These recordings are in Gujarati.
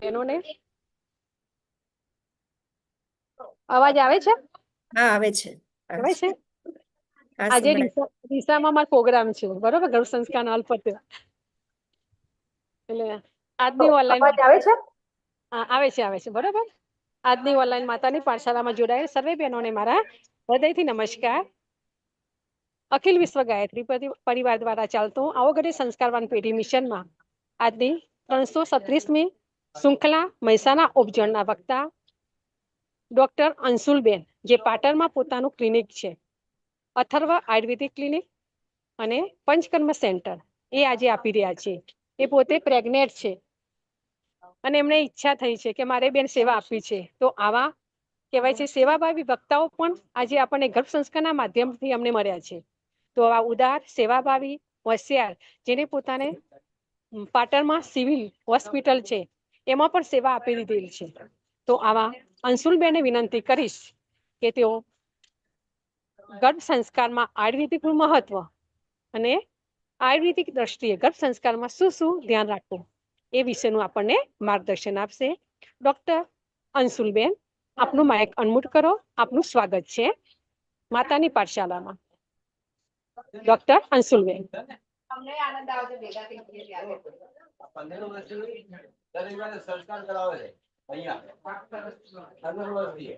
બહેનોને અવાજ આવે છે? હા, આવે છે. આવે છે. હા, આજે સંભળાય. ડીસામાં મારો પ્રોગ્રામ છે, બરોબર, ગર્ભ સંસ્કાર હાલ પત્યો એટલે આજની ઓનલાઈન અવાજ આવે છે? હા, આવે છે બરોબર. આજની ઓનલાઈન માતાની પાઠશાળામાં જોડાયેલ સર્વે બહેનોને મારા હૃદયથી નમસ્કાર. અખિલ વિશ્વ ગાયત્રી પરિવાર દ્વારા ચાલતું આવો ઘડી સંસ્કારવાન પેઢી મિશનમાં આજની 336મી શૃંખલા મહેસાણા ઉપજણના વક્તા ડોક્ટર અંશુલબેન, જે પાટણમાં પોતાનું ક્લિનિક છે, અથર્વ આયુર્વેદિક ક્લિનિક અને પંચકર્મ સેન્ટર, એ આજે આપી રહ્યા છે. એ પોતે પ્રેગ્નેન્ટ છે અને એમને ઈચ્છા થઈ છે કે મારે બેન સેવા આપવી છે. તો આવા કહેવાય છે સેવાભાવી વક્તાઓ પણ આજે આપણને ગર્ભ સંસ્કારના માધ્યમથી અમને મળ્યા છે. તો આ ઉદાર, સેવાભાવી, હોશિયાર, જેને પોતાને પાટણમાં સિવિલ હોસ્પિટલ છે એમાં પણ સેવા આપી દીધેલી છે. તો આવા અંશુલબેનને વિનંતી કરીશ કે તેઓ ગર્ભ સંસ્કારમાં આયુર્વેદિકનું મહત્વ અને આયુર્વેદિક દ્રષ્ટિએ ગર્ભ સંસ્કારમાં શું શું ધ્યાન રાખવું એ વિશેનું આપણને માર્ગદર્શન આપશે. ડોક્ટર અંશુલબેન, આપનું માઇક અનમ્યુટ કરો. આપનું સ્વાગત છે માતાની પાઠશાળામાં. ડોક્ટર અંશુલબેન. અમને આનંદ આવશે ભેગા થઈ ત્યારે. 15 વર્ષથી દરેક સંસ્કાર કરાવે છે અહીંયા 15 વર્ષથી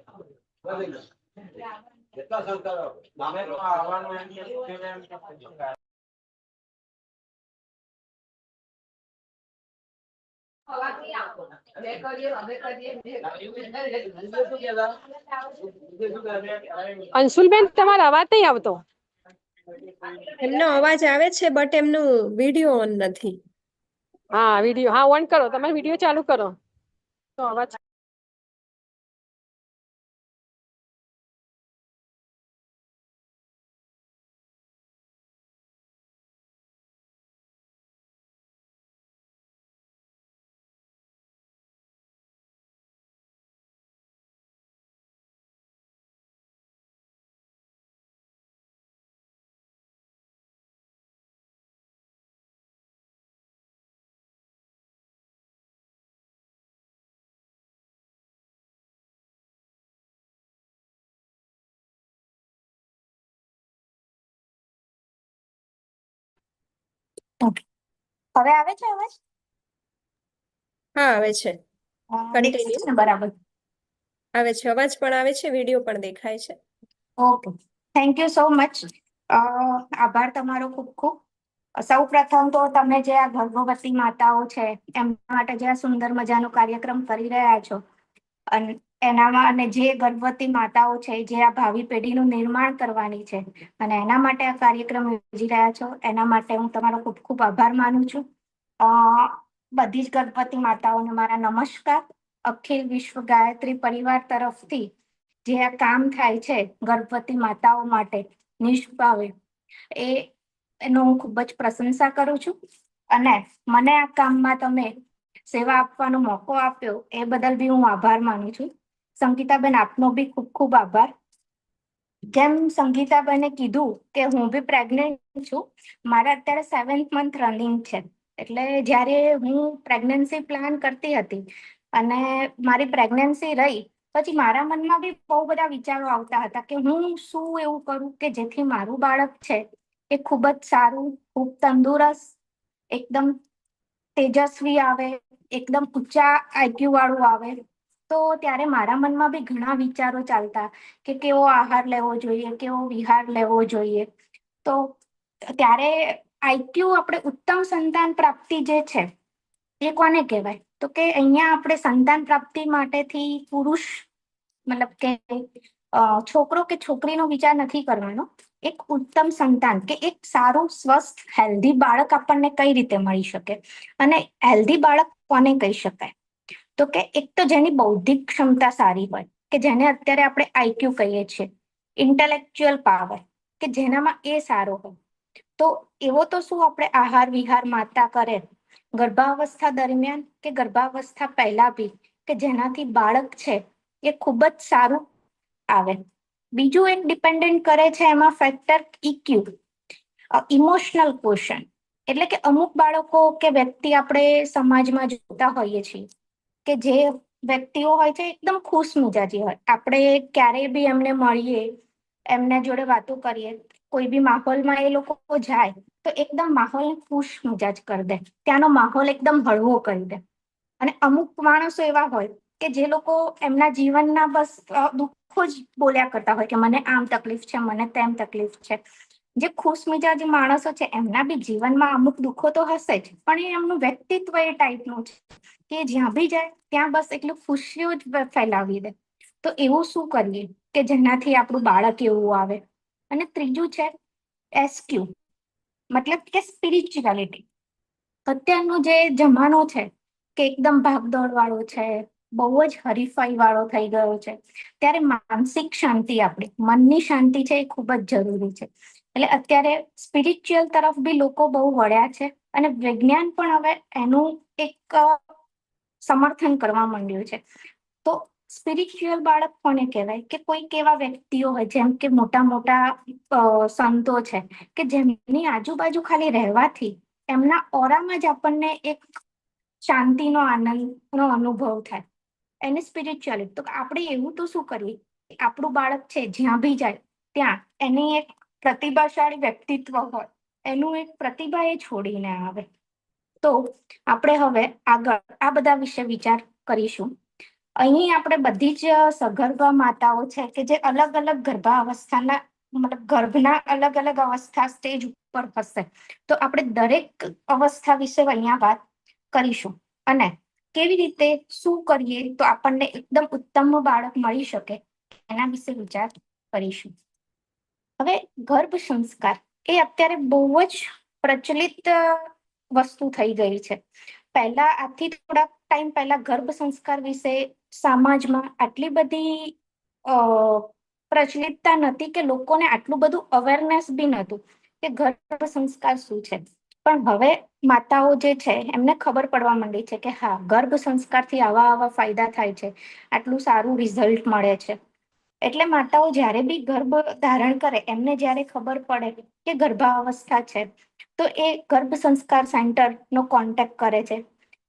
કેટલા સંસ્કારો નામે તો આવવાનું અંશુલબેન, તમારો અવાજ નહીં આવતો. એમનો અવાજ આવે છે, બટ એમનું વિડીયો ઓન નથી. હા, વિડીયો હા ઓન કરો. તમે વિડીયો ચાલુ કરો તો અવાજ. હવે આવે છે અવાજ? હા, આવે છે. કન્ટિન્યુ. ને બરાબર. આવે છે, અવાજ પણ આવે છે, વિડીયો પણ દેખાય છે. Okay, thank you so much. આભાર તમારો ખૂબ ખૂબ. સૌ પ્રથમ તો તમે જે આ ગર્ભવતી માતાઓ છે એમના માટે જે આ સુંદર મજાનો કાર્યક્રમ કરી રહ્યા છો અને એનામાં અને જે ગર્ભવતી માતાઓ છે જે આ ભાવિ પેઢીનું નિર્માણ કરવાની છે અને એના માટે આ કાર્યક્રમ યોજી રહ્યા છો, એના માટે હું તમારો ખૂબ ખૂબ આભાર માનું છું. બધી જ ગર્ભવતી માતાઓને મારા નમસ્કાર. અખિલ વિશ્વ ગાયત્રી પરિવાર તરફથી જે આ કામ થાય છે ગર્ભવતી માતાઓ માટે નિષ્ભાવે, એનો હું ખૂબ જ પ્રશંસા કરું છું. અને મને આ કામમાં તમે સેવા આપવાનો મોકો આપ્યો એ બદલ બી હું આભાર માનું છું. સંગીતાબેન, આપનો બી ખૂબ ખૂબ આભાર. જેમ સંગીતાબેને કીધું કે હું બી પ્રેગ્નેન્ટ છું. મારા અત્યારે 7th મંથ રનિંગ છે. એટલે જ્યારે હું પ્રેગ્નન્સી પ્લાન કરતી હતી અને મારી પ્રેગ્નન્સી રહી પછી મારા મનમાં બી બહુ બધા વિચારો આવતા હતા કે હું શું એવું કરું કે જેથી મારું બાળક છે એ ખૂબ જ સારું, ખૂબ તંદુરસ્ત, એકદમ તેજસ્વી આવે, એકદમ ઊંચા આઈક્યુ વાળું આવે. તો ત્યારે મારા મનમાં બી ઘણા વિચારો ચાલતા કે કેવો આહાર લેવો જોઈએ, કેવો વિહાર લેવો જોઈએ. તો ત્યારે આઈક્યુ, આપણે ઉત્તમ સંતાન પ્રાપ્તિ જે છે એ કોને કહેવાય? તો કે અહીંયા આપણે સંતાન પ્રાપ્તિ માટેથી પુરુષ, મતલબ કે છોકરો કે છોકરીનો વિચાર નથી કરવાનો. એક ઉત્તમ સંતાન કે એક સારું સ્વસ્થ હેલ્ધી બાળક આપણને કઈ રીતે મળી શકે અને હેલ્ધી બાળક કોને કહી શકાય? તો કે એક તો જેની બૌદ્ધિક ક્ષમતા સારી હોય, કે જેને અત્યારે આપણે આઈક્યુ કહીએ છીએ, ઇન્ટેલેક્ચ્યુઅલ પાવર, કે જેનામાં એ સારો હોય. તો એવો તો શું આપણે આહાર વિહાર માતા કરે ગર્ભાવસ્થા દરમિયાન કે ગર્ભાવસ્થા પહેલા બી, કે જેનાથી બાળક છે એ ખૂબ જ સારું આવે. બીજું એક ડિપેન્ડન્ટ કરે છે એમાં ફેક્ટર ઇક્યુ, ઇમોશનલ ક્વોશન્ટ. એટલે કે અમુક બાળકો કે વ્યક્તિ આપણે સમાજમાં જોતા હોઈએ છીએ કે જે વ્યક્તિઓ હોય છે એકદમ ખુશ મિજાજી હોય, આપણે ક્યારેય બી એમને મળીએ, એમને જોડે વાતો કરીએ, કોઈ બી માહોલમાં એ લોકો જાય તો એકદમ માહોલ ખુશ મિજાજ કરી દે, ત્યાંનો માહોલ એકદમ હળવો કરી દે. અને અમુક માણસો એવા હોય કે જે લોકો એમના જીવનના બસ દુઃખો જ બોલ્યા કરતા હોય કે મને આમ તકલીફ છે, મને તેમ તકલીફ છે. જે ખુશ મિજાજી માણસો છે એમના બી જીવનમાં અમુક દુઃખો તો હશે જ, પણ એ એમનું વ્યક્તિત્વ એ ટાઈપનું છે કે જ્યાં બી જાય ત્યાં બસ એટલું ખુશીઓ જ ફેલાવી દે. તો એવું શું કરીએ કે જેનાથી આપણું બાળક એવું આવે? અને ત્રીજું છે એસક્યુ, મતલબ કે સ્પિરિચ્યુઆલિટી. અત્યારનો જે જમાનો છે કે એકદમ ભાગદોડ વાળો છે, બહુ જ હરીફાઈ વાળો થઈ ગયો છે, ત્યારે માનસિક શાંતિ, આપણી મનની શાંતિ છે એ ખૂબ જ જરૂરી છે. એટલે અત્યારે સ્પિરિચ્યુઅલ તરફ બી લોકો બહુ વળ્યા છે અને વિજ્ઞાન પણ હવે એનું એક સમર્થન કરવા માંડ્યું છે. તો સ્પિરિચ્યુઅલ બાળક કોને કહેવાય? કે કોઈક એવા વ્યક્તિઓ હોય જેમ કે મોટા મોટા સંતો છે કે જેમની આજુબાજુ ખાલી રહેવાથી એમના ઓરામાં જ આપણને એક શાંતિનો આનંદનો અનુભવ થાય, એને સ્પિરિચ્યુઅલિટી. તો આપણે એવું તો શું કરીએ, આપણું બાળક છે જ્યાં બી જાય ત્યાં એની એક પ્રતિભાશાળી વ્યક્તિત્વ હોય, એનું એક પ્રતિભા એ છોડીને આવે. તો આપણે હવે આગળ આ બધા વિશે વિચાર કરીશું. અહીં આપણે બધી જ સગર્ભા માતાઓ છે કે જે અલગ અલગ ગર્ભાવસ્થાના, મતલબ ગર્ભના અલગ અલગ અવસ્થા સ્ટેજ ઉપર હશે, તો આપણે દરેક અવસ્થા વિશે અહીંયા વાત કરીશું અને કેવી રીતે શું કરીએ તો આપણને એકદમ ઉત્તમ બાળક મળી શકે એના વિશે વિચાર કરીશું. હવે ગર્ભ સંસ્કાર એ અત્યારે બહુ જ પ્રચલિત વસ્તુ થઈ ગઈ છે. પહેલા, આજથી થોડાક ટાઈમ પહેલા ગર્ભ સંસ્કાર વિશે સમાજમાં આટલી બધી પ્રચલિતતા નહોતી કે લોકોને આટલું બધું અવેરનેસ બી નહોતું કે ગર્ભ સંસ્કાર શું છે. પણ હવે માતાઓ જે છે એમને ખબર પડવા માંડી છે કે હા, ગર્ભ સંસ્કારથી આવા આવા ફાયદા થાય છે, આટલું સારું રિઝલ્ટ મળે છે. એટલે માતાઓ જ્યારે બી ગર્ભ ધારણ કરે એમને જ્યારે ખબર પડે કે ગર્ભાવસ્થા છે તો એ ગર્ભ સંસ્કાર સેન્ટરનો કોન્ટેક્ટ કરે છે.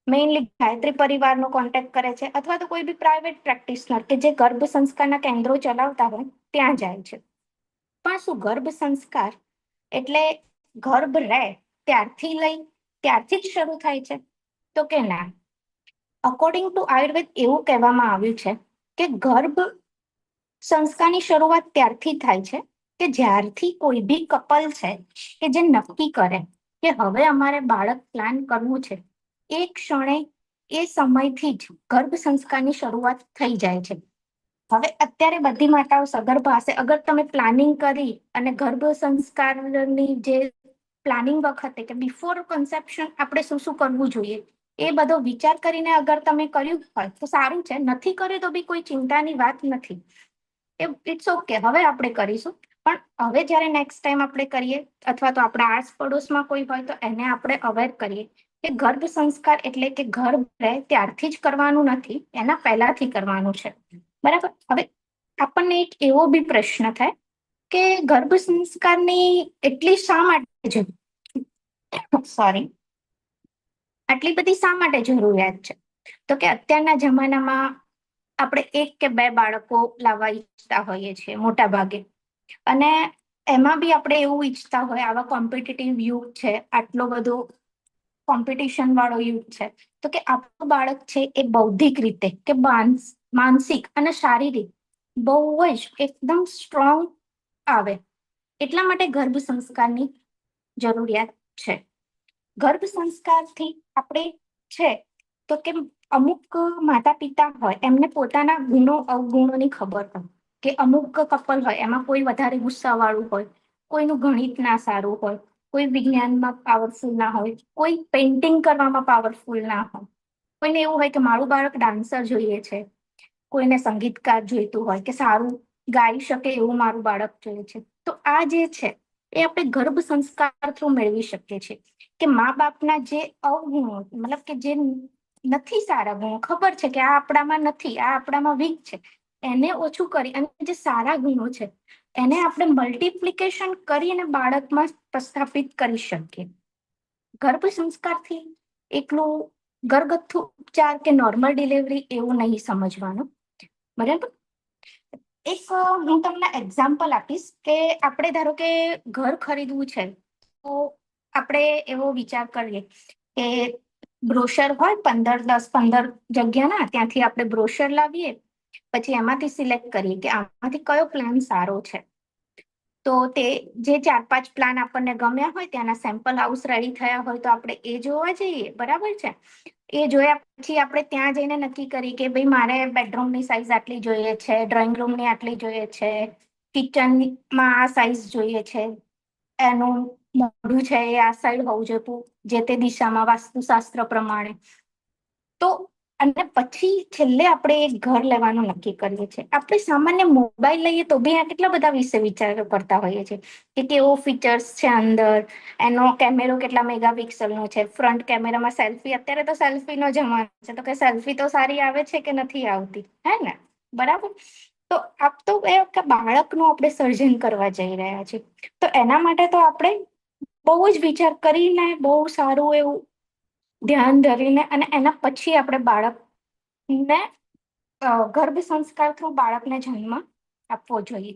મેઇનલી ગાયત્રી પરિવારનો કોન્ટેક્ટ કરે છે અથવા તો કોઈ બી પ્રાઇવેટ પ્રેક્ટિશનર કે જે ગર્ભ સંસ્કારના કેન્દ્રો ચલાવતા હોય ત્યાં જાય છે. પણ શું ગર્ભ સંસ્કાર એટલે ગર્ભ રહે ત્યારથી જ શરૂ થાય છે? તો કે ના. અકોર્ડિંગ ટુ આયુર્વેદ એવું કહેવામાં આવ્યું છે કે ગર્ભ સંસ્કારની શરૂઆત ત્યારથી થાય છે કે જ્યારથી કોઈ બી કપલ છે કે જે નક્કી કરે કે હવે અમારે બાળક પ્લાન કરવું છે, એ ક્ષણે, એ સમયથી જ ગર્ભ સંસ્કારની શરૂઆત થઈ જાય છે. હવે અત્યારે બધી માતાઓ સગર્ભા હશે, અગર તમે પ્લાનિંગ કરી અને ગર્ભ સંસ્કારની જે પ્લાનિંગ વખતે કે બિફોર કન્સેપ્શન આપણે શું શું કરવું જોઈએ એ બધો વિચાર કરીને અગર તમે કર્યું હોય તો સારું છે, નથી કર્યું તો બી કોઈ ચિંતાની વાત નથી. ઇટ્સ ઓકે, હવે આપણે કરીશું. પણ હવે જ્યારે નેક્સ્ટ ટાઈમ આપણે કરીએ અથવા તો આપણા આસ પડોશમાં કોઈ હોય તો એને આપણે અવેર કરીએ કે ગર્ભ સંસ્કાર એટલે કે ગર્ભ રહે ત્યારથી જ કરવાનું નથી, એના પહેલાથી કરવાનું છે. બરાબર. હવે આપણને એક એવો બી પ્રશ્ન થાય કે ગર્ભ સંસ્કારની એટલી શા માટે આટલી બધી શા માટે જરૂરિયાત છે? તો કે અત્યારના જમાનામાં આપણે 1 કે 2 બાળકો લાવવા ઈચ્છતા હોઈએ છીએ મોટા ભાગે, અને એમાં બી આપણે એવું ઈચ્છતા હોય, આવા કોમ્પિટિટિવ યુગ છે, આટલો બધો કોમ્પિટિશન વાળો યુગ છે, તો કે આપણું બાળક છે એ બૌદ્ધિક રીતે કે માનસિક અને શારીરિક બહુ જ એકદમ સ્ટ્રોંગ આવે. એટલા માટે ગર્ભ સંસ્કારની જરૂરિયાત છે. ગર્ભ સંસ્કારથી આપણે છે તો કે અમુક માતા પિતા હોય એમને પોતાના ગુણો અવગુણોની ખબર હોય કે અમુક કપલ હોય એમાં કોઈ વધારે ગુસ્સા વાળું હોય, કોઈનું ગણિત ના સારું હોય, કોઈ વિજ્ઞાનમાં પાવરફુલ ના હોય, કોઈ પેઇન્ટિંગ કરવામાં પાવરફુલ ના હોય, કોઈને એવું હોય કે મારું બાળક ડાન્સર જોઈએ છે, કોઈને સંગીતકાર જોઈતું હોય કે સારું ગાઈ શકે એવું મારું બાળક જોઈએ છે. તો આ જે છે એ આપણે ગર્ભ સંસ્કાર થ્રુ મેળવી શકીએ છીએ કે મા બાપના જે અવગુણો, મતલબ કે જે નથી સારા ગુણો, ખબર છે કે આ આપણામાં નથી, આ આપણામાં વીક છે, એને ઓછું કરી અને જે સારા ગુણો છે એને આપણે મલ્ટિપ્લિકેશન કરીને બાળકમાં પ્રસ્થાપિત કરી શકીએ. ગર્ભ સંસ્કારથી એકલું ઘરગથ્થુ ઉપચાર કે નોર્મલ ડિલિવરી એવું નહીં સમજવાનું, બરાબર? હું તમને એક્ઝામ્પલ આપીશ કે આપણે ધારો કે ઘર ખરીદવું છે તો આપણે એવો વિચાર કરીએ કે બ્રોશર હોય 10-15 જગ્યાના, ત્યાંથી આપણે બ્રોશર લાવીએ, પછી એમાંથી સિલેક્ટ કરીએ કે આમાંથી કયો પ્લાન સારો છે. તો તે જે 4-5 પ્લાન આપણને ગમ્યા હોય, ત્યાંના સેમ્પલ હાઉસ રેડી થયા હોય તો આપણે એ જોવા જઈએ, બરાબર છે? એ જોયા પછી આપણે ત્યાં જઈને નક્કી કરી કે ભાઈ મારે બેડરૂમની સાઈઝ આટલી જોઈએ છે, ડ્રોઈંગ રૂમની આટલી જોઈએ છે, કિચનમાં આ સાઈઝ જોઈએ છે, એનું મોઢું છે એ આ સાઈડ હોવું જોઈએ, જે તે દિશામાં વાસ્તુશાસ્ત્ર પ્રમાણે. તો અને પછી છેલ્લે આપણે એક ઘર લેવાનું નક્કી કરીએ છીએ. આપણે સામાન્ય મોબાઈલ લઈએ તો બી આ કેટલા બધા વિશે વિચારો કરતા હોઈએ છીએ કે કેવો ફીચર્સ છે અંદર, એનો કેમેરો કેટલા મેગાપિક્સલનો છે, ફ્રન્ટ કેમેરામાં સેલ્ફી, અત્યારે તો સેલ્ફીનો જમાનો છે, તો કે સેલ્ફી તો સારી આવે છે કે નથી આવતી, હે ને? બરાબર. તો આપ તો એ કે બાળકનું આપણે સર્જન કરવા જઈ રહ્યા છીએ, તો એના માટે તો આપણે બહુ જ વિચાર કરીને, બહુ સારું એવું ધ્યાન ધરીને, અને એના પછી આપણે બાળકને ગર્ભ સંસ્કાર થ્રુ બાળકને જન્મ આપવો જોઈએ.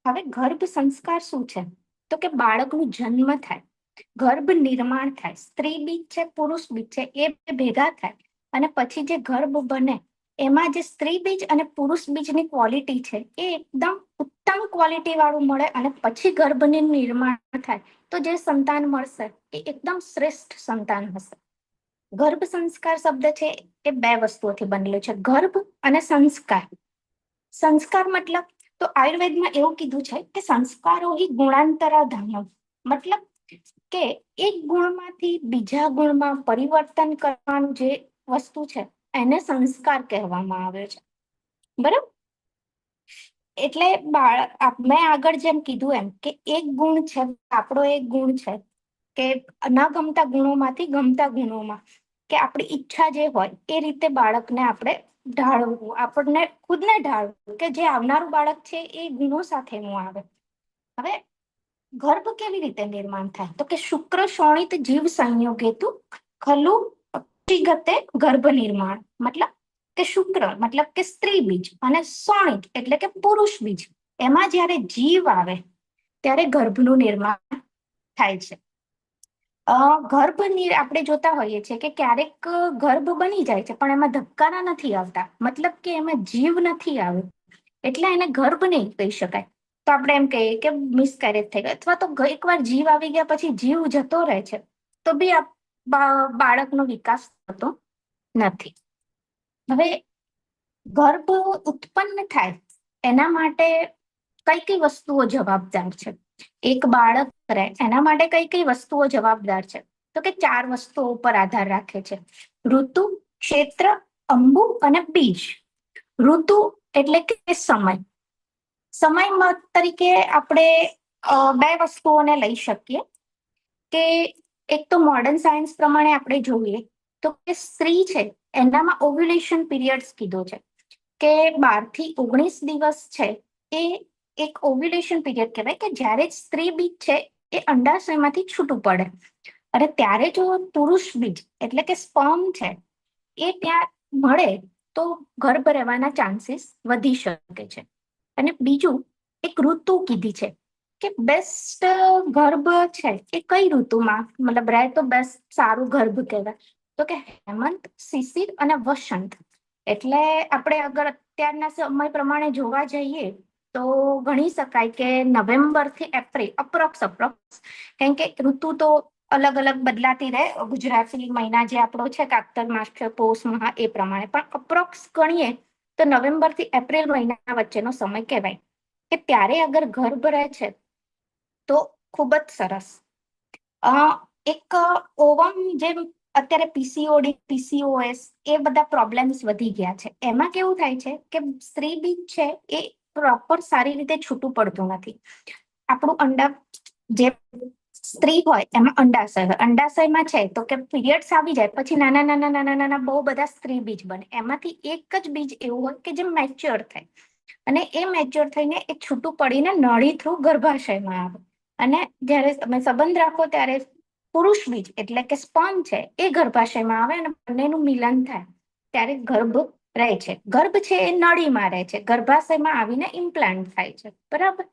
હવે ગર્ભ સંસ્કાર શું છે? તો કે બાળકનું જન્મ થાય, ગર્ભ નિર્માણ થાય, સ્ત્રી બીજ છે, પુરુષ બીજ છે, એ ભેગા થાય અને પછી જે ગર્ભ બને એમાં જે સ્ત્રી બીજ અને પુરુષ બીજની ક્વોલિટી છે એ એકદમ ઉત્તમ ક્વોલિટી વાળું મળે, અને પછી ગર્ભનું નિર્માણ થાય તો જે સંતાન મળશે એ એકદમ શ્રેષ્ઠ સંતાન હશે. ગર્ભ સંસ્કાર શબ્દ છે એ 2 વસ્તુઓથી બનેલો છે, ગર્ભ અને સંસ્કાર. સંસ્કાર મતલબ, તો આયુર્વેદમાં એવું કીધું છે કે સંસ્કારો હિ ગુણાંતરા ધર્મ, મતલબ કે એક ગુણમાંથી બીજા ગુણમાં પરિવર્તન કરવાનું જે વસ્તુ છે એને સંસ્કાર કહેવામાં આવે છે, બરાબર? એટલે મેં આગળ જેમ કીધું એમ કે એક ગુણ છે, આપણો એક ગુણ છે કે ન ગમતા ગુણોમાંથી ગમતા ગુણોમાં, કે આપણી ઈચ્છા જે હોય એ રીતે બાળકને આપણે ઢાળવું, આપણને ખુદને ઢાળવું કે જે આવનારું બાળક છે એ ગુણો સાથેનું આવે. હવે ગર્ભ કેવી રીતે નિર્માણ થાય? તો કે શુક્ર શોણિત જીવ સંયોગેતુ ખલુ વ્યક્તિગતે ગર્ભ નિર્માણ, મતલબ કે શુક્ર મતલબ કે સ્ત્રી બીજ અને શોણિત એટલે કે પુરુષ બીજ, એમાં જ્યારે જીવ આવે ત્યારે ગર્ભનું નિર્માણ થાય છે. આપણે જોતા હોઈએ છીએ કે ક્યારેક ગર્ભ બની જાય છે પણ એમાં ધબકારા નથી આવતા, મતલબ કે એમાં જીવ નથી આવ્યો, એટલે એને ગર્ભ નહીં કહી શકાય. તો આપણે એમ કહીએ કે મિસકેરેજ થઈ ગયો, અથવા તો એકવાર જીવ આવી ગયા પછી જીવ જતો રહે છે તો બી બાળકનો વિકાસ થતો નથી. હવે ગર્ભ ઉત્પન્ન થાય એના માટે કઈ વસ્તુઓ જવાબદાર છે? એક બાળક રહે એના માટે કઈ વસ્તુઓ જવાબદાર છે? તો કે 4 વસ્તુઓ ઉપર આધાર રાખે છે: ઋતુ, ક્ષેત્ર, અંબુ અને બીજ. ઋતુ એટલે કે સમય. સમય તરીકે આપણે 2 વસ્તુઓને લઈ શકીએ કે એક તો મોડર્ન સાયન્સ પ્રમાણે આપણે જોઈએ તો કે સ્ત્રી છે એનામાં ઓવ્યુલેશન પીરિયડ્સ કીધો છે કે 12 થી 19 દિવસ છે એ એક ઓવ્યુલેશન પીરિયડ કહેવાય, કે જ્યારે સ્ત્રી બીજ છે એ અંડાશયમાંથી છૂટું પડે, અને ત્યારે જો પુરુષ બીજ એટલે કે સ્પર્મ છે એ ત્યાં મળે તો ગર્ભ રહેવાના ચાન્સીસ વધી શકે છે. અને બીજું એક ઋતુ કીધી છે કે બેસ્ટ ગર્ભ છે એ કઈ ઋતુમાં મતલબ રહે તો બેસ્ટ સારું ગર્ભ કહેવાય? તો કે હેમંત, શિશિર અને વસંત. એટલે આપણે અગર અત્યારના સમય પ્રમાણે જોવા જઈએ તો ગણી શકાય કે નવેમ્બર થી એપ્રિલ અપ્રોક્સ, કેમ કે ઋતુ તો અલગ અલગ બદલાતી રહે, ગુજરાતી મહિના જે આપણો છે કારતક માસ છે, પોષ મહા, એ પ્રમાણે, પણ અપ્રોક્સ ગણીએ તો નવેમ્બર થી એપ્રિલ મહિના વચ્ચેનો સમય કહેવાય કે ત્યારે અગર ગર્ભ રહે છે તો ખૂબ જ સરસ. એક ઓવમ જેમ અત્યારે પીસીઓડી, પીસીઓએસ એ બધા પ્રોબ્લેમ્સ વધી ગયા છે, એમાં કેવું થાય છે કે સ્ત્રી બીજ છે એ પ્રોપર સારી રીતે છૂટું પડતું નથી. આપણું અંડા જે સ્ત્રી હોય એમાં અંડાશય હોય, અંડાશયમાં છે તો કે પીરિયડ્સ આવી જાય પછી નાના નાના નાના નાના બહુ બધા સ્ત્રી બીજ બને, એમાંથી એક જ બીજ એવું હોય કે જે મેચ્યોર થાય, અને એ મેચ્યોર થઈને એ છૂટું પડીને નળી થ્રુ ગર્ભાશયમાં આવે, અને જ્યારે તમે સંબંધ રાખો ત્યારે પુરુષ બીજ એટલે કે સ્પર્મ છે એ ગર્ભાશયમાં આવે અને બંનેનું મિલન થાય ત્યારે ગર્ભ રહે છે. ગર્ભ છે એ નળીમાં રહે છે, ગર્ભાશયમાં આવીને ઇમ્પ્લાન્ટ થાય છે. બરાબર.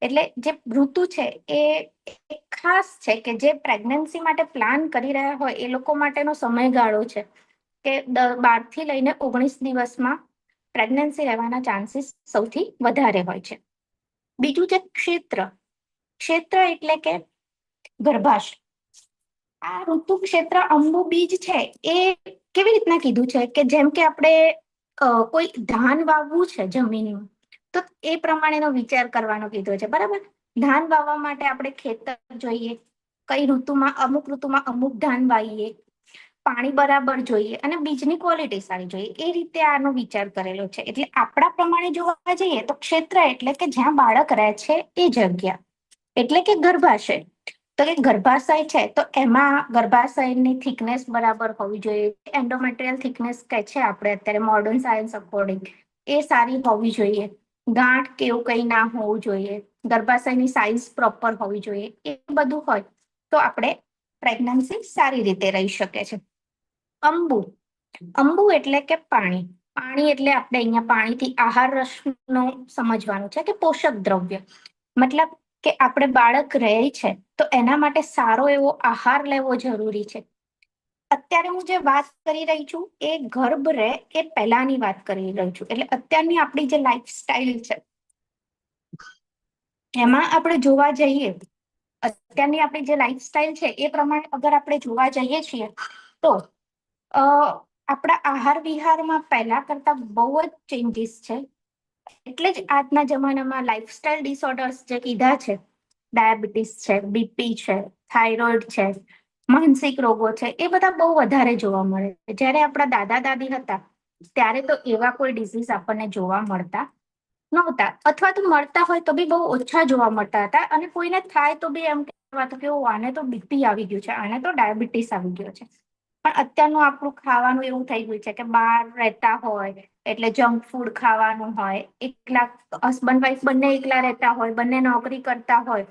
એટલે જે ઋતુ છે એ ખાસ છે કે જે પ્રેગ્નન્સી માટે પ્લાન કરી રહ્યા હોય એ લોકો માટેનો સમયગાળો છે કે 12 થી લઈને 19 દિવસમાં પ્રેગ્નન્સી રહેવાના ચાન્સીસ સૌથી વધારે હોય છે. બીજું છે ક્ષેત્ર. ક્ષેત્ર એટલે કે ગર્ભાશય. આ ઋતુ ક્ષેત્ર અંબુ બીજ છે એ કેવી રીતના કીધું છે કે જેમ કે આપણે કોઈ ધાન વાવવું છે જમીનમાં તો એ પ્રમાણેનો વિચાર કરવાનો કીધો છે. બરાબર. ધાન વાવવા માટે આપણે ખેતર જોઈએ, કઈ ઋતુમાં અમુક ધાન વાવીએ, પાણી બરાબર જોઈએ અને બીજની ક્વોલિટી સારી જોઈએ. એ રીતે આનો વિચાર કરેલો છે. એટલે આપણા પ્રમાણે જોવા જઈએ તો ક્ષેત્ર એટલે કે જ્યાં બાળક રહે છે એ જગ્યા એટલે કે ગર્ભાશય. તો કે ગર્ભાશય છે તો એમાં ગર્ભાશયની થિકનેસ બરાબર હોવી જોઈએ. એન્ડોમેટ્રિયલ થિકનેસ કે છે આપણે અત્યારે મોડર્ન સાયન્સ અકોર્ડિંગ એ સારી હોવી જોઈએ. ગાંઠ કેવું કઈ ના હોવું જોઈએ. ગર્ભાશયની સાઇઝ પ્રોપર હોવી જોઈએ. એ બધું હોય તો આપણે પ્રેગ્નન્સી સારી રીતે રહી શકે છે. અંબુ. અંબુ એટલે કે પાણી. પાણી એટલે આપણે અહીંયા પાણીથી આહાર રસનો સમજવાનું છે કે પોષક દ્રવ્ય. મતલબ કે આપણે બાળક રહે છે તો એના માટે સારો એવો આહાર લેવો જરૂરી છે. અત્યારે હું જે વાત કરી રહી છું એ ગર્ભ રહે એ પહેલાની વાત કરી રહી છું. એટલે અત્યારની આપણી જે લાઈફ સ્ટાઇલ છે એમાં આપણે જોવા જઈએ, અત્યારની આપણી જે લાઈફ સ્ટાઇલ છે એ પ્રમાણે અગર આપણે જોવા જઈએ છીએ તો આપણા આહાર વિહારમાં પહેલા કરતા બહુ જ ચેન્જીસ છે. એટલે જ આજના જમાનામાં લાઈફસ્ટાઇલ ડિસઓર્ડર્સ જે કીધા છે, ડાયાબિટીસ છે, બીપી છે, થાઇરોઇડ છે, માનસિક રોગો છે, એ બધા બહુ વધારે જોવા મળે છે. જ્યારે આપણા દાદા દાદી હતા ત્યારે તો એવા કોઈ ડિઝીઝ આપણને જોવા મળતા નહોતા, અથવા તો મળતા હોય તો બી બહુ ઓછા જોવા મળતા હતા. અને કોઈને થાય તો બી એમ કહેવાતું કે આને તો બીપી આવી ગયું છે, આને તો ડાયાબિટીસ આવી ગયો છે. પણ અત્યારનું આપણું ખાવાનું એવું થઈ ગયું છે કે બહાર રહેતા હોય એટલે જંક ફૂડ ખાવાનું હોય. એકલા હસબન્ડ વાઈફ બંને એકલા રહેતા હોય, બંને નોકરી કરતા હોય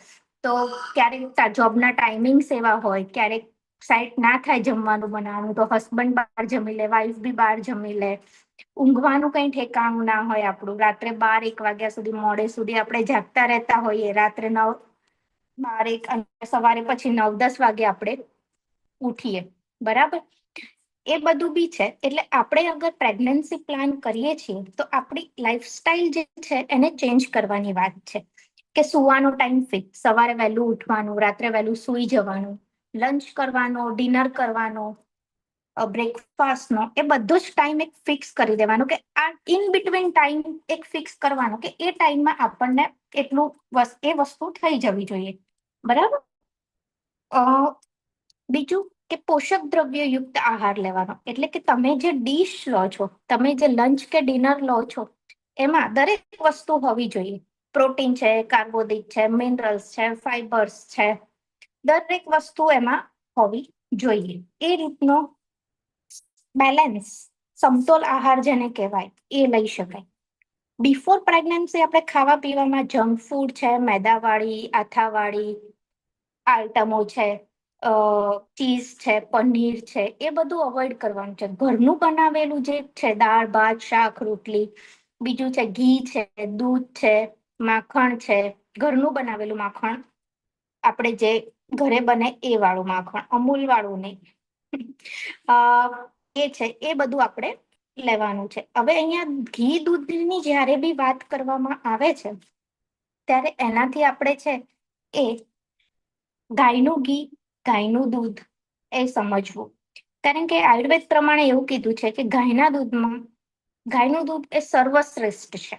તો ક્યારેક જોબના ટાઈમિંગ્સ એવા હોય, ક્યારેક સાઈટ ના થાય જમવાનું બનાવવાનું તો હસબન્ડ બહાર જમી લે, વાઈફ બી બહાર જમી લે. ઊંઘવાનું કઈ ઠેકાણું ના હોય આપણું. રાત્રે 12-1 વાગ્યા સુધી મોડે સુધી આપણે જાગતા રહેતા હોઈએ. રાત્રે 9-12-1 અને સવારે પછી 9-10 વાગે આપણે ઉઠીએ. બરાબર. એ બધું બી છે. એટલે આપણે અગર પ્રેગ્નન્સી પ્લાન કરીએ છીએ તો આપણી લાઈફસ્ટાઇલ જે છે એને ચેન્જ કરવાની વાત છે કે સુવાનો ટાઈમ ફિક્સ, સવારે વહેલું ઉઠવાનું, રાત્રે વહેલું સુઈ જવાનું, લંચ કરવાનો, ડિનર કરવાનો, બ્રેકફાસ્ટનો, એ બધો જ ટાઈમ એક ફિક્સ કરી દેવાનો કે આ ઇન બિટવીન ટાઈમ એક ફિક્સ કરવાનો કે એ ટાઈમમાં આપણને એટલું એ વસ્તુ થઈ જવી જોઈએ. બરાબર. બીજું કે પોષક દ્રવ્ય યુક્ત આહાર લેવાનો. એટલે કે તમે જે ડીશ લો છો, તમે જે લંચ કે ડિનર લો છો એમાં દરેક વસ્તુ હોવી જોઈએ. પ્રોટીન છે, કાર્બોદિત છે, મિનરલ્સ છે, ફાઈબર્સ છે, દરેક વસ્તુ એમાં હોવી જોઈએ. એ રીતનો બેલેન્સ, સમતોલ આહાર જેને કહેવાય એ લઈ શકાય. બિફોર પ્રેગ્નન્સી આપણે ખાવા પીવામાં જંક ફૂડ છે, મેદાવાળી, આથાવાળી આઈટમો છે, ચીઝ છે, પનીર છે, એ બધું અવોઇડ કરવાનું છે. ઘરનું બનાવેલું જે છે દાળ ભાત શાક રોટલી, બીજું છે ઘી છે, દૂધ છે, માખણ છે, ઘરનું બનાવેલું માખણ, આપણે જે ઘરે બને એ વાળું માખણ, અમૂલ વાળું નહીં. એ છે એ બધું આપણે લેવાનું છે. હવે અહીંયા ઘી દૂધની જ્યારે બી વાત કરવામાં આવે છે ત્યારે એનાથી આપણે છે એ ગાયનું ઘી, ગાયનું દૂધ એ સમજવું. કારણ કે આયુર્વેદ પ્રમાણે એવું કીધું છે કે ગાયનું દૂધ એ સર્વશ્રેષ્ઠ છે.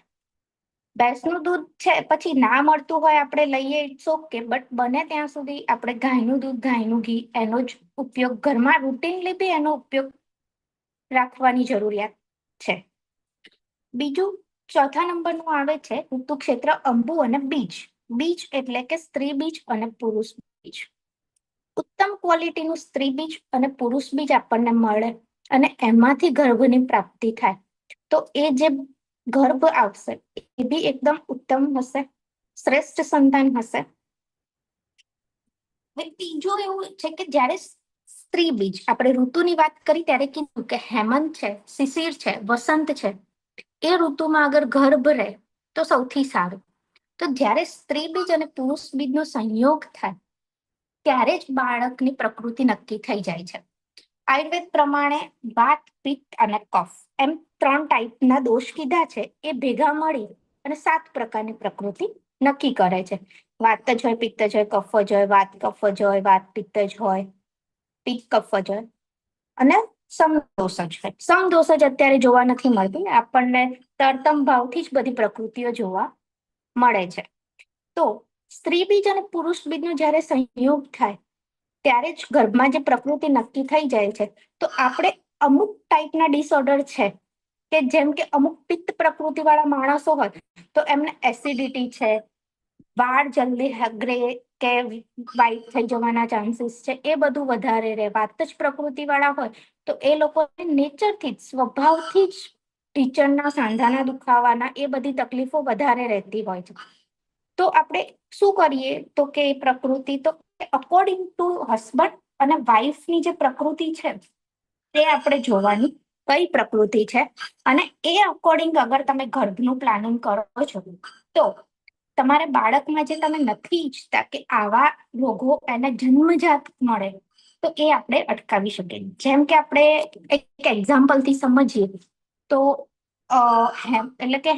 ભેંસનું દૂધ છે પછી ના મળતું હોય આપણે લઈએ ઇટ્સ ઓકે, બટ બને ત્યાં સુધી આપણે ગાયનું દૂધ, ગાયનું ઘી એનો જ ઉપયોગ ઘરમાં રૂટીનલી બી એનો ઉપયોગ રાખવાની જરૂરિયાત છે. બીજું ચોથા નંબરનું આવે છે ઋતુક્ષેત્ર અંબુ અને બીજ. બીજ એટલે કે સ્ત્રી બીજ અને પુરુષ બીજ. ઉત્તમ ક્વોલિટીનું સ્ત્રી બીજ અને પુરુષ બીજ આપણને મળે અને એમાંથી ગર્ભની પ્રાપ્તિ થાય તો એ જે ગર્ભ આવશે એ બી એકદમ ઉત્તમ હશે, શ્રેષ્ઠ સંતાન હશે. હવે ત્રીજું એવું છે કે જ્યારે સ્ત્રી બીજ, આપણે ઋતુની વાત કરી ત્યારે કીધું કે હેમંત છે, શિશિર છે, વસંત છે, એ ઋતુમાં અગર ગર્ભ રહે તો સૌથી સારું. તો જ્યારે સ્ત્રી બીજ અને પુરુષ બીજનો સંયોગ થાય ત્યારે જ બાળકની પ્રકૃતિ નક્કી થઈ જાય છે. આયુર્વેદ પ્રમાણે વાત, પિત્ત અને કફ એમ 3 ટાઈપના દોષ કીધા છે. એ ભેગા મળી અને 7 પ્રકારની પ્રકૃતિ નક્કી કરે છે. વાત જ હોય, પિત્ત જ હોય, કફ જ હોય, વાત કફ જ હોય, વાત પિત્ત જ હોય, પિત્ત કફ જ હોય અને સમદોષ જ હોય. સમદોષ જ અત્યારે જોવા નથી મળતી, આપણને તરતમ ભાવથી જ બધી પ્રકૃતિઓ જોવા મળે છે. તો સ્ત્રી બીજ અને પુરુષ બીજનો જ્યારે સંયોગ થાય ત્યારે જ ગર્ભમાં જે પ્રકૃતિ નક્કી થઈ જાય છે. તો આપણે અમુક ટાઈપના ડિસઓર્ડર છે કે જેમ કે અમુક પિત્ત પ્રકૃતિ વાળા માણસો હોય તો એમને એસિડિટી છે, વાળ જલ્દી ગ્રે કે વ્હાઈટ થઈ જવાના ચાન્સીસ છે, એ બધું વધારે રહે. વાત જ પ્રકૃતિ વાળા હોય તો એ લોકો નેચરથી જ, સ્વભાવથી જ ટીચરના સાંધાના દુખાવાના એ બધી તકલીફો વધારે રહેતી હોય છે. તો આપણે શું કરીએ તો કે એ પ્રકૃતિ તો અકોર્ડિંગ ટુ હસબન્ડ અને વાઈફની જે પ્રકૃતિ છે તે આપણે જોવાની કઈ પ્રકૃતિ છે, અને એ અકોર્ડિંગ અગર તમે ગર્ભનું પ્લાનિંગ કરો છો તો તમારે બાળકમાં જે તમે નથી ઈચ્છતા કે આવા રોગો એને જન્મજાત મળે તો એ આપણે અટકાવી શકીએ. જેમ કે આપણે એક એક્ઝામ્પલથી સમજીએ તો એટલે કે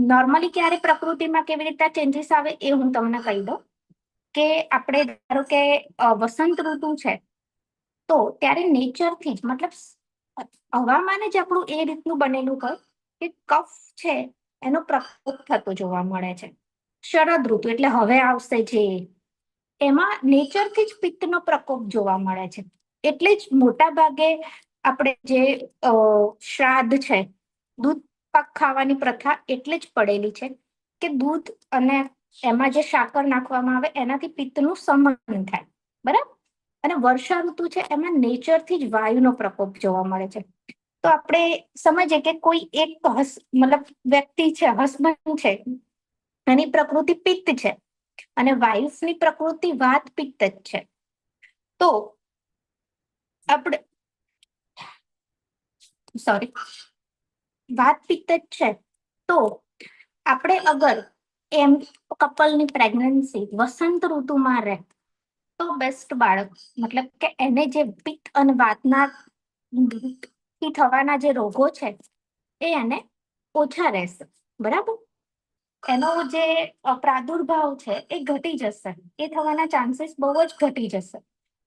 નોર્મલી ક્યારે પ્રકૃતિમાં કેવી રીતે ચેન્જીસ આવે એ હું તમને કહી દઉં કે આપણે ધારો કે વસંત ઋતુ છે તો ત્યારે નેચરથી જ, મતલબ હવામાન જ આપણું એ રીતનું બનેલું હોય કે કફ છે એનો પ્રકોપ થતો જોવા મળે છે. શરદ ઋતુ એટલે હવે આવશે જે, એમાં નેચરથી જ પિત્તનો પ્રકોપ જોવા મળે છે. એટલે જ મોટા ભાગે આપણે જે શ્રાદ્ધ છે, દૂધ પાક ખાવાની પ્રથા એટલે જ પડેલી છે કે દૂધ અને એમાં જે સાકર નાખવામાં આવે એનાથી પિત્તનું શમન થાય, બરાબર. અને વર્ષા ઋતુ છે એમાં નેચરથી જ વાયુનો પ્રકોપ જોવા મળે છે. તો આપણે સમજીએ કે કોઈ એક મતલબ વ્યક્તિ છે, હસબન્ડ છે, એની પ્રકૃતિ પિત્ત છે અને વાઇફની પ્રકૃતિ વાત પિત્ત જ છે. તો આપણે વાત પિત્ત જ છે તો આપણે અગર એમ કપલની પ્રેગ્નન્સી વસંત ઋતુમાં રહે તો બેસ્ટ બાળક, મતલબ કે એને જે પિત્ત અને વાતના થી થવાના જે રોગો છે એ એને ઓછા રહેશે, બરાબર. એનો જે પ્રાદુર્ભાવ છે એ ઘટી જશે, એ થવાના ચાન્સીસ બહુ જ ઘટી જશે.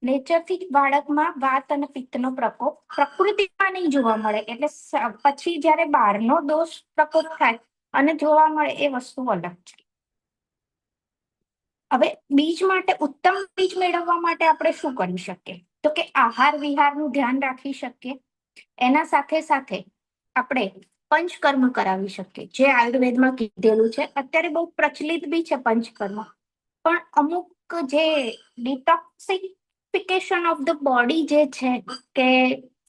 નેચરથી જ બાળકમાં વાત અને પિત્તનો પ્રકોપ પ્રકૃતિમાં નહીં જોવા મળે. એટલે પછી જ્યારે બહારનો દોષ પ્રકોપ થાય અને જોવા મળે એ વસ્તુ અલગ છે. હવે બીજ માટે, ઉત્તમ બીજ મેળવવા માટે આપણે શું કરી શકીએ તો કે આહાર વિહારનું ધ્યાન રાખી શકીએ. એના સાથે સાથે આપણે પંચકર્મ કરાવી શકીએ, જે આયુર્વેદમાં કીધેલું છે. અત્યારે બહુ પ્રચલિત બી છે પંચકર્મ, પણ અમુક જે ડિટોક્સિફિકેશન ઓફ ધ બોડી જે છે કે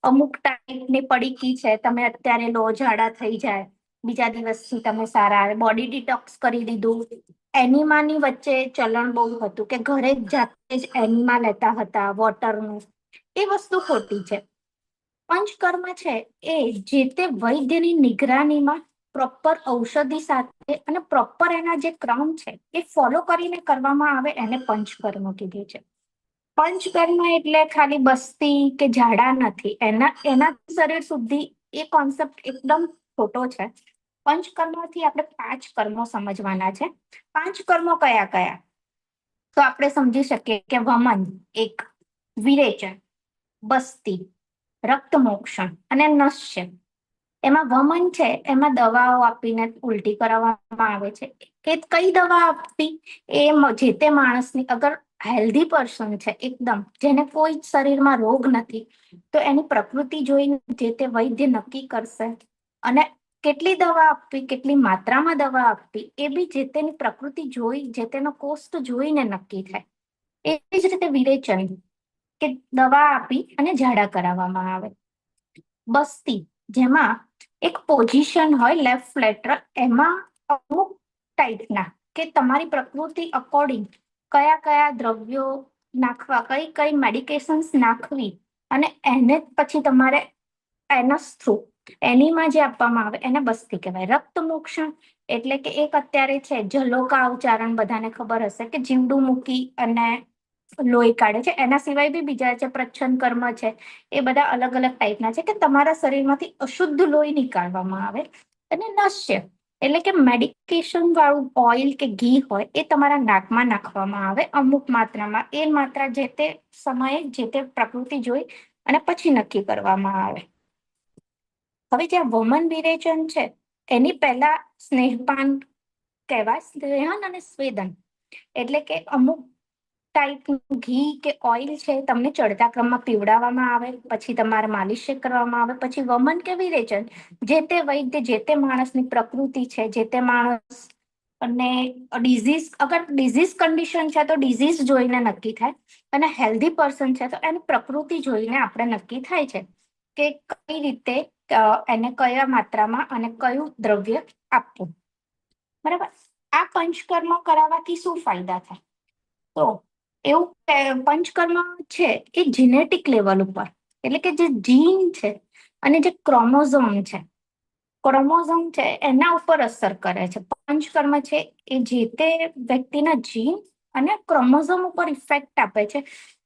અમુક ટાઈપની પડીકી છે, તમે અત્યારે લો, ઝાડા થઈ જાય, બીજા દિવસથી તમે સારા, બોડી ડિટોક્સ કરી દીધું. એનિમાની વચ્ચે ચલણ બહુ હતું કે ઘરે જ જાતે જ એનિમા લેતા હતા વોટરનું, એ વસ્તુ ખોટી છે. પંચકર્મ છે એ જે તે વૈદ્યની નિગરાનીમાં પ્રોપર ઔષધિ સાથે અને પ્રોપર એના જે ક્રમ છે એ ફોલો કરીને કરવામાં આવે એને પંચકર્મ કીધું છે. પંચકર્મ એટલે ખાલી બસ્તી કે ઝાડા નથી, એના શરીર શુદ્ધિ, એ કોન્સેપ્ટ એકદમ ખોટો છે. પંચકર્મથી આપણે 5 કર્મો સમજવાના છે. 5 કર્મો કયા કયા તો આપણે સમજી શકીએ કે વમન એક, વિરેચન, બસ્તી, રક્ત મોક્ષણ અને નશ્ય. એમાં વમન છે એમાં દવાઓ આપીને ઉલટી કરાવવામાં આવે છે. કે કઈ દવા આપવી એ જે તે માણસની, અગર હેલ્ધી પર્સન છે એકદમ, જેને કોઈ શરીરમાં રોગ નથી, તો એની પ્રકૃતિ જોઈને જે તે વૈદ્ય નક્કી કરશે. અને કેટલી દવા આપવી, કેટલી માત્રામાં દવા આપવી એ બી જે તેની પ્રકૃતિ જોઈ, જે તેનો કોષ્ટ જોઈને નક્કી થાય. એવી જ રીતે વિરેચન, કે દવા આપી અને ઝાડા કરાવવામાં આવે. બસ્તી, જેમાં એક પોઝિશન હોય લેફ્ટ લેટરલ, એમાં અમુક ટાઈપના કે તમારી પ્રકૃતિ અકોર્ડિંગ કયા કયા દ્રવ્યો નાખવા, કઈ કઈ મેડિકેશન્સ નાખવી, અને એને પછી તમારે એનસ થ્રુ એનીમાં જે આપવામાં આવે એને બસ્તી કહેવાય. રક્ત મોક્ષણ એટલે કે એક અત્યારે છે જલોકા ઉચ્ચારણ, બધાને ખબર હશે કે જીવડું મૂકી અને લોહી કાઢે છે. એના સિવાય બી બીજા છે, પ્રચ્છન્ન કર્મ છે. એ બધા અલગ અલગ ટાઈપના છે કે તમારા શરીરમાંથી અશુદ્ધ લોહી નીકાળવામાં આવે. અને નશ્ય એટલે કે મેડિકેશન વાળું ઓઇલ કે ઘી હોય એ તમારા નાકમાં નાખવામાં આવે અમુક માત્રામાં. એ માત્રા જે તે સમયે જે તે પ્રકૃતિ જોઈ અને પછી નક્કી કરવામાં આવે. હવે જ્યાં વમન વિરેચન છે એની પહેલા સ્નેહપાન કહેવાય. સ્નેહન અને સ્વેદન એટલે કે અમુક ટાઈપનું ઘી કે ઓઇલ છે તમને ચડતા ક્રમમાં પીવડાવવામાં આવે, પછી તમારે માલિશ કરવામાં આવે, પછી વમન કે વિરેચન જે તે વૈદ્ય જે તે માણસની પ્રકૃતિ છે, જે તે માણસ અને ડિઝીઝ, અગર ડિઝીઝ કન્ડિશન છે તો ડિઝીઝ જોઈને નક્કી થાય, અને હેલ્ધી પર્સન છે તો એની પ્રકૃતિ જોઈને આપણે નક્કી થાય છે કે કઈ રીતે એને કયા માત્રામાં અને કયું દ્રવ્ય આપવું. બરાબર. આ પંચકર્મ કરાવવાથી શું ફાયદા થાય? તો એવું પંચકર્મ છે એ જીનેટિક લેવલ ઉપર, એટલે કે જે જીન છે અને જે ક્રોમોઝોમ છે એના ઉપર અસર કરે છે. પંચકર્મ છે એ જે તે વ્યક્તિના જીન અને ક્રોમોઝોમ ઉપર ઇફેક્ટ આપે છે.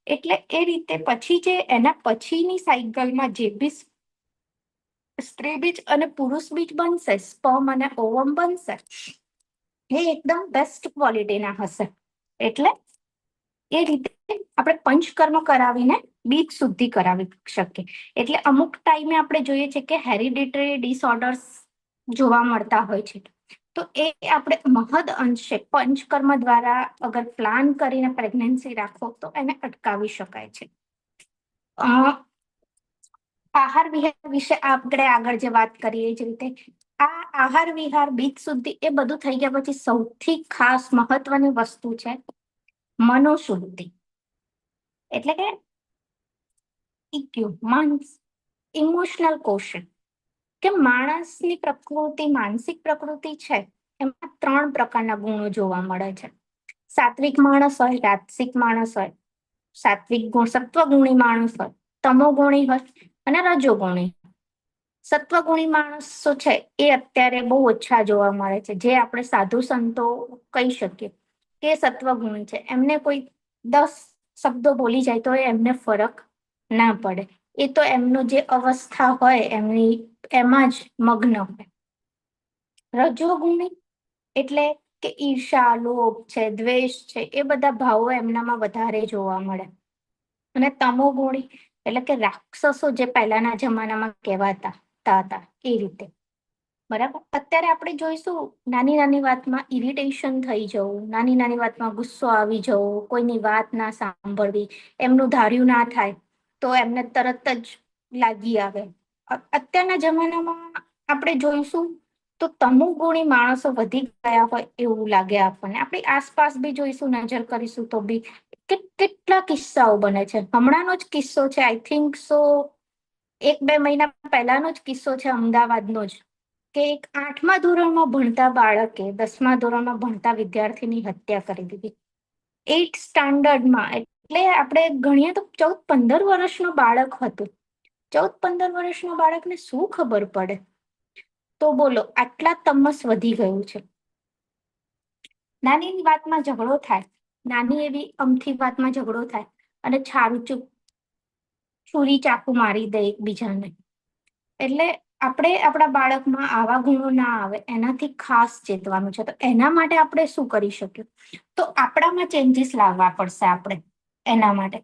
એટલે એ રીતે પછી જે એના પછીની સાયકલમાં જે બી સ્ત્રી બીજ અને પુરુષ બીજ બનશે, સ્પર્મ અને ઓવમ બનશે, એ એકદમ બેસ્ટ ક્વોલિટીના હશે. એટલે એ રીતે આપણે પંચકર્મ કરાવીને બીજ શુદ્ધિ કરાવી શકીએ. એટલે અમુક ટાઈમે આપણે જોઈએ છે કે હેરિડિટરી ડિસઓર્ડર્સ જોવા મળતા હોય છે, તો એ આપણે મહદ અંશે પંચકર્મ દ્વારા અગર પ્લાન કરીને પ્રેગ્નન્સી રાખો તો એને અટકાવી શકાય છે. આહાર વિહાર વિશે આપણે આગળ જે વાત કરીએ એ જ રીતે આ આહાર વિહાર બીજ શુદ્ધિ એ બધું થઈ ગયા પછી સૌથી ખાસ મહત્વની વસ્તુ છે મનોશુદ્ધિ. એટલે કે ઇમોશનલ કોશન, કે માણસની પ્રકૃતિ, માનસિક પ્રકૃતિ છે એમાં 3 પ્રકારના ગુણો જોવા મળે છે. સાત્વિક માણસ હોય, રાજસિક માણસ હોય, સાત્વિક ગુણ સત્વગુણી માણસ હોય, તમોગુણી હોય અને રજોગુણી. સત્વગુણી માણસો છે એ અત્યારે બહુ ઓછા જોવા મળે છે. જે આપણે સાધુ સંતો કહી શકીએ કે સત્વગુણી છે, એમને કોઈ 10 શબ્દો બોલી જાય તો એમને ફરક ના પડે. એ તો એમનું જે અવસ્થા હોય એમની એમાં જ મગ્ન હોય. રજોગુણી એટલે કે ઈર્ષા, લોભ છે, દ્વેષ છે, એ બધા ભાવો એમનામાં વધારે જોવા મળે. અને તમોગુણી એટલે કે રાક્ષસો જે પહેલાના જમાનામાં કહેવાતા હતા એ રીતે. બરાબર. અત્યારે આપણે જોઈશું નાની નાની વાતમાં ઇરિટેશન થઈ જવું, નાની નાની વાતમાં ગુસ્સો આવી જવો, કોઈની વાત ના સાંભળવી, એમનું ધાર્યું ના થાય તો એમને તરત જ લાગી આવે. અત્યારના જમાનામાં આપણે જોઈશું તો તમોગુણી માણસો વધી ગયા હોય એવું લાગે આપણને. આપણી આસપાસ બી જોઈશું, નજર કરીશું તો બી કેટલા કિસ્સાઓ બને છે. હમણાંનો જ કિસ્સો છે, આઈ થિંક સો 1-2 મહિના પહેલાનો જ કિસ્સો છે અમદાવાદનો જ, કે એક 8મા ધોરણમાં ભણતા બાળકે 10મા ધોરણમાં ભણતા વિદ્યાર્થીની હત્યા કરી દીધી. 8th સ્ટાન્ડર્ડમાં, એટલે આપણે ગણીએ તો 14-15 વર્ષનું બાળક હતું. 14-15 વર્ષના બાળકને શું ખબર પડે? તો બોલો, આટલા તમસ વધી ગયું છે. નાની વાતમાં ઝઘડો થાય, નાની એવી અમથી વાતમાં ઝઘડો થાય અને છારું છુરી ચાકુ મારી દે એકબીજાને. એટલે આપણે આપણા બાળકમાં આવા ગુણો ના આવે એનાથી ખાસ ચેતવાનું છે. તો એના માટે આપણે શું કરી શકીએ? તો આપણામાં ચેન્જીસ લાવવા પડશે. આપણે એના માટે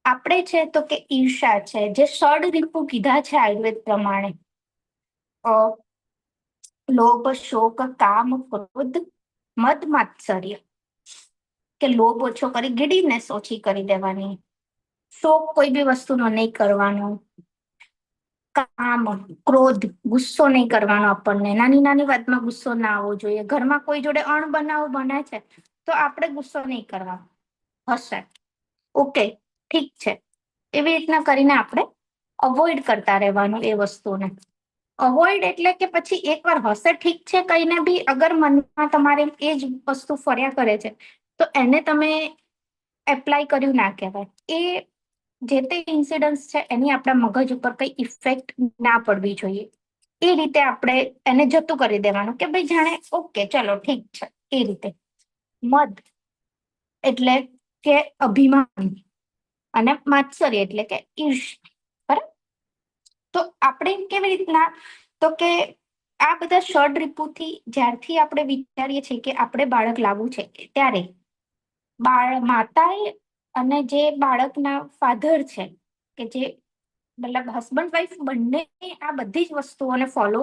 આપણે છે તો કે ઈર્ષા છે, જે ષડ રીપુ કીધા છે આયુર્વેદ પ્રમાણે, લોભ, શોક, કામ, ક્રોધ, મદ, માત્સર્ય, કે લોભ ઓછો કરી ગિડીનેસ ઓછી કરી દેવાની, શોક કોઈ બી વસ્તુનો નહીં કરવાનો, કામ, ક્રોધ, ગુસ્સો નહીં કરવાનો. આપણને નાની નાની વાતમાં ગુસ્સો ના આવવો જોઈએ. ઘરમાં કોઈ જોડે અણબનાવ બને છે તો આપણે ગુસ્સો નહીં કરવાનો. હશે, ઓકે, ઠીક છે, એવી રીતના કરીને આપણે અવોઇડ કરતા રહેવાનું એ વસ્તુને. અવોઇડ એટલે કે પછી એકવાર હશે, ઠીક છે, કઈને બી અગર મનમાં તમારે એ જ વસ્તુ ફર્યા કરે છે તો એને તમે એપ્લાય કર્યું ના કહેવાય. એ જે તે ઇન્સિડન્સ છે એની આપણા મગજ ઉપર કઈ ઇફેક્ટ ના પડવી જોઈએ. એ રીતે આપણે એને જતું કરી દેવાનું કે ભાઈ જાણે ઓકે ચલો ઠીક છે. એ રીતે મદ એટલે કે અભિમાન અને માત્સર્ય એટલે કે ઈર્ષ્યા. બરાબર. તો આપણે કેવી રીતના, તો કે આ બધા ષડરીપુથી જ્યારથી આપણે વિચારીએ છીએ કે આપણે બાળક લાવવું છે ત્યારે માતાએ અને જે બાળકના ફાધર છે કે જે મતલબ હસબન્ડ વાઈફ બંને આ બધી જ વસ્તુઓને ફોલો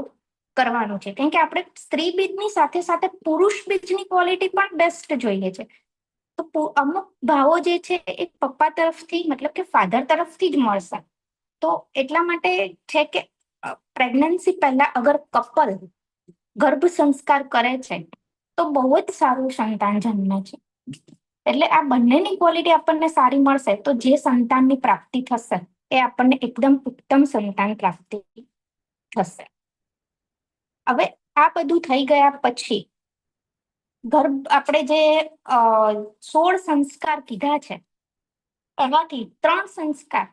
કરવાનું છે. કેમ કે આપણે સ્ત્રી બીજની સાથે સાથે પુરુષ બીજની ક્વોલિટી પણ બેસ્ટ જોઈએ છે. તો અમુક ભાવો જે છે એ પપ્પા તરફથી મતલબ કે ફાધર તરફથી જ મળશે. તો એટલા માટે છે કે પ્રેગ્નન્સી પહેલા અગર કપલ ગર્ભ સંસ્કાર કરે છે તો બહુ જ સારું સંતાન જન્મે છે. એટલે આ બંનેની ક્વોલિટી આપણને સારી મળશે તો જે સંતાનની પ્રાપ્તિ થશે એ આપણને એકદમ ઉત્તમ સંતાન પ્રાપ્તિ થશે. હવે આ બધું થઈ ગયા પછી આપણે જે 16 સંસ્કાર કીધા છે એમાંથી 3 સંસ્કાર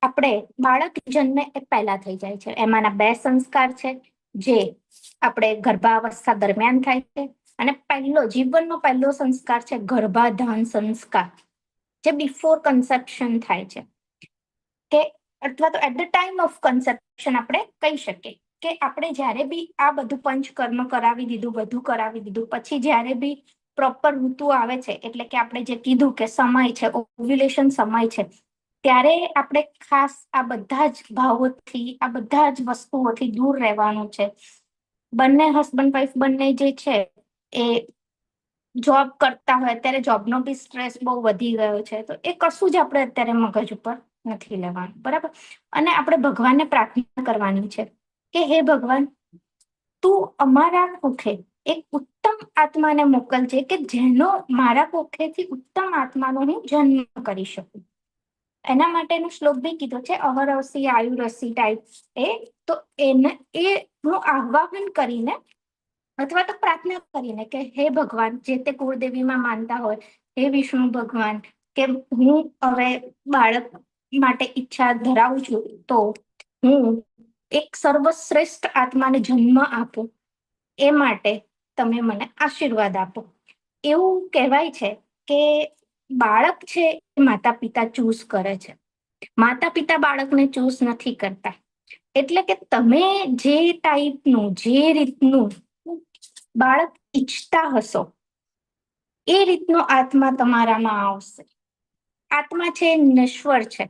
આપણે બાળક જન્મે એ પહેલા થઈ જાય છે. એમાંના 2 સંસ્કાર છે જે આપણે ગર્ભાવસ્થા દરમિયાન થાય છે અને જીવનનો પહેલો સંસ્કાર છે ગર્ભાધાન સંસ્કાર, જે બિફોર કન્સેપ્શન થાય છે. કે અથવા તો at the time of conception આપણે કહી શકીએ કે આપણે જ્યારે બી આ બધું પંચકર્મ કરાવી દીધું, બધું કરાવી દીધું, પછી જ્યારે બી પ્રોપર ઋતુ આવે છે એટલે કે આપણે જે કીધું કે સમય છે, ઓવ્યુલેશન સમય છે, ત્યારે આપણે ખાસ આ બધા જ ભાવોથી, આ બધા જ વસ્તુઓથી દૂર રહેવાનું છે. બંને હસબન્ડ વાઈફ બંને જે છે એ જોબ કરતા હોય, અત્યારે જોબનો બી સ્ટ્રેસ બહુ વધી ગયો છે, તો એ કશું જ આપણે અત્યારે મગજ ઉપર નથી લેવાનું. બરાબર. અને આપણે ભગવાનને પ્રાર્થના કરવાની છે કે હે ભગવાન, તું અમારા મુખે એક ઉત્તમ આત્માને મોકલજે કે જેનો મારા મુખેથી ઉત્તમ આત્માનો હું જન્મ કરી શકું. એના માટેનો શ્લોક બી કીધો છે અહરસી આયુરસી ટાઈપ. તો એ હું આહ્વાન કરીને અથવા તો પ્રાર્થના કરીને કે હે ભગવાન, જે તે કુળદેવીમાં માનતા હોય, હે વિષ્ણુ ભગવાન, કે હું હવે બાળક માટે ઈચ્છા ધરાવું છું તો હું એક સર્વશ્રેષ્ઠ આત્માને જન્મ આપું, એ માટે તમે મને આશીર્વાદ આપો. એવું કહેવાય છે કે બાળક છે એ માતા પિતા ચૂઝ કરે છે, માતા પિતા બાળકને ચૂઝ નથી કરતા. એટલે કે તમે જે ટાઈપનું, જે રીતનું બાળક ઈચ્છતા હશો એ રીતનો આત્મા તમારામાં આવશે. આત્મા છે નશ્વર છે.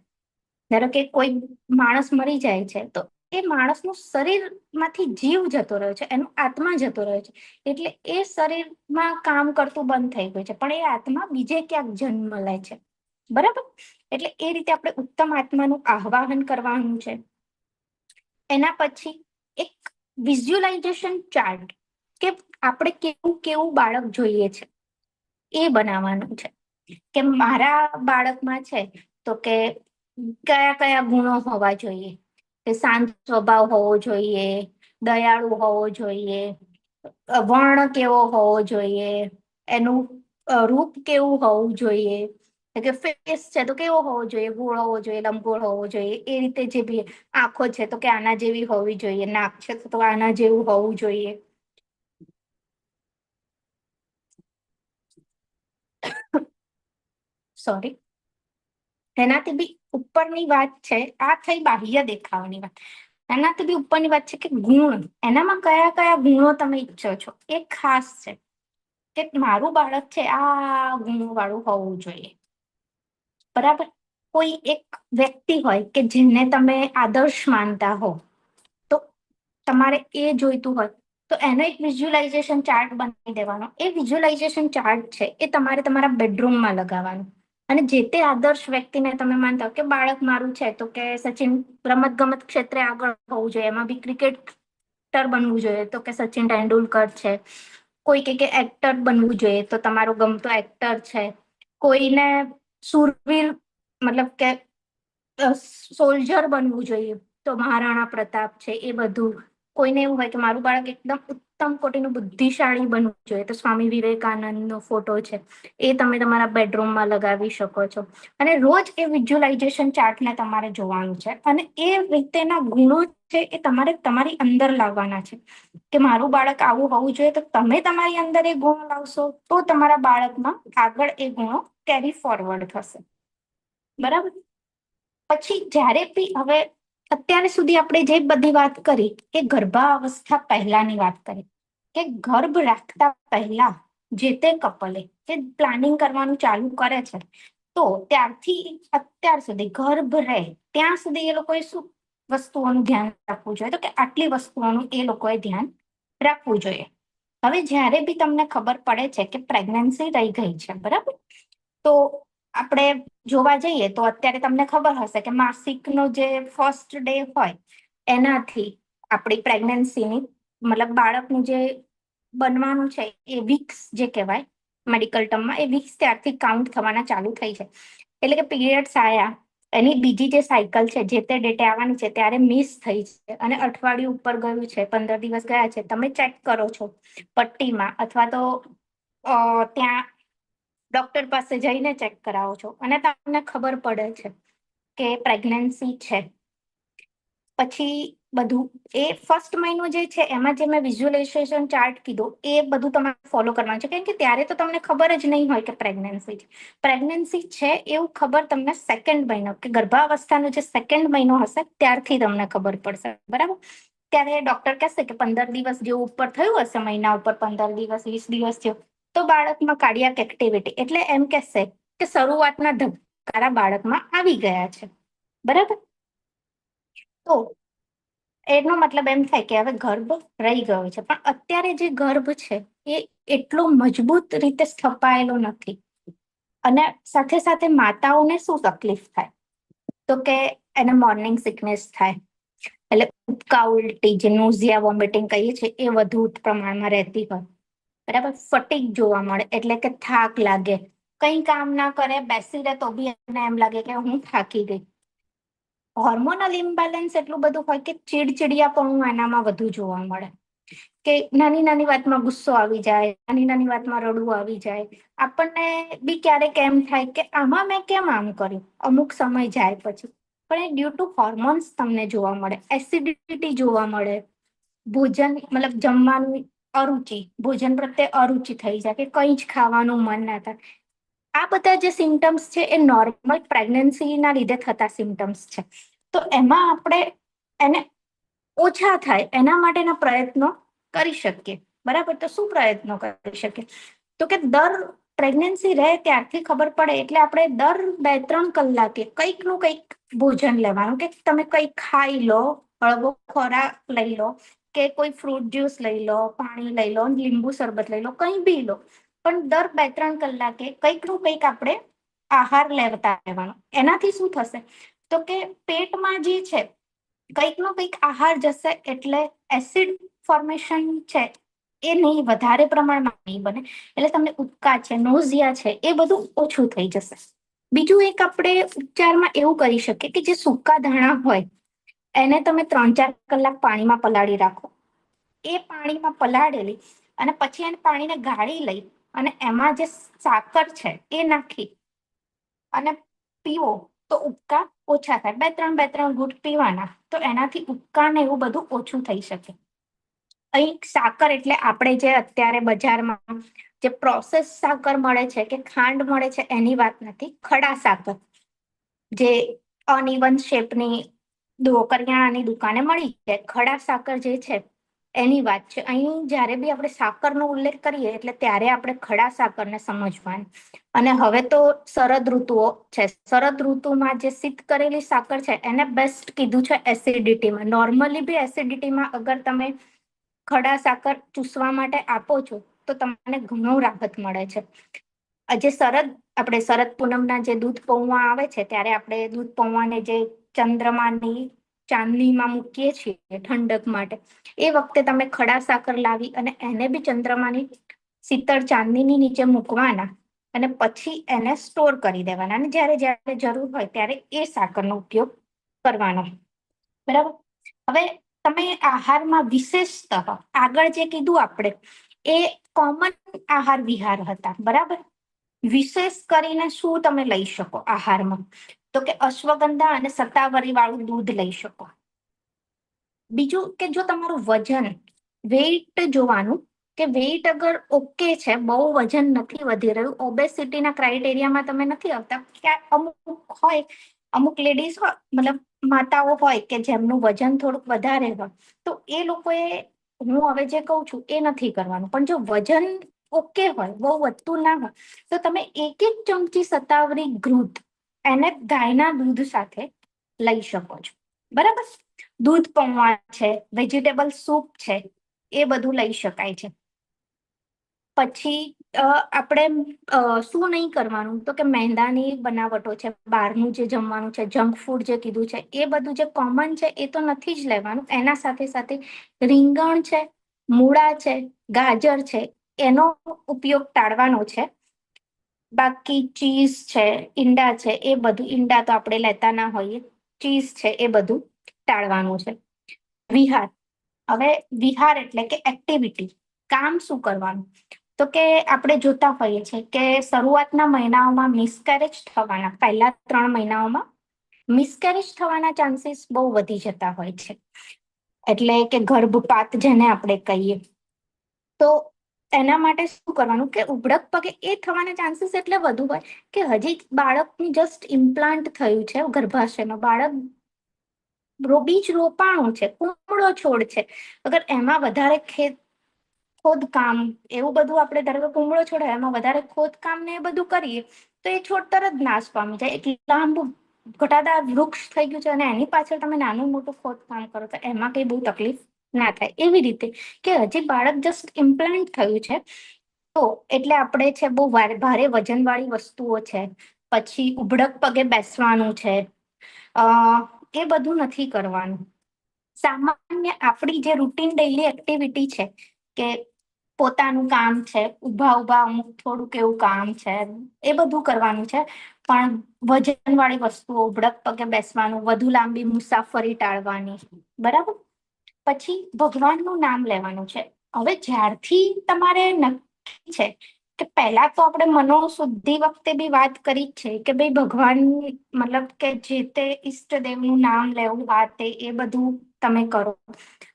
ધારો કે કોઈ માણસ મરી જાય છે તો એ માણસનું શરીરમાંથી જીવ જતો રહ્યો છે, એનો આત્મા જતો રહ્યો છે. એટલે એ શરીરમાં કામ કરતું બંધ થઈ ગયું છે, પણ એ આત્મા બીજે ક્યાંક જન્મ લે છે. બરાબર. એટલે એ રીતે આપણે ઉત્તમ આત્માનું આહ્વાન કરવાનું છે. એના પછી એક વિઝ્યુલાઇઝેશન ચાર્ટ, કે આપણે કેવું કેવું બાળક જોઈએ છે એ બનાવવાનું છે. કે મારા બાળકમાં છે તો કે કયા કયા ગુણો હોવા જોઈએ. કે શાંત સ્વભાવ હોવો જોઈએ, દયાળુ હોવો જોઈએ, વર્ણ કેવો હોવો જોઈએ, એનું રૂપ કેવું હોવું જોઈએ, કે ફેસ છે તો કેવો હોવો જોઈએ, ગોળ હોવો જોઈએ, લંબગોળ હોવો જોઈએ. એ રીતે જે બી આંખો છે તો કે આના જેવી હોવી જોઈએ, નાક છે તો આના જેવું હોવું જોઈએ. સોરી. એનાથી બી ઉપરની વાત છે, આ થઈ બાહ્ય દેખાવાની વાત. એનાથી બી ઉપરની વાત છે કે ગુણ, એનામાં કયા કયા ગુણો તમે ઈચ્છો છો એ ખાસ છે. કે મારું બાળક છે આ ગુણ વાળું હોવું જોઈએ. બરાબર. કોઈ એક વ્યક્તિ હોય કે જેને તમે આદર્શ માનતા હો, તો તમારે એ જોઈતું હોય તો એનો એક વિઝ્યુલાઇઝેશન ચાર્ટ બનાવી દેવાનો. એ વિઝ્યુલાઇઝેશન ચાર્ટ છે એ તમારે તમારા બેડરૂમમાં લગાવવાનું. અને જે તે આદર્શ વ્યક્તિને તમે માનતા હો કે બાળક મારું છે તો કે સચિન રમત ગમત ક્ષેત્રે આગળ હોવું જોઈએ, એમાં બી ક્રિકેટર બનવું જોઈએ તો કે સચિન તેંડુલકર છે. કોઈ કે એક્ટર બનવું જોઈએ તો તમારો ગમતો એક્ટર છે. કોઈને સુરવીર મતલબ કે સોલ્જર બનવું જોઈએ તો મહારાણા પ્રતાપ છે. એ બધું કોઈને એવું હોય કે મારું બાળક એકદમ ઉત્તમ કોટીનું બુદ્ધિશાળી બનવું જોઈએ, તો સ્વામી વિવેકાનંદનો ફોટો છે એ તમે તમારા બેડરૂમમાં લગાવી શકો છો. અને રોજ એ વિઝ્યુઅલાઇઝેશન ચાર્ટને તમારે જોવાનું છે અને એ રીતેના ગુણો છે એ તમારે તમારી અંદર લાવવાના છે કે મારું બાળક આવું હોવું જોઈએ. તો તમે તમારી અંદર એ ગુણ લાવશો તો તમારા બાળકમાં આગળ એ ગુણો કેરી ફોરવર્ડ થશે. બરાબર. પછી જ્યારે બી હવે અત્યાર સુધી આપણે જે બધી વાત કરી એ ગર્ભાવસ્થા પહેલાની વાત કરી કે ગર્ભ રાખતા પહેલા જે તે કપલે જે પ્લાનિંગ કરવાનું ચાલુ કરે છે તો ત્યારથી અત્યાર સુધી ગર્ભ રહે ત્યાં સુધી એ લોકોએ શું વસ્તુઓનું ધ્યાન રાખવું જોઈએ, તો કે આટલી વસ્તુઓનું એ લોકોએ ધ્યાન રાખવું જોઈએ. હવે જ્યારે બી તમને ખબર પડે છે કે પ્રેગ્નન્સી રહી ગઈ છે, બરાબર, તો આપણે જોવા જઈએ તો અત્યારે તમને ખબર હશે કે માસિકનો જે ફર્સ્ટ ડે હોય એનાથી આપણી પ્રેગ્નન્સીની મતલબ બાળકનું જે બનવાનું છે એ વીક્સ જે કહેવાય મેડિકલ ટર્મમાં, એ વીક્સ ત્યારથી કાઉન્ટ થવાના ચાલુ થઈ છે. એટલે કે પીરિયડ્સ આયા એની બીજી જે સાયકલ છે જે તે ડેટે આવવાની છે ત્યારે મિસ થઈ છે અને અઠવાડિયું ઉપર ગયું છે, 15 દિવસ ગયા છે, તમે ચેક કરો છો પટ્ટીમાં અથવા તો ત્યાં ડોક્ટર પાસે જઈને ચેક કરાવો છો અને તમને ખબર પડે છે કે પ્રેગ્નન્સી છે. પછી બધું એ ફર્સ્ટ મહિનો જે છે એમાં જે મેં વિઝ્યુઅલાઇઝેશન ચાર્ટ કીધું એ બધું તમારે ફોલો કરવાનું છે, કેમ કે ત્યારે તો તમને ખબર જ નહીં હોય કે પ્રેગ્નન્સી છે એવું ખબર તમને સેકન્ડ મહિનો કે ગર્ભાવસ્થાનો જે સેકન્ડ મહિનો હશે ત્યારથી તમને ખબર પડશે. બરાબર. ત્યારે ડોક્ટર કહેશે કે 15 દિવસ જેવું ઉપર થયું હશે, મહિના ઉપર 15 દિવસ 20 દિવસ જેવું, તો બાળકમાં કાર્ડિયાક એક્ટિવિટી એટલે એમ કહેશે કે શરૂઆતના ધબકારા બાળકમાં આવી ગયા છે. બરાબર. તો એનો મતલબ એમ થાય કે હવે ગર્ભ રહી ગયો છે, પણ અત્યારે જે ગર્ભ છે એ એટલો મજબૂત રીતે સ્થપાયેલો નથી. અને સાથે સાથે માતાઓને શું તકલીફ થાય તો કે એને મોર્નિંગ સિકનેસ થાય, એટલે ઉબકા ઉલટી જે નોઝિયા વોમિટિંગ કહીએ છીએ એ વધુ પ્રમાણમાં રહેતી હોય. બરાબર. ફટીગ જોવા મળે એટલે કે થાક લાગે, કંઈ કામ ના કરે બેસી રહે તો બી એને એમ લાગે કે હું થાકી ગઈ. હોર્મોનલ ઇમ્બેલેન્સ એટલું બધું હોય કે ચીડચીડિયાપણું એનામાં વધુ જોવા મળે, કે નાની નાની વાતમાં ગુસ્સો આવી જાય, નાની નાની વાતમાં રડવું આવી જાય. આપણને બી ક્યારેક એમ થાય કે આમાં મેં કેમ આમ કર્યું અમુક સમય જાય પછી, પણ એ ડ્યુ ટુ હોર્મોન્સ તમને જોવા મળે. એસિડિટી જોવા મળે, ભોજન મતલબ જમવાનું અરુચિ, ભોજન પ્રત્યે અરુચિ થઈ જાય કે કંઈ જ ખાવાનું મન ના થાય. આ બધા જે સિમ્ટમ્સ છે એ નોર્મલ પ્રેગ્નન્સીના લીધે થતા સિમ્ટમ્સ છે. તો એમાં આપણે એને ઓછા થાય એના માટેના પ્રયત્નો કરી શકીએ. બરાબર. તો શું પ્રયત્નો કરી શકીએ તો કે દર પ્રેગ્નન્સી રહે ત્યારથી ખબર પડે એટલે આપણે દર 2-3 કલાકે કંઈક નું કંઈક ભોજન લેવાનું, કે તમે કંઈક ખાઈ લો, હળવો ખોરાક લઈ લો, કે કોઈ ફ્રૂટ જ્યુસ લઈ લો, પાણી લઈ લો, લીંબુ શરબત લઈ લો, કંઈ બી લો, પણ દર 2-3 કલાકે કંઈક નું કંઈક આપણે આહાર લેતા રહેવાનો. એનાથી શું થશે તો કે પેટમાં જે છે કંઈક નો કંઈક આહાર જશે એટલે એસિડ ફોર્મેશન છે એ નહીં, વધારે પ્રમાણમાં નહીં બને, એટલે તમને ઉબકા છે, નોઝિયા છે એ બધું ઓછું થઈ જશે. બીજું એક આપણે ઉપચારમાં એવું કરી શકીએ કે જે સૂકા ધાણા હોય એને તમે 3-4 કલાક પાણીમાં પલાળી રાખો. એ પાણીમાં પલાળેલી અને પછી એને પાણીને ગાળી લઈ અને એમાં જે સાકર છે એ નાખી અને પીવો તો ઉબકા ઓછા થાય. 2-3 ઘૂંટ પીવાના તો એનાથી ઉબકા ને એવું બધું ઓછું થઈ શકે. અહીં સાકર એટલે આપણે જે અત્યારે બજારમાં જે પ્રોસેસ સાકર મળે છે કે ખાંડ મળે છે એની વાત નથી. ખડા સાકર જે અનઇવન શેપની કરિયાણાની દુકાને મળી જાય, ખડા સાકર જે છે એની વાત છે. અહીં જ્યારે બી આપણે સાકરનો ઉલ્લેખ કરીએ એટલે ત્યારે આપણે ખડા સાકરને સમજવાનું. અને હવે તો શરદ ઋતુઓ છે, શરદ ઋતુમાં જે સિદ્ધ કરેલી સાકર છે એને બેસ્ટ કીધું છે એસિડિટીમાં. નોર્મલી બી એસિડિટીમાં અગર તમે ખડા સાકર ચૂસવા માટે આપો છો તો તમને ઘણું રાહત મળે છે. જે આપણે શરદ પૂનમના જે દૂધ પૌવા આવે છે ત્યારે આપણે દૂધ પૌવાને જે ચંદ્રમાની ચાંદનીમાં મૂકીએ છીએ ઠંડક માટે, એ વખતે તમે ખડા સાકર લાવી અને એને બી ચંદ્રમાની શીતળ ચાંદનીની નીચે મૂકવાના અને પછી એને સ્ટોર કરી દેવાના અને જ્યારે જ્યારે જરૂર હોય ત્યારે એ સાકરનો ઉપયોગ કરવાનો. બરાબર. હવે તમે આહારમાં વિશેષતઃ આગળ જે કીધું આપણે એ કોમન આહાર વિહાર હતા, બરાબર? વિશેષ કરીને શું તમે લઈ શકો આહારમાં? તો કે અશ્વગંધા અને શતાવરી વાળું દૂધ લઈ શકો. બીજું કે જો તમારું વજન, વેઇટ જોવાનું કે વેઇટ અગર ઓકે છે, બહુ વજન નથી વધી રહ્યું, ઓબેસિટીના ક્રાઇટેરિયામાં તમે નથી આવતા, ક્યાં અમુક હોય, અમુક લેડીઝ હોય, મતલબ માતાઓ હોય કે જેમનું વજન થોડુંક વધારે હોય, તો એ લોકોએ, હું હવે જે કહું છું એ નથી કરવાનું. પણ જો વજન ઓકે હોય, બહુ વધતું ના હોય, તો તમે એક ચમચી શતાવરી ઘૃત એને ગાયના દૂધ સાથે લઈ શકો છો, બરાબર? દૂધ પૌવા છે, વેજીટેબલ સૂપ છે, એ બધું લઈ શકાય છે. પછી આપણે શું નહીં કરવાનું, તો કે મેંદાની બનાવટો છે, બહારનું જે જમવાનું છે, જંક ફૂડ જે કીધું છે, એ બધું જે કોમન છે એ તો નથી જ લેવાનું. એના સાથે સાથે રીંગણ છે, મૂળા છે, ગાજર છે, એનો ઉપયોગ ટાળવાનો છે. બાકી ચીઝ છે, ઈંડા છે, એ બધું, ઈંડા તો આપણે લેતા ના હોઈએ, ચીઝ છે એ બધું ટાળવાનું છે. વિહાર, હવે વિહાર એટલે કે એક્ટિવિટી, કામ શું કરવાનું? તો કે આપણે જોતા હોઈએ છીએ કે શરૂઆતના મહિનાઓમાં મિસકેરેજ થવાના, પહેલા 3 મહિનાઓમાં મિસકેરેજ થવાના ચાન્સીસ બહુ વધી જતા હોય છે, એટલે કે ગર્ભપાત જેને આપણે કહીએ. તો એના માટે શું કરવાનું કે ઉબળક પગે એ થવાના ચાન્સીસ એટલે વધુ હોય કે હજી બાળકનું જસ્ટ ઇમ્પ્લાન્ટ થયું છે ગર્ભાશયમાં, બાળક બીજ રોપાણું છે, કુમળો છોડ છે, અગર એમાં વધારે ખોદકામ એવું બધું, આપણે ધારો કે કુમળો છોડ એમાં વધારે ખોદકામ ને એ બધું કરીએ તો એ છોડ તરત નાશ પામી જાય. એટલે લાંબુ ઘટાદાર વૃક્ષ થઈ ગયું છે અને એની પાછળ તમે નાનું મોટું ખોદકામ કરો તો એમાં કઈ બહુ તકલીફ ના થાય. એવી રીતે કે હજી બાળક જસ્ટ ઇમ્પ્લાન્ટ થયું છે, તો એટલે આપણે છે બહુ ભારે વજન વાળી વસ્તુઓ છે, પછી ઉબળક પગે બેસવાનું છે, એ બધું નથી કરવાનું. સામાન્ય આપણી જે રૂટીન ડેઇલી એક્ટિવિટી છે કે પોતાનું કામ છે, ઊભા ઊભા અમુક થોડુંક એવું કામ છે, એ બધું કરવાનું છે. પણ વજન વાળી વસ્તુઓ, ઉબળક પગે બેસવાનું, વધુ લાંબી મુસાફરી ટાળવાની, બરાબર? પછી ભગવાનનું નામ લેવાનું છે. હવે જ્યારથી તમારે નક્કી છે કે પહેલા તો આપણે મનોશુદ્ધિ વખતે બી વાત કરી જ છે કે ભાઈ ભગવાન, મતલબ કે જે તે ઈષ્ટદેવનું નામ લેવું, આ તે એ બધું તમે કરો.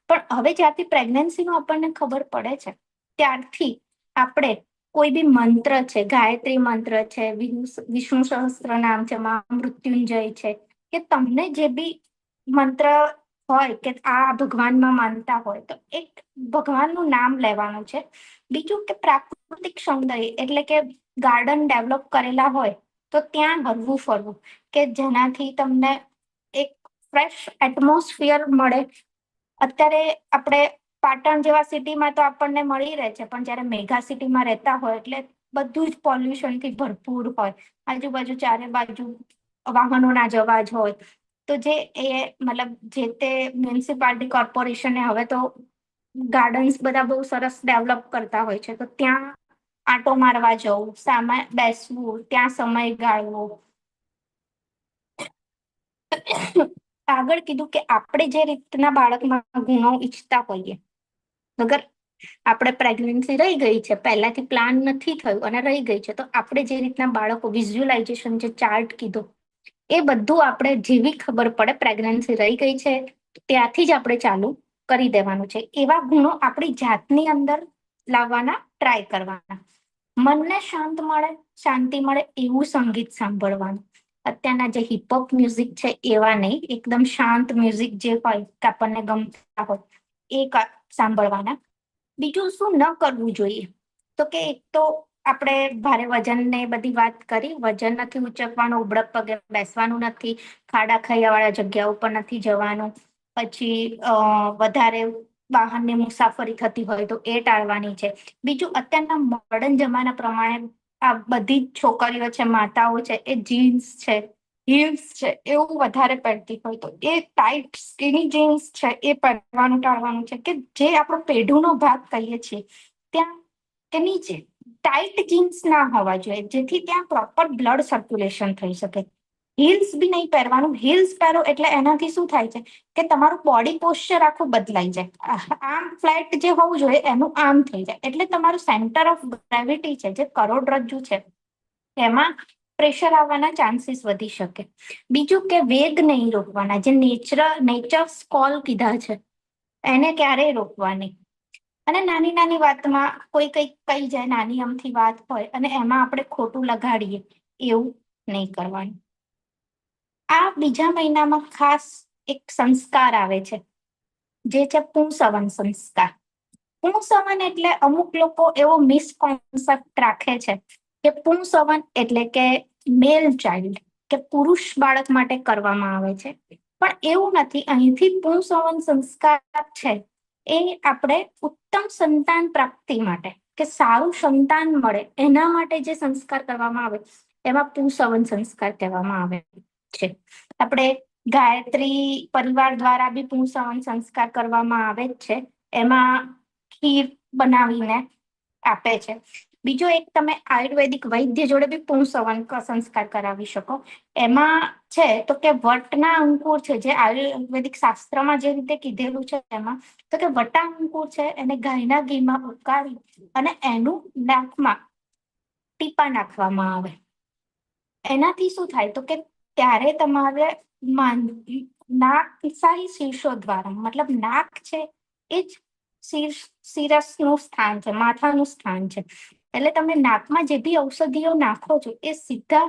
પણ હવે જ્યારથી પ્રેગ્નન્સીનું આપણને ખબર પડે છે ત્યારથી આપણે કોઈ બી મંત્ર છે, ગાયત્રી મંત્ર છે, વિષ્ણુ સહસ્ત્ર નામ છે, મૃત્યુંજય છે, કે તમને જે બી મંત્ર હોય કે આ ભગવાનમાં માનતા હોય તો એક ભગવાનનું નામ લેવાનું છે. બીજું કે પ્રાકૃતિક સૌંદર્ય, એટલે કે ગાર્ડન ડેવલપ કરેલા હોય તો ત્યાં હરવું ફરવું, કે જેનાથી તમને એક ફ્રેશ એટમોસ્ફિયર મળે. અત્યારે આપણે પાટણ જેવા સિટીમાં તો આપણને મળી રહે છે, પણ જયારે મેગા સિટીમાં રહેતા હોય એટલે બધું જ પોલ્યુશન થી ભરપૂર હોય, આજુબાજુ ચારે બાજુ વાહનોના જ અવાજ હોય. તો જે એ મતલબ જે તે મ્યુનિસિપાલિટી કોર્પોરેશને હવે તો ગાર્ડન્સ બધા બહુ સરસ ડેવલપ કરતા હોય છે, તો ત્યાં આંટો મારવા જવું, સામા બેસવું, ત્યાં સમય ગાળવો. આગળ કીધું કે આપણે જે રીતના બાળકમાં ગુણો ઈચ્છતા હોઈએ, અગર આપણે પ્રેગ્નન્સી રહી ગઈ છે, પહેલાથી પ્લાન નથી થયું અને રહી ગઈ છે, તો આપણે જે રીતના બાળકો વિઝ્યુઅલાઇઝેશન, જે ચાર્ટ કીધો, એ બધું આપણે જેવી ખબર પડે પ્રેગ્નન્સી રહી ગઈ છે ત્યાંથી જ આપણે ચાલુ કરી દેવાનું છે. એવા ગુણો આપણી જાતની અંદર લાવવાના ટ્રાય કરવાના. મનને શાંત મળે, શાંતિ મળે એવું સંગીત સાંભળવાનું. અત્યારના જે હિપહોપ મ્યુઝિક છે એવા નહીં, એકદમ શાંત મ્યુઝિક જે હોય કે આપણને ગમતા હોય એ સાંભળવાના. બીજું શું ન કરવું જોઈએ, તો કે એક તો આપણે ભારે વજન ને બધી વાત કરી, વજન નથી ઉચકવાનું, ઉબળક પગે બેસવાનું નથી, ખાડા ખૈયા વાળા જગ્યા ઉપર નથી જવાનું, પછી વધારે વાહનની મુસાફરી થતી હોય તો એ ટાળવાની છે. બીજું, અત્યારના મોડર્ન જમાના પ્રમાણે આ બધી જ છોકરીઓ છે, માતાઓ છે, એ જીન્સ છે, હીલ્સ છે, એવું વધારે પહેરતી હોય તો એ ટાઈટ સ્કીની જીન્સ છે એ પહેરવાનું ટાળવાનું છે, કે જે આપણો પેઢુનો ભાગ કહીએ છીએ ત્યાં કે નીચે ટાઈટ જીન્સ ના હોવા જોઈએ, જેથી ત્યાં પ્રોપર બ્લડ સર્ક્યુલેશન થઈ શકે. હીલ્સ બી નહીં પહેરવાનું. હીલ્સ પહેરો એટલે એનાથી શું થાય છે કે તમારું બોડી પોસ્ચર આખું બદલાઈ જાય. આમ ફ્લેટ જે હોવું જોઈએ એનું આમ થઈ જાય, એટલે તમારું સેન્ટર ઓફ ગ્રેવિટી છે જે કરોડરજ્જુ છે એમાં પ્રેશર આવવાના ચાન્સીસ વધી શકે. બીજું કે વેગ નહીં રોકવાના, જે નેચર્સ કોલ કીધા છે એને ક્યારેય રોકવા નહીં. અને નાની નાની વાતમાં કોઈ કઈ કહી જાય, નાની અમથી વાત હોય અને એમાં આપણે ખોટું લગાડીએ, એવું નહીં કરવાનું. આ બીજા મહિનામાં ખાસ એક સંસ્કાર આવે છે જે છે પુંસવન સંસ્કાર. પુંસવન એટલે અમુક લોકો એવો મિસકોન્સેપ્ટ રાખે છે કે પુંસવન એટલે કે મેલ ચાઇલ્ડ કે પુરુષ બાળક માટે કરવામાં આવે છે, પણ એવું નથી. અહીંથી પુંસવન સંસ્કાર છે એ આપણે ઉત્તમ સંતાન પ્રાપ્તિ માટે કે સારું સંતાન મળે એના માટે જે સંસ્કાર કરવામાં આવે એમાં પુંસવન સંસ્કાર કહેવામાં આવે છે. આપણે ગાયત્રી પરિવાર દ્વારા બી પુંસવન સંસ્કાર કરવામાં આવે જ છે. એમાં ખીર બનાવીને આપે છે. બીજો એક તમે આયુર્વેદિક વૈદ્ય જોડે બી પુંસવન સંસ્કાર કરાવી શકો. એમાં છે તો કે વટના અંકુર છે, જે આયુર્વેદિક શાસ્ત્રમાં જે રીતે કીધેલું છે એમાં તો કે વટા અંકુર છે એને ગાયના ઘીમાં ઉકાળી અને એનું નાકમાં ટીપા નાખવામાં આવે. એનાથી શું થાય તો કે ત્યારે તમારે નાક શાહી શીર્ષો દ્વારા, મતલબ નાક છે એ જ શિરસનું સ્થાન છે, માથાનું સ્થાન છે. એટલે તમે નાકમાં જે બી ઔષધિઓ નાખો છો એ સીધા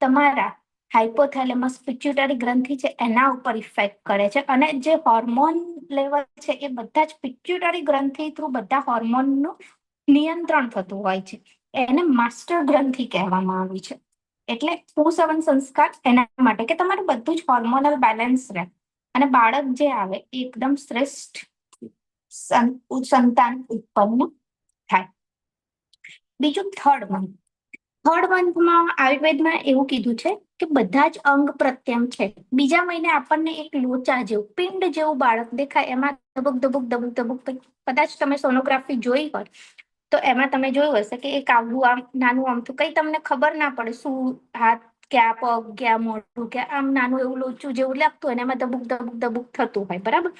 તમારા હાઇપોથેલેમસ પિટ્યુટરી ગ્રંથિ છે એના ઉપર ઇફેક્ટ કરે છે. અને જે હોર્મોન લેવલ છે એ બધા જ પિટ્યુટરી ગ્રંથિ થ્રુ બધા હોર્મોનનું નિયંત્રણ થતું હોય છે. એને માસ્ટર ગ્રંથિ કહેવામાં આવી છે. એટલે પુંસવન સંસ્કાર એના માટે કે તમારું બધું જ હોર્મોનલ બેલેન્સ રહે અને બાળક જે આવે એ એકદમ શ્રેષ્ઠ સંતાન ઉત્પન્ન થાય. બીજું થર્ડ મંથમાં આયુર્વેદમાં એવું કીધું છે કે બધા જ અંગ પ્રત્યંગ છે. બીજા મહિને આપણને એક લોચા જેવું પિંડ જેવું બાળક દેખાય, એમાં ધબુક ધબુક ધબુક ધબુક, કદાચ તમે સોનોગ્રાફી જોઈ હોય તો એમાં તમે જોયું હશે કે એક આવું આમ નાનું આમથું કઈ તમને ખબર ના પડે શું હાથ ક્યાં પગ ક્યાં મોઢું ક્યાં આમ નાનું એવું લોચું જેવું લાગતું હોય ને એમાં ધબુક ધબુક ધબુક થતું હોય, બરાબર.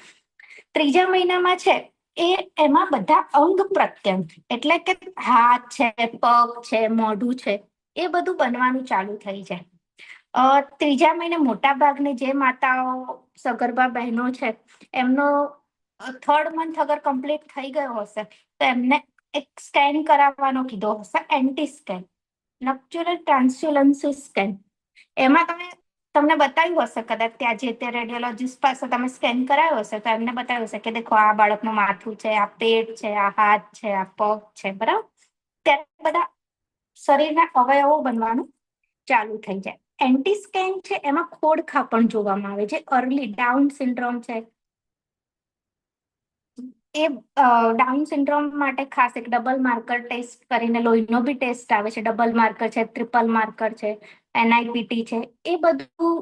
ત્રીજા મહિનામાં છે એમાં બધા અંગ પ્રત્યંગ એટલે કે હાથ છે, પગ છે, મોઢું છે એ બધું બનવાનું ચાલુ થઈ જાય. ત્રીજા મહિને મોટા ભાગની જે માતાઓ સગર્ભા બહેનો છે એમનો થર્ડ મંથ અગર કમ્પ્લીટ થઈ ગયો હશે તો એમને એક સ્કેન કરાવવાનો કીધો હશે, એન્ટી સ્કેન, નક્ચ્યુરલ ટ્રાન્સ્યુલન્સી સ્કેન. એમાં તમને બતાવ્યું હશે કદાચ ત્યાં જે તે રેડિયોલોજીસ્ટ પાસે તમે સ્કેન કરાવ્યો હશે તો એમને બતાવ્યું હશે કે દેખો આ બાળકનું માથું છે, આ પેટ છે, આ હાથ છે, આ પગ છે, બરાબર. ત્યારે બધા શરીરના અવયવો બનવાનું ચાલુ થઈ જાય. એન્ટી સ્કેન છે એમાં ખોડખાં પણ જોવામાં આવે છે. અર્લી ડાઉન સિન્ડ્રોમ છે એ ડાઉન સિન્ડ્રોમ માટે ખાસ એક ડબલ માર્કર ટેસ્ટ કરીને લોહીનો બી ટેસ્ટ આવે છે. ડબલ માર્કર છે, ટ્રિપલ માર્કર છે, NIPT છે, એ બધું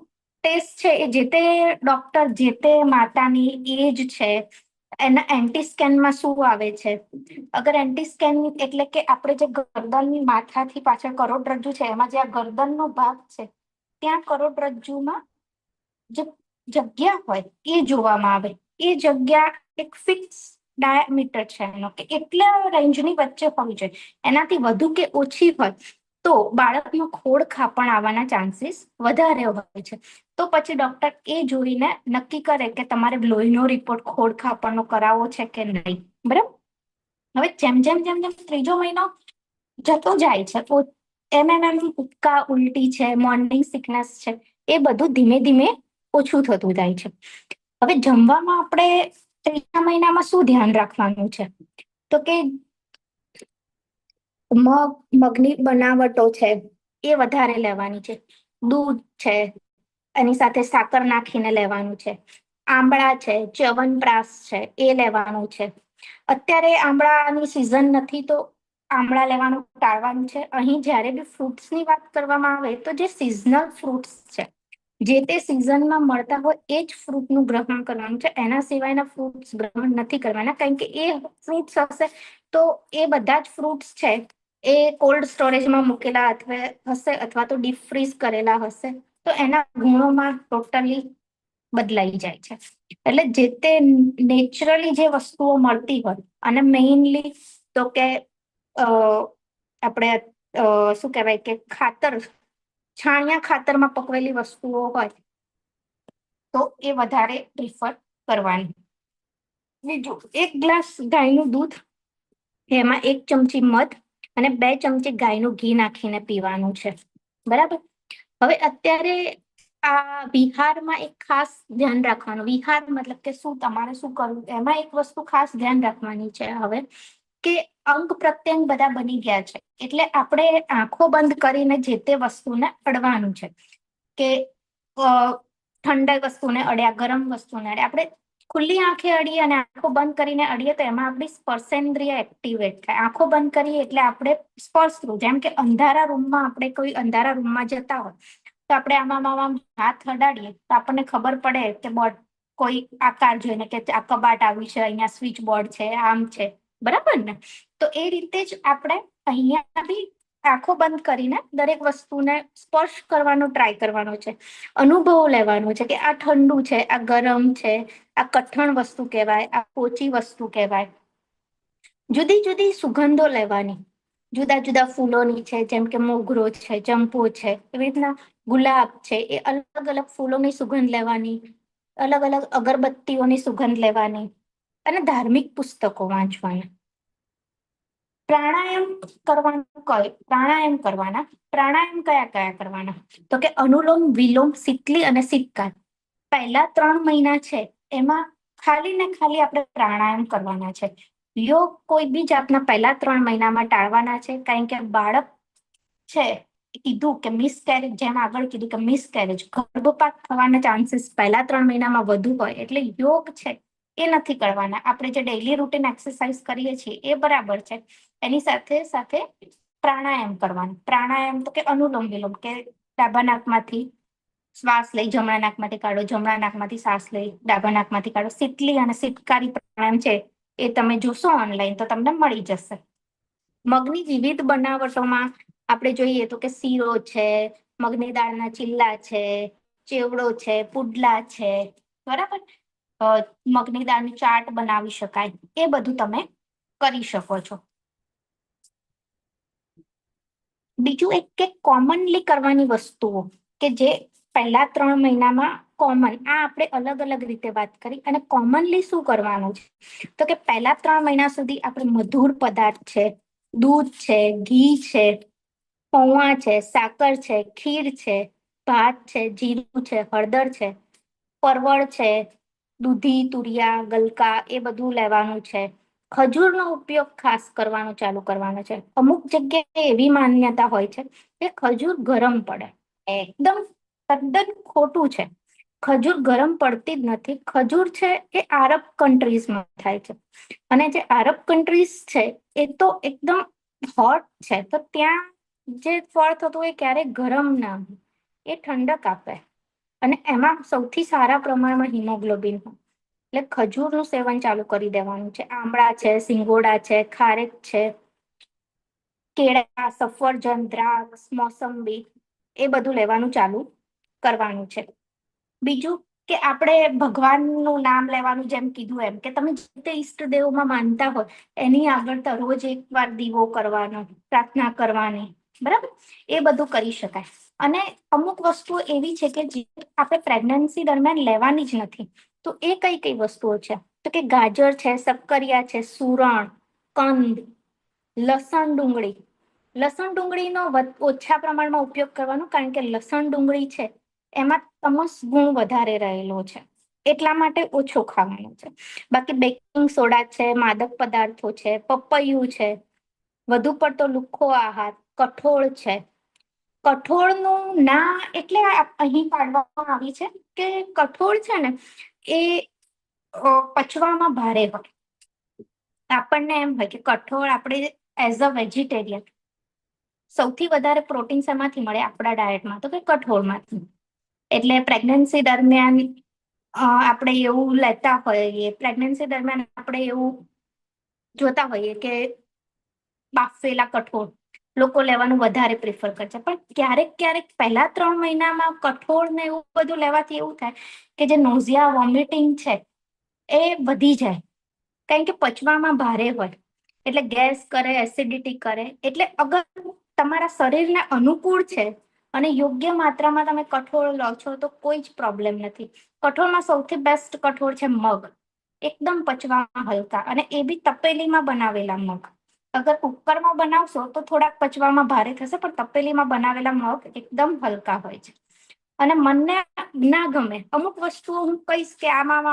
ટેસ્ટ છે એ જે તે ડોક્ટર જે તે માતાની એજ છે એના એન્ટી સ્કેનમાં શું આવે છે. અગર એન્ટી સ્કેન એટલે કે આપણે જે ગરદનની માથાથી પાછળ કરોડરજ્જુ છે એમાં જે આ ગરદનનો ભાગ છે ત્યાં કરોડરજ્જુમાં જે જગ્યા હોય એ જોવામાં આવે. એ જગ્યા એક ફિક્સ ડાયામીટર છે એનો કે એટલા રેન્જની વચ્ચે હોવી જોઈએ. એનાથી વધુ કે ઓછી હોય તો બાળકનો ખોડખાં પણ આવવાના ચાન્સીસ વધારે હોય છે. તો પછી ડોક્ટર એ જોઈને નક્કી કરે કે તમારે લોહીનો રિપોર્ટ ખોડખાંપણનો કરાવવો છે કે નહીં, બરાબર. હવે જેમ જેમ જેમ જેમ ત્રીજો મહિનો જતો જાય છે એમ ઉબકા ઉલટી છે, મોર્નિંગ સિકનેસ છે, એ બધું ધીમે ધીમે ઓછું થતું જાય છે. હવે જમવામાં આપણે ત્રીજા મહિનામાં શું ધ્યાન રાખવાનું છે તો કે મગની બનાવટો છે એ વધારે લેવાની છે. દૂધ છે એની સાથે સાકર નાખીને લેવાનું છે. આંબળા છે, ચ્યવનપ્રાશ છે એ લેવાનું છે. અત્યારે આંબળાની સિઝન નથી તો આંબળા લેવાનું ટાળવાનું છે. અહીં જ્યારે બી ફ્રૂટ્સની વાત કરવામાં આવે તો જે સિઝનલ ફ્રૂટ્સ છે જે તે સિઝનમાં મળતા હોય એ જ ફ્રૂટનું ગ્રહણ કરવાનું છે. એના સિવાયના ફ્રૂટ્સ ગ્રહણ નથી કરવાના, કારણ કે એ ફ્રૂટ્સ હશે તો એ બધા જ ફ્રૂટ્સ છે એ કોલ્ડ સ્ટોરેજમાં મૂકેલા હશે અથવા તો ડીપ ફ્રીઝ કરેલા હશે તો એના ગુણોમાં ટોટલી બદલાઈ જાય છે. એટલે જે તે નેચરલી જે વસ્તુઓ મળતી હોય અને મેઇનલી તો કે આપણે શું કહેવાય કે ખાતર, છાણિયા ખાતરમાં પકવેલી વસ્તુઓ હોય તો એ વધારે પ્રિફર કરવાની. બીજું, 1 ગ્લાસ ગાયનું દૂધ, એમાં 1 ચમચી મધ અને 2 ચમચી ગાયનું ઘી નાખીને પીવાનું છે. બરાબર. હવે અત્યારે આ વિહારમાં એક ખાસ ધ્યાન રાખવાનું. વિહાર મતલબ કે શું, તમારે શું કરવું, એમાં એક વસ્તુ ખાસ ધ્યાન રાખવાની છે હવે, કે અંગ પ્રત્યંગ બધા બની ગયા છે. એટલે આપણે આંખો બંધ કરીને જે તે વસ્તુને અડવાનું છે. કે ઠંડા વસ્તુને અડ્યા, ગરમ વસ્તુને અડ્યા. આપણે ખુલ્લી આંખે અડીએ અને આંખો બંધ કરીને અડીએ તો એમાં આપણી સ્પર્શેન્દ્રિય એક્ટિવેટ થાય. આંખો બંધ કરીએ એટલે આપણે સ્પર્શવું, જેમ કે અંધારા રૂમમાં, આપણે કોઈ અંધારા રૂમમાં જતા હોય તો આપણે આમાં હાથ અડાડીએ તો આપણને ખબર પડે કે બોર્ડ, કોઈ આકાર જોઈને કે આ કબાટ આવ્યું છે, અહીંયા સ્વિચ બોર્ડ છે, આમ છે. બરાબર ને? તો એ રીતે જ આપણે અહીંયા બી આંખો બંધ કરીને દરેક વસ્તુને સ્પર્શ કરવાનો ટ્રાય કરવાનો છે. અનુભવ લેવાનો છે કે આ ઠંડુ છે, આ ગરમ છે, આ કઠણ વસ્તુ કહેવાય, આ પોચી વસ્તુ કહેવાય. જુદી જુદી સુગંધો લેવાની, જુદા જુદા ફૂલોની છે, જેમ કે મોગરો છે, ચંપો છે, એવી રીતના ગુલાબ છે. એ અલગ અલગ ફૂલોની સુગંધ લેવાની, અલગ અલગ અગરબત્તીઓની સુગંધ લેવાની અને ધાર્મિક પુસ્તકો વાંચવાના. પ્રાણાયામ કરવાનું. પ્રાણાયામ કરવાના. પ્રાણાયામ કયા કયા કરવાના? તો કે અનુલોમ, વિલોમ, શીતલી અને શીતકાલ. પહેલા 3 મહિના છે એમાં ખાલી ને ખાલી આપણે પ્રાણાયામ કરવાના છે. યોગ કોઈ બી જાતના પહેલા 3 મહિનામાં ટાળવાના છે, કારણ કે બાળક છે, કીધું કે મિસકેરેજ, જેમ આગળ કીધું કે મિસકેરેજ, ગર્ભપાત થવાના ચાન્સીસ પહેલા 3 મહિનામાં વધુ હોય. એટલે યોગ છે એ નથી કરવાના. આપણે જે ડેઇલી રૂટીન એક્સરસાઇઝ કરીએ છીએ એ બરાબર છે, એની સાથે સાથે પ્રાણાયામ કરવાનું. પ્રાણાયામ તો કે અનુલોમ વિલોમ, કે ડાબા નાકમાંથી શ્વાસ લઈ, જમણા નાકમાંથી કાઢો, જમણા નાકમાંથી શ્વાસ લઈ, ડાબા નાકમાંથી કાઢો. શીતલી અને શીતકારી પ્રાણાયામ છે એ તમે જોશો ઓનલાઈન તો તમને મળી જશે. મગની વિવિધ બનાવટોમાં આપણે જોઈએ તો કે શીરો છે, મગની દાળના ચીલ્લા છે, ચેવડો છે, પુડલા છે. બરાબર. મગની દાળની ચાટ બનાવી શકાય. એ બધું તમે કરી શકો છો. બીજું એક કે કોમનલી કરવાની વસ્તુઓ કે જે પહેલા 3 મહિનામાં કોમન, આ આપણે અલગ અલગ રીતે વાત કરી. અને કોમનલી શું કરવાનું છે? તો કે પહેલા 3 મહિના સુધી આપણે મધુર પદાર્થ છે, દૂધ છે, ઘી છે, પૌવા છે, સાકર છે, ખીર છે, ભાત છે, જીરું છે, હળદર છે, પરવળ છે, દૂધી, તુરિયા, ગલકા, એ બધું લેવાનું છે. ખજૂરનો ઉપયોગ ખાસ કરવાનો ચાલુ કરવાનો છે. અમુક જગ્યાએ એવી માન્યતા હોય છે કે ખજૂર ગરમ પડે. એકદમ તદ્દન ખોટું છે. ખજૂર ગરમ પડતી જ નથી. ખજૂર છે એ આરબ કન્ટ્રીઝમાં થાય છે, અને જે આરબ કન્ટ્રીઝ છે એ તો એકદમ હોટ છે. તો ત્યાં જે ફળ થતું હોય ક્યારેય ગરમ ના હોય, એ ઠંડક આપે. અને એમાં સૌથી સારા પ્રમાણમાં હિમોગ્લોબિન હોય. એટલે ખજૂરનું સેવન ચાલુ કરી દેવાનું છે. આમળા છે, સિંગોડા છે, ખારેક છે, કેળા, સફરજન, દ્રાક્ષ, મોસંબી, એ બધું લેવાનું ચાલુ કરવાનું છે. બીજું કે આપણે ભગવાનનું નામ લેવાનું, જેમ કીધું એમ કે તમે જે તે ઈષ્ટદેવમાં માનતા હોય એની આગળ તો રોજ 1 વાર દીવો કરવાનો, પ્રાર્થના કરવાની. બરાબર. એ બધું કરી શકાય. અને અમુક વસ્તુઓ એવી છે કે જે આપણે પ્રેગ્નન્સી દરમિયાન લેવાની જ નથી. તો એ કઈ કઈ વસ્તુઓ છે? તો કે ગાજર છે, શક્કરિયા છે, સુરણ, કંદ, લસણ, ડુંગળી. લસણ ડુંગળીનો ઓછા પ્રમાણમાં ઉપયોગ કરવાનો, કારણ કે લસણ ડુંગળી છે એમાં તમસ ગુણ વધારે રહેલો છે, એટલા માટે ઓછો ખાવાનો છે. બાકી બેકિંગ સોડા છે, માદક પદાર્થો છે, પપૈયું છે, વધુ પડતો લુખ્ખો આહાર, કઠોળ છે. કઠોળનું ના એટલે અહીં પાડવામાં આવી છે કે કઠોળ છે ને એ પચવામાં ભારે હોય. આપણને એમ હોય કે કઠોળ આપણે એઝ અ વેજીટેરિયન સૌથી વધારે પ્રોટીન શેમાંથી મળે આપણા ડાયટમાં? તો કે કઠોળમાંથી. એટલે પ્રેગ્નન્સી દરમિયાન આપણે એવું લેતા હોઈએ, પ્રેગ્નન્સી દરમિયાન આપણે એવું જોતા હોઈએ કે બાફેલા કઠોળ, લોકો લેવાનું વધારે પ્રિફર કરે છે. પણ ક્યારેક પહેલા 3 મહિનામાં કઠોળ ને એવું બધું લેવાથી એવું થાય કે જે નોઝિયા વોમિટિંગ છે એ વધી જાય, કારણ કે પચવામાં ભારે હોય એટલે ગેસ કરે, એસિડિટી કરે. એટલે અગર તમારા શરીરને અનુકૂળ છે અને યોગ્ય માત્રામાં તમે કઠોળ લો છો તો કોઈ જ પ્રોબ્લેમ નથી. કઠોળમાં સૌથી બેસ્ટ કઠોળ છે મગ, એકદમ પચવામાં હલકા, અને એ બી તપેલીમાં બનાવેલા મગ. અગર કુકરમાં બનાવશો તો થોડાક પચવામાં ભારે થશે, પણ તપેલીમાં બનાવેલા મગ એકદમ હલકા હોય છે. અને મને ના ગમે અમુક વસ્તુઓ, હું કહીશ કે આમાં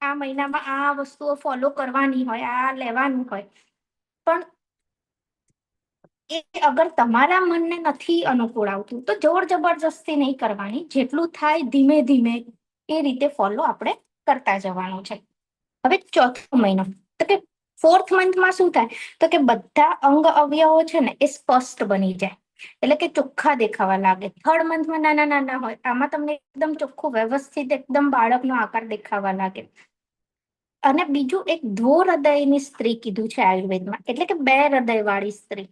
આ મહિનામાં આ વસ્તુઓ ફોલો કરવાની હોય, આ લેવાનું હોય, પણ એ અગર તમારા મનને નથી અનુકૂળ આવતું તો જોર જબરજસ્તી નહીં કરવાની. જેટલું થાય ધીમે ધીમે એ રીતે ફોલો આપણે કરતા જવાનું છે. હવે ચોથો મહિનો, તો કે 4th મંથમાં શું થાય, તો કે બધા અંગ અવયવો છે ને એ સ્પષ્ટ બની જાય, એટલે કે ચોખ્ખા દેખાવા લાગે. 3rd મંથમાં નાના નાના હોય, આમાં તમને એકદમ ચોખ્ખું વ્યવસ્થિત એકદમ બાળકનો આકાર દેખાવા લાગે. અને બીજું એક ધો હૃદયની સ્ત્રી કીધું છે આયુર્વેદમાં, એટલે કે 2 હૃદય વાળી સ્ત્રી.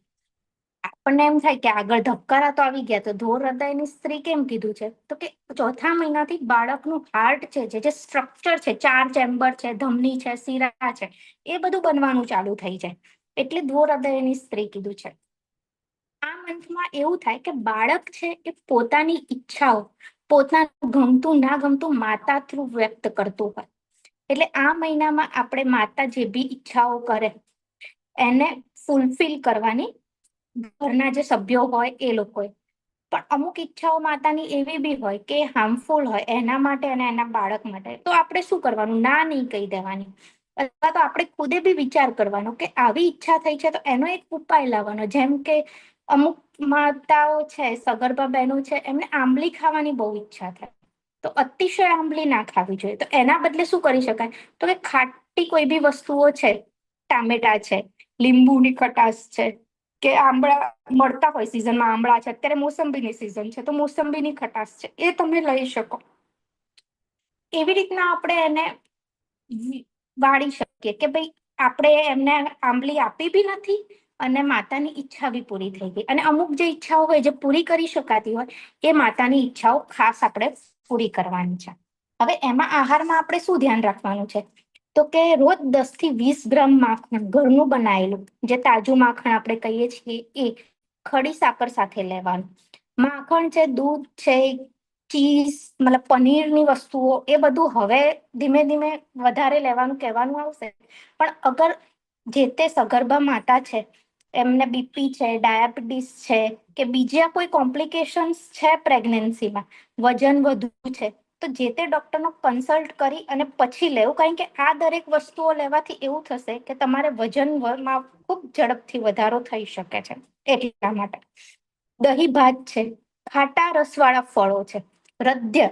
આપણને એમ થાય કે આગળ ધબકારા તો આવી ગયા, તો ધો હૃદયની સ્ત્રી કેમ કીધું છે, તો કે ચોથા મહિનાથી બાળકનું હાર્ટ છે, જે સ્ટ્રક્ચર છે, 4 ચેમ્બર છે, ધમની છે, શિરા છે, એ બધું બનવાનું ચાલુ થઈ જાય, એટલે ધો હૃદયની સ્ત્રી કીધું છે. આ મંથમાં એવું થાય કે બાળક છે એ પોતાની ઈચ્છાઓ, પોતાનું ગમતું ના ગમતું માતા થ્રુ વ્યક્ત કરતું હોય. એટલે આ મહિનામાં આપણે માતા જે બી ઈચ્છાઓ કરે એને ફૂલફિલ કરવાની ઘરના જે સભ્યો હોય એ લોકોએ. પણ અમુક ઈચ્છાઓ માતાની એવી બી હોય કે હાર્મફુલ હોય એના માટે અને એના બાળક માટે, તો આપણે શું કરવાનું, ના નહીં કહી દેવાની. અથવા તો આપણે ખુદે બી વિચાર કરવાનો કે આવી ઈચ્છા થઈ છે તો એનો એક ઉપાય લાવવાનો. જેમ કે અમુક માતાઓ છે, સગર્ભા બહેનો છે, એમને આંબલી ખાવાની બહુ ઈચ્છા થાય, તો અતિશય આંબલી ના ખાવી જોઈએ. તો એના બદલે શું કરી શકાય, તો કે ખાટી કોઈ બી વસ્તુઓ છે, ટામેટા છે, લીંબુની ખટાશ છે, કે આંબળા મળતા હોય સિઝનમાં, આંબળા છે, અત્યારે મોસંબીની સિઝન છે તો મોસંબીની ખટાશ છે, એ તમે લઈ શકો. એવી રીતના આપણે એને વાળી શકીએ કે ભાઈ આપણે એમને આંબલી આપી બી નથી અને માતાની ઈચ્છા બી પૂરી થઈ ગઈ. અને અમુક જે ઈચ્છાઓ હોય જે પૂરી કરી શકાતી હોય, એ માતાની ઈચ્છાઓ ખાસ આપણે પૂરી કરવાની છે. હવે એમાં આહારમાં આપણે શું ધ્યાન રાખવાનું છે, તો કે રોજ 10 થી 20 ગ્રામ માખણ ઘરનું બનાવેલું, જે તાજું માખણ આપણે કહીએ છીએ, એ ખડી સાકર સાથે લેવાનું. માખણ છે, દૂધ છે, ચીઝ, મતલબ પનીરની વસ્તુઓ, એ બધું હવે ધીમે ધીમે વધારે લેવાનું કહેવાનું આવશે. પણ અગર જે તે સગર્ભા માતા છે, એમને બીપી છે, ડાયાબિટીસ છે, કે બીજા કોઈ કોમ્પ્લિકેશન્સ છે પ્રેગ્નન્સીમાં, વજન વધુ છે, તો જે તે ડોક્ટરનો કન્સલ્ટ કરી અને પછી લેવું. કારણ કે આ દરેક વસ્તુઓ લેવાથી એવું થશે કે તમારે વજનમાં ખૂબ ઝડપથી વધારો થઈ શકે છે. એટલા માટે દહીં ભાત છે, ખાટા રસવાળા ફળો છે, હૃદય,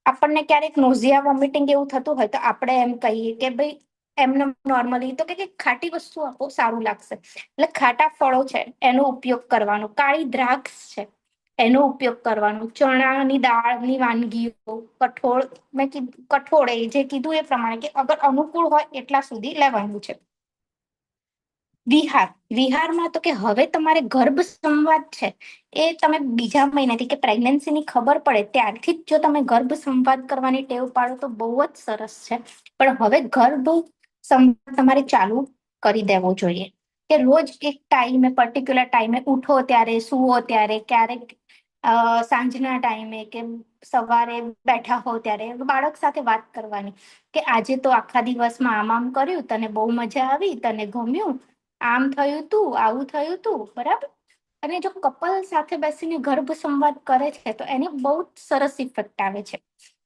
આપણને ક્યારેક નોઝિયા વોમિટિંગ એવું થતું હોય તો આપણે એમ કહીએ કે ભાઈ એમને નોર્મલી તો કે ખાટી વસ્તુ આપો સારું લાગશે, એટલે ખાટા ફળો છે એનો ઉપયોગ કરવાનો. કાળી દ્રાક્ષ છે એનો ઉપયોગ કરવાનો. ચણાની દાળની વાનગીઓ, કઠોળ, મેં કીધું કઠોળ એ જે કીધું એ પ્રમાણે કે અગર અનુકૂળ હોય એટલા સુધી લેવાનું છે. વિહારમાં તો કે હવે તમારે ગર્ભ સંવાદ છે એ તમે બીજા મહિનાથી કે પ્રેગ્નન્સીની ખબર પડે ત્યારથી જ જો તમે ગર્ભ સંવાદ કરવાની ટેવ પાડો તો બહુ જ સરસ છે. પણ હવે ગર્ભ સંવાદ તમારે ચાલુ કરી દેવો જોઈએ કે રોજ એક ટાઈમે, પર્ટિક્યુલર ટાઈમે ઉઠો ત્યારે, સુવો ત્યારે, ક્યારેક સાંજના ટાઈમે કે સવારે બેઠા હો ત્યારે બાળક સાથે વાત કરવાની કે આજે તો આખા દિવસમાં આમ કર્યું, તને બહુ મજા આવી, તને ગમ્યું, આમ થયું તું, આવું થયું તું, બરાબર. અને જો કપલ સાથે બેસીને ગર્ભ સંવાદ કરે છે તો એની બહુ જ સરસ ઇફેક્ટ આવે છે.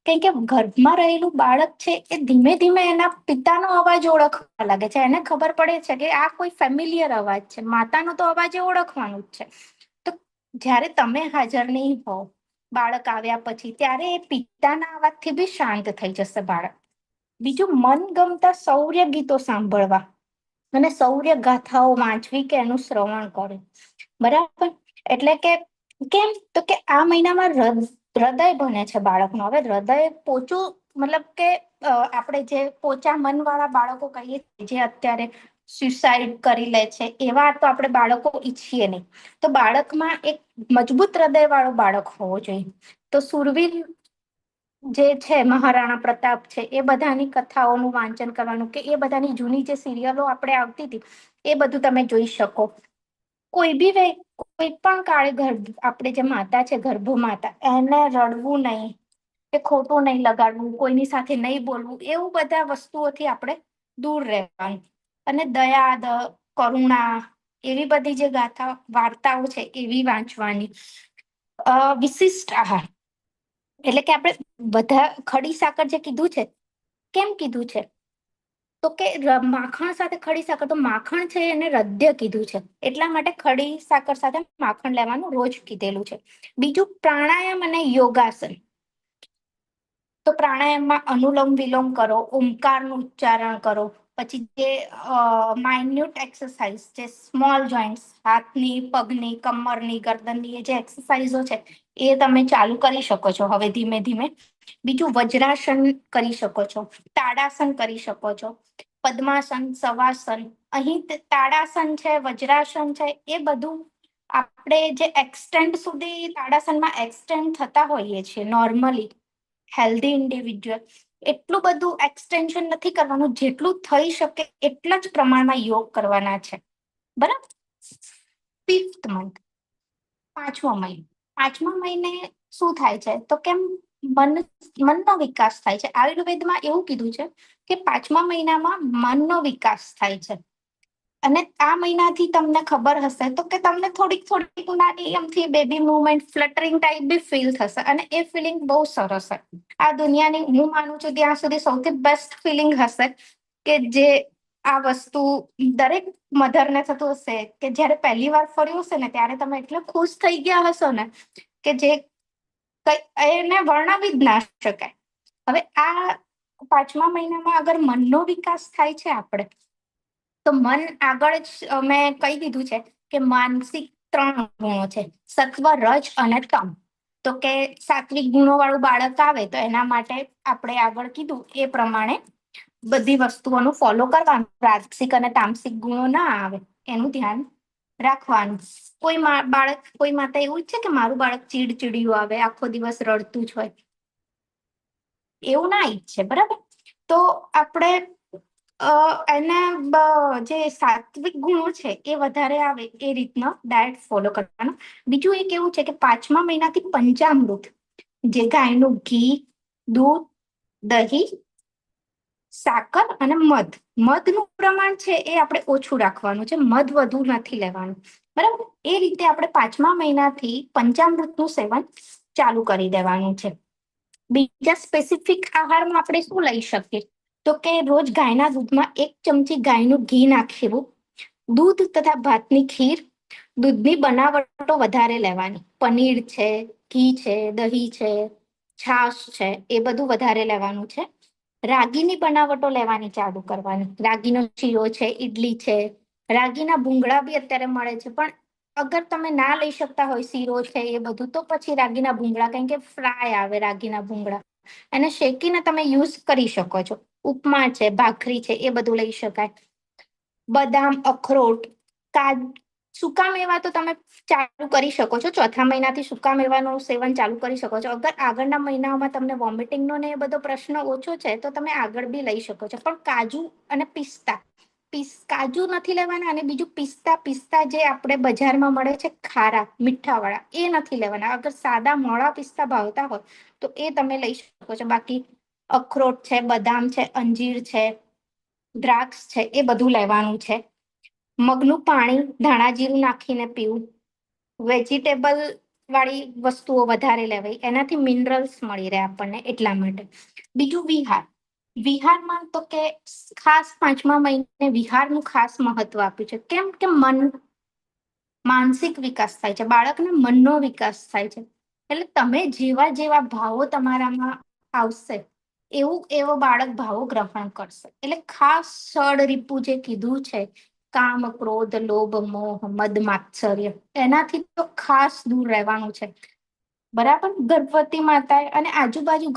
કેમ કે ગર્ભમાં રહેલું બાળક છે એ ધીમે ધીમે એના પિતાનો અવાજ ઓળખવા લાગે છે. એને ખબર પડે છે કે આ કોઈ ફેમિલિયર અવાજ છે, માતાનો તો અવાજ એ ઓળખવાનું જ છે. તો જ્યારે તમે હાજર નહીં હો બાળક આવ્યા પછી, ત્યારે એ પિતાના અવાજથી બી શાંત થઈ જશે બાળક. બીજું, મનગમતા શૌર્ય ગીતો સાંભળવા અને શૌર્ય ગાથાઓ વાંચવી કે એનું શ્રવણ કરવું, બરાબર. એટલે કે કેમ, તો કે આ મહિનામાં હૃદય બને છે બાળકનું. હવે હૃદય પોચું, મતલબ કે આપણે જે પોચા મન વાળા બાળકો કહીએ જે અત્યારે સુસાઇડ કરી લે છે, એવા તો આપણે બાળકો ઈચ્છીએ નહીં. તો બાળકમાં એક મજબૂત હૃદય વાળો બાળક હોવો જોઈએ. તો સુરવીર જે છે મહારાણા પ્રતાપ છે, એ બધાની કથાઓનું વાંચન કરવાનું, કે એ બધાની જૂની જે સિરિયલો આપણે આવતી હતી એ બધું તમે જોઈ શકો. કોઈ પણ કાળે આપણે જે માતા છે ગર્ભ માતા, એને રડવું નહીં, કે ખોટું નહીં લગાડવું, કોઈની સાથે નહીં બોલવું, એવું બધા વસ્તુઓથી આપણે દૂર રહેવાનું. અને કરુણા, એવી બધી જે વાર્તાઓ છે એવી વાંચવાની. વિશિષ્ટ આહાર, એટલે કે આપણે બધા ખડી સાકર જે કીધું છે, કેમ કીધું છે? તો કે માખણ સાથે ખડી સાકર, તો માખણ છે એને રદ્ય કીધું છે, એટલા માટે ખડી સાકર સાથે માખણ લેવાનું રોજ કીધેલું છે. બીજું પ્રાણાયામ અને યોગાસન. તો પ્રાણાયામમાં અનુલોમ વિલોમ કરો, ઓમકારનું ઉચ્ચારણ કરો, પછી જે માઇન્યુટ એક્સરસાઇઝ, જે સ્મોલ જોઈન્ટ્સ, હાથની, પગની, કમરની, ગરદનની, એ જે એક્સરસાઇઝો છે એ તમે ચાલુ કરી શકો છો હવે ધીમે ધીમે. બીજું વજ્રાસન કરી શકો છો, તાડાસન કરી શકો છો, પદ્માસન, સવાસન. અહીં તાડાસન છે, વજ્રાસન છે, એ બધું આપણે જે એક્સટેન્ડ સુધી તાડાસનમાં એક્સટેન્ડ થતા હોઈએ છીએ નોર્મલી હેલ્ધી ઇન્ડિવિજ્યુઅલ, એટલું બધું એક્સટેન્શન નથી કરવાનું, જેટલું થઈ શકે એટલા જ પ્રમાણમાં યોગ કરવાના છે. બરાબર. 5th મંથ, 5મો મહિનો. 5મા મહિને શું થાય છે? તો કેમ મનનો વિકાસ થાય છે. આયુર્વેદમાં એવું કીધું છે કે 5મા મહિનામાં મનનો વિકાસ થાય છે. અને આ મહિનાથી તમને ખબર હશે તો કે તમને થોડીક નાની એમથી બેબી મુવમેન્ટ, ફ્લટરિંગ ટાઈપ બી ફીલ થશે, અને એ ફિલિંગ બહુ સરસ છે. આ દુનિયાની હું માનું છું ત્યાં સુધી સૌથી બેસ્ટ ફિલિંગ હશે, કે જે આ વસ્તુ દરેક મધરને થતું હશે, કે જ્યારે પહેલી વાર ફર્યું હશે ને ત્યારે તમે એટલે ખુશ થઈ ગયા હશો ને, કે જે એને વર્ણવી જ ના શકાય. હવે આ 5મા મહિનામાં અગર મનનો વિકાસ થાય છે આપણે, તો મન આગળ જ મેં કહી દીધું છે કે માનસિક 3 ગુણો છે, સત્વ, રજ અને તમ. તો કે સાત્વિક ગુણો વાળું બાળક આવે તો એના માટે આપણે આગળ કીધું એ પ્રમાણે બધી વસ્તુઓનું ફોલો કરવાનું. રાજસિક અને તામસિક ગુણો ના આવે એનું ધ્યાન રાખવાનું. કોઈ માતા એવું છે કે મારું બાળક ચીડચીડિયું આવે, આખો દિવસ રડતું જ હોય, એવું ના ઈચ્છે. બરાબર. તો આપણે એના જે સાત્વિક ગુણો છે એ વધારે આવે એ રીતના ડાયટ ફોલો કરવાનો. બીજું એક એવું છે કે 5મા મહિનાથી પંચામૃત, જે ગાયનું ઘી, દૂધ, દહીં, સાકર અને મધનું પ્રમાણ છે એ આપણે ઓછું રાખવાનું છે, મધ વધુ નથી લેવાનું. બરાબર. એ રીતે આપણે 5મા મહિનાથી પંચામૃતનું સેવન ચાલુ કરી દેવાનું છે. બીજા સ્પેસિફિક આહારમાં આપણે શું લઈ શકીએ? તો કે રોજ ગાયના દૂધમાં 1 ચમચી ગાયનું ઘી નાખેલું, દૂધ તથા ભાતની ખીર, દૂધની બનાવટો વધારે લેવાની, પનીર છે, ઘી છે, દહીં છે, છાશ છે, એ બધું વધારે લેવાનું છે. રાગીની બનાવટો લેવાની ચાલુ કરવાની, રાગીનો શીરો છે, ઈડલી છે, રાગીના ભૂંગળા બી અત્યારે મળે છે. પણ અગર તમે ના લઈ શકતા હોય શીરો છે એ બધું, તો પછી રાગીના ભૂંગળા, કારણ કે ફ્રાય આવે રાગીના ભૂંગળા, એને શેકીને તમે યુઝ કરી શકો છો. ઉપમા છે, ભાખરી છે, એ બધું લઈ શકાય. બદામ, અખરોટ, સૂકા મેવા તો તમે ચાલુ કરી શકો છો. 4થા મહિનાથી સૂકા મેવાનું સેવન ચાલુ કરી શકો છો. અગર આગળના મહિનાઓમાં તમને વોમિટિંગનો ને એ બધો પ્રશ્ન ઓછો છે તો તમે આગળ બી લઈ શકો છો. પણ કાજુ અને પિસ્તા, કાજુ નથી લેવાના, અને બીજું પિસ્તા જે આપણે બજારમાં મળે છે ખારા મીઠાવાળા, એ નથી લેવાના. અગર સાદા મોળા પિસ્તા ભાવતા હોય તો એ તમે લઈ શકો છો. બાકી અખરોટ છે, બદામ છે, અંજીર છે, દ્રાક્ષ છે, એ બધું લેવાનું છે. મગનું પાણી ધાણા જીરું નાખીને પીવું. વેજીટેબલ વાળી વસ્તુઓ વધારે લેવાય, એનાથી મિનરલ્સ મળી રહે આપણને, એટલા માટે. બીજું વિહારમાં તો કે ખાસ 5મા મહિને વિહારનું ખાસ મહત્વ આપ્યું છે. કેમ કે માનસિક વિકાસ થાય છે, બાળકના મનનો વિકાસ થાય છે. એટલે તમે જેવા ભાવો તમારામાં આવશે એવો બાળક ભાવો ગ્રહણ કરશે. એટલે ખાસ ષડરીપુ જે કીધું છે, કામ, ક્રોધ, લોભ, મોહ, મદ, માત્સર્ય, એનાથી તો ખાસ દૂર રહેવાનું છે. બરાબર. ગર્ભવતી માતાએ અને આજુબાજુ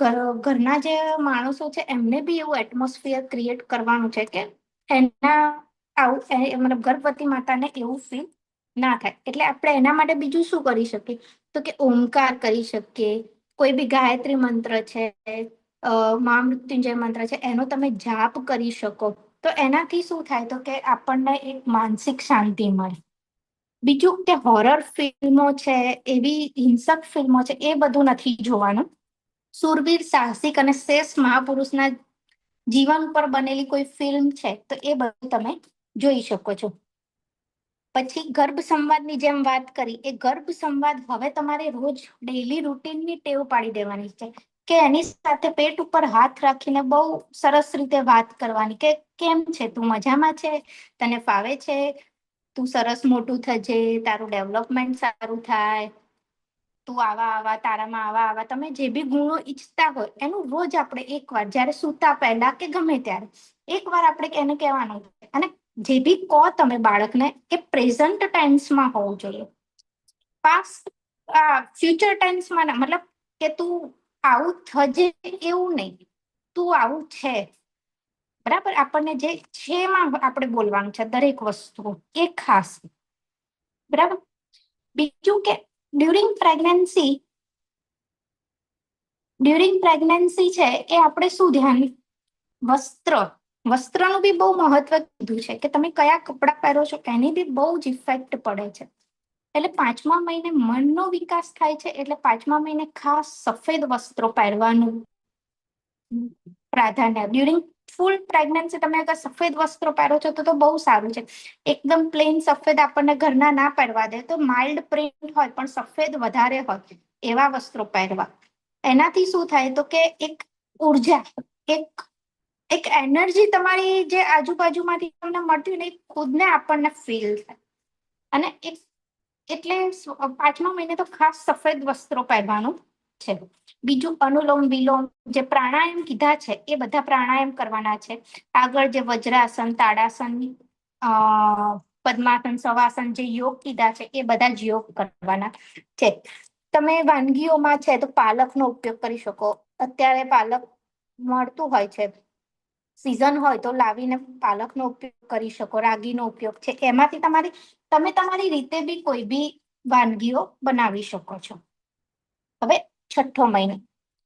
ઘરના જે માણસો છે એમને બી એવું એટમોસ્ફિયર ક્રિએટ કરવાનું છે કે એના મતલબ ગર્ભવતી માતાને એવું ફીલ ના થાય. એટલે આપણે એના માટે બીજું શું કરી શકીએ? તો કે ઓમકાર કરી શકીએ, કોઈ બી ગાયત્રી મંત્ર છે, મહામૃત્યુંજય મંત્ર છે, એનો તમે જાપ કરી શકો. તો એનાથી શું થાય? તો કે આપણને એક માનસિક શાંતિ મળે. બીજું કે હોરર ફિલ્મો છે, એવી હિંસક ફિલ્મો છે, એ બધું નથી જોવાનું. સુરવીર, સાહસિક અને શ્રેષ્ઠ મહાપુરુષના જીવન પર બનેલી કોઈ ફિલ્મ છે તો એ બધું તમે જોઈ શકો છો. પછી ગર્ભ સંવાદની જેમ વાત કરી, એ ગર્ભ સંવાદ હવે તમારે રોજ ડેઈલી રૂટીનની ટેવ પાડી દેવાની છે કે એની સાથે પેટ ઉપર હાથ રાખીને બહુ સરસ રીતે વાત કરવાની કે કેમ છે, તું મજામાં છે, તને ફાવે છે, તું સરસ મોટું થજે, તારું ડેવલપમેન્ટ સારું થાય, તું તારામાં આવા તમે જે બી ગુણો ઈચ્છતા હોય એનું રોજ આપણે એકવાર, જ્યારે સૂતા પહેલા કે ગમે ત્યારે એકવાર આપણે એને કહેવાનું. અને જે બી કહો તમે બાળકને, એ પ્રેઝન્ટ ટેન્સમાં હોવું જોઈએ. પાસ્ટ ફ્યુચર ટેન્સમાં ના. મતલબ કે તું આવું થજે એવું નહીં, તું આવું છે. બરાબર? આપણને જે છે માં આપણે બોલવાનું છે દરેક વસ્તુ, એ ખાસ. બરાબર? બીજું કે ડ્યુરિંગ પ્રેગ્નન્સી છે એ આપણે શું ધ્યાન, વસ્ત્રનું બી બહુ મહત્વ કીધું છે કે તમે કયા કપડાં પહેરો છો એની બી બહુ જ ઇફેક્ટ પડે છે. એટલે 5મા મહિને મનનો વિકાસ થાય છે, એટલે 5મા મહિને ખાસ સફેદ વસ્ત્રો પહેરવાનું પ્રાધાન્ય. ડ્યુરિંગ ફૂલ પ્રેગ્નન્સી તમે અગર સફેદ વસ્ત્રો પહેરો છો તો બહુ સારું છે. એકદમ પ્લેન સફેદ આપણને ઘરના ના પહેરવા દે, તો માઇલ્ડ પ્રિન્ટ હોય પણ સફેદ વધારે હોય એવા વસ્ત્રો પહેરવા. એનાથી શું થાય? તો કે એક ઉર્જા, એક એનર્જી તમારી જે આજુબાજુમાંથી તમને મળતી ને, ખુદને આપણને ફીલ થાય. અને એટલે 5મા મહિને તો ખાસ સફેદ વસ્ત્રો પહેરવાનું છે. બીજું અનુલોમ વિલોમ, જે પ્રાણાયામ કીધા છે એ બધા પ્રાણાયામ કરવાના છે. આગળ જે વજ્રાસન, તાડાસન, પદ્માસન, શવાસન, જે યોગ કીધા છે એ બધા જ યોગ કરવાના છે. તમે વાનગીઓમાં છે તો પાલકનો ઉપયોગ કરી શકો. અત્યારે પાલક મળતું હોય છે, સિઝન હોય તો લાવીને પાલકનો ઉપયોગ કરી શકો. રાગીનો ઉપયોગ છે, એમાંથી તમે તમારી રીતે બી કોઈ બી વાનગીઓ બનાવી શકો છો. હવે 6ઠ્ઠો મહિનો,